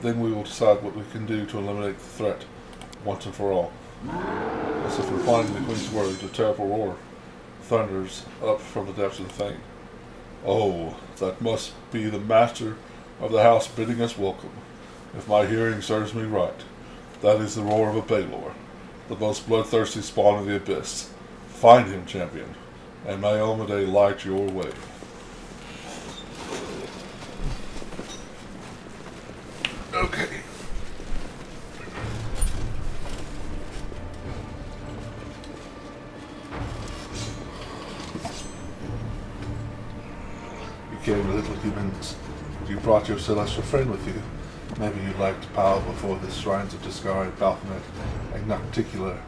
Then we will decide what we can do to eliminate the threat, once and for all. As if replying to the Queen's words, a terrible roar thunders up from the depths of the Fane. Oh, that must be the master of the house bidding us welcome. If my hearing serves me right, that is the roar of a Baelor, the most bloodthirsty spawn of the abyss. Find him, champion, and may Almade light your way. Okay. You came, little humans. You brought your celestial friend with you. Maybe you'd like to bow before the shrines of Discari, Baphomet, and Nocticular,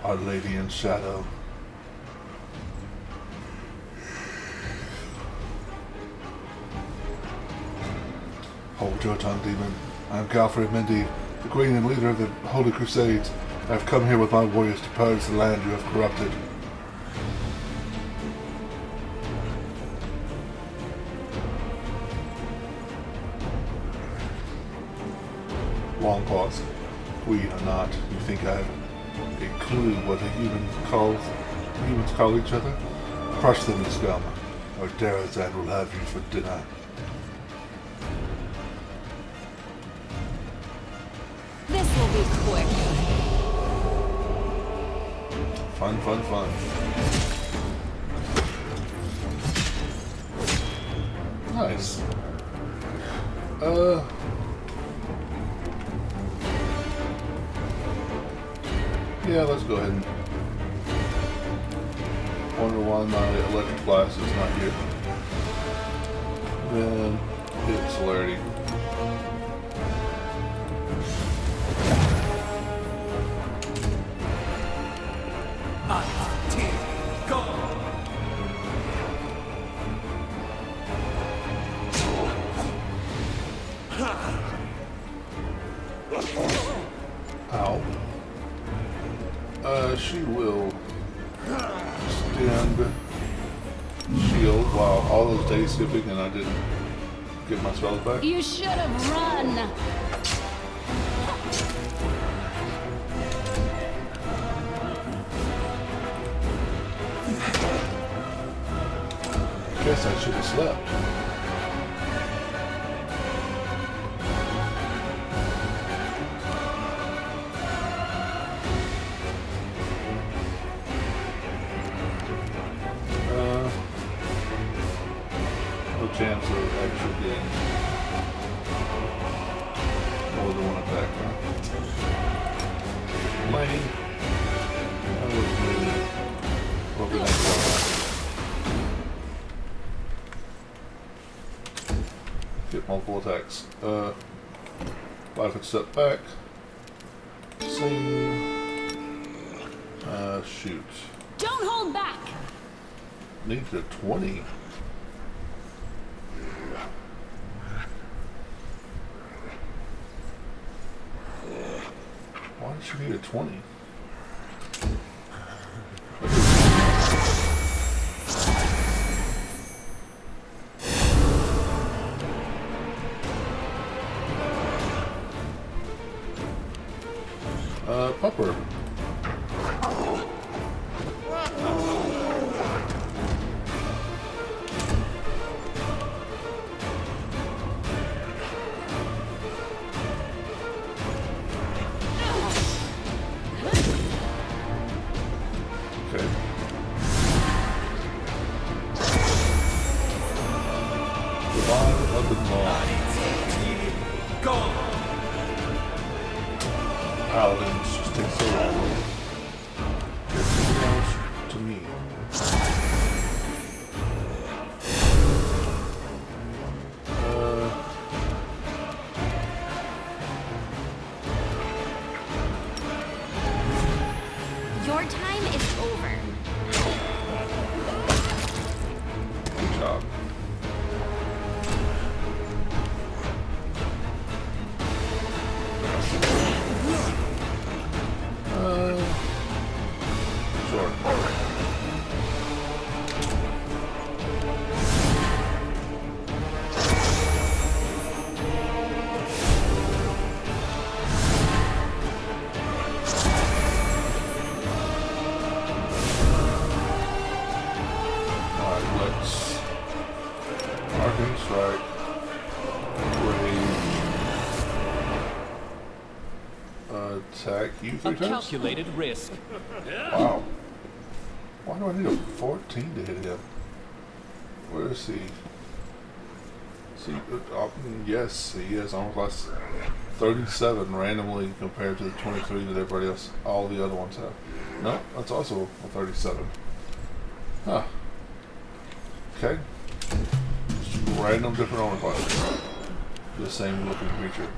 Our Lady in Shadow. Hold your tongue, demon. I am Galfrey Mendy, the Queen and leader of the Holy Crusades. I have come here with my warriors to purge the land you have corrupted. Long pause. Queen or not, you think I have a clue what the humans call each other? Crush them in scum, or Darazan will have you for dinner. This will be quick. Fun, fun, fun. Nice. Yeah, let's go ahead and wonder why my electric blast is not here. Then hit celerity. Ow. She will stand shield while all those days skipping and I didn't get my spells back. You should have run. Guess I should have slept. normal attacks. 5 foot step back. Sing. Shoot. Don't hold back! Needed a 20. Why did she need a 20? Pupper. Okay. Divine Weapon Law. Gone! Paladins just take so long. Get damage to me. Your time is over. Good job. Sure. Alright, let's Arcane Strike. Rage. Attack you A 3 times? calculated risk. Wow. Why do I need a 14 to hit him? Where is he? See, yes, he is on class 37 randomly compared to the 23 that everybody else, all the other ones have. No, that's also a 37. Huh. Okay. Just random different armor classes. The same looking creature.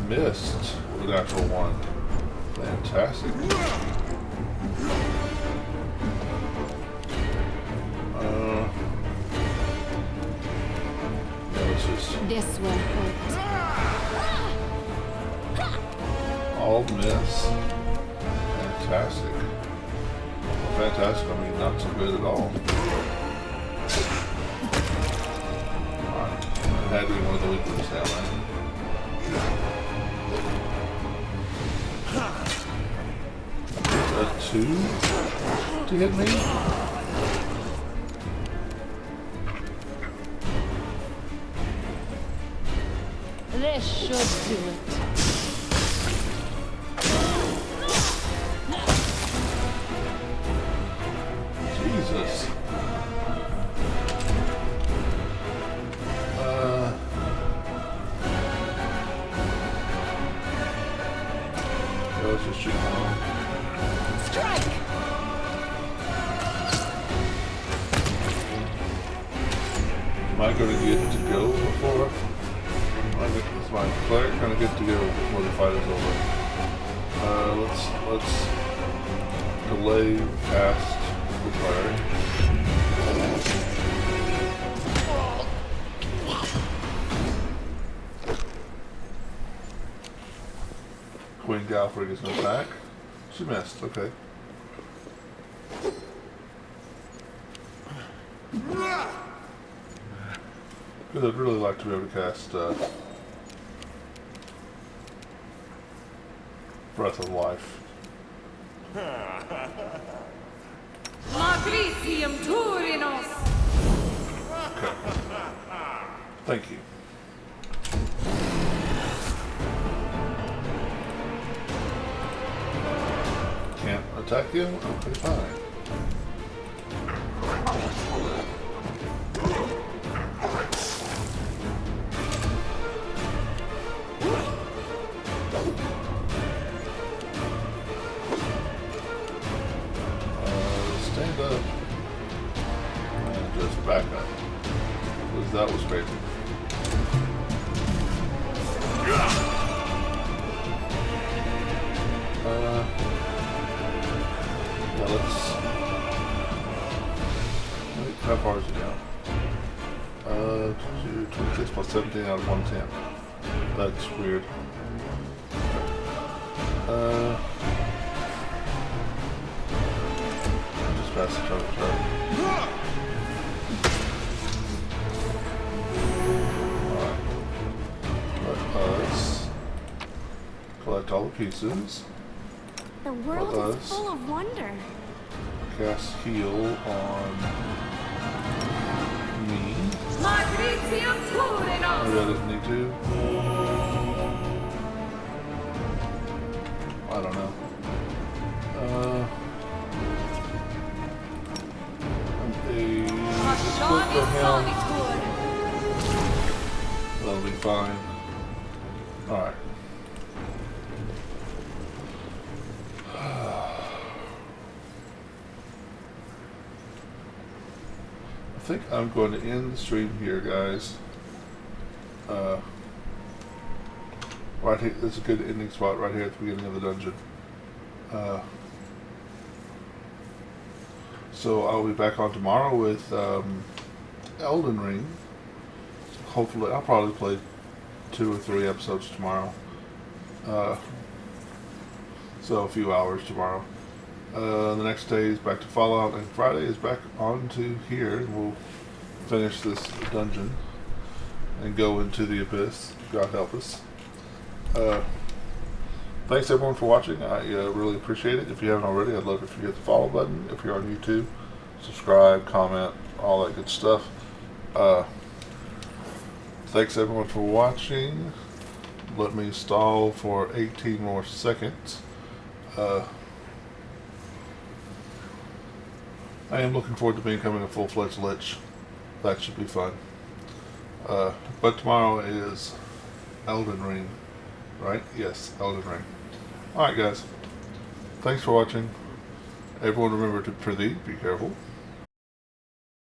Missed with a natural 1. Fantastic. Yeah, let's just This will hurt. all miss. Fantastic. Well, fantastic, I mean not so good at all. Alright. It had to be one of the weak ones now, man. A 2 to hit me? This should do it. Jesus. Yeah, let's just shoot one. Strike! Am I going to get to go before? Is my cleric going to get to go before the fight is over? Let's delay past the cleric. Queen Galfrey is going to attack. She missed, okay. Because I'd really like to be able to cast Breath of Life. Matricium Turinos! Okay. Thank you. Can't attack you? Okay, fine. back up. Because that was crazy. Yeah, how far is it now? 26 plus 17 out of 110. That's weird. Just pass the turn. Alright. Let us collect all the pieces. The world is full of wonder. Cast heal on me. Matricium Turinos! Maybe I didn't need to. I don't know. Split for him. That'll be fine. Alright. I think I'm going to end the stream here, guys. Right here, this is a good ending spot right here at the beginning of the dungeon. So I'll be back on tomorrow with Elden Ring. Hopefully, I'll probably play 2 or 3 episodes tomorrow. So a few hours tomorrow. The next day is back to Fallout, and Friday is back on to here, and we'll finish this dungeon and go into the abyss. God help us. Thanks everyone for watching. I really appreciate it. If you haven't already, I'd love it if you hit the follow button. If you're on YouTube, subscribe, comment, all that good stuff. Thanks everyone for watching. Let me stall for 18 more seconds. I am looking forward to becoming a full-fledged lich. That should be fun. But tomorrow is Elden Ring, right? Yes, Elden Ring. Alright guys, thanks for watching. Everyone remember to breathe, be careful.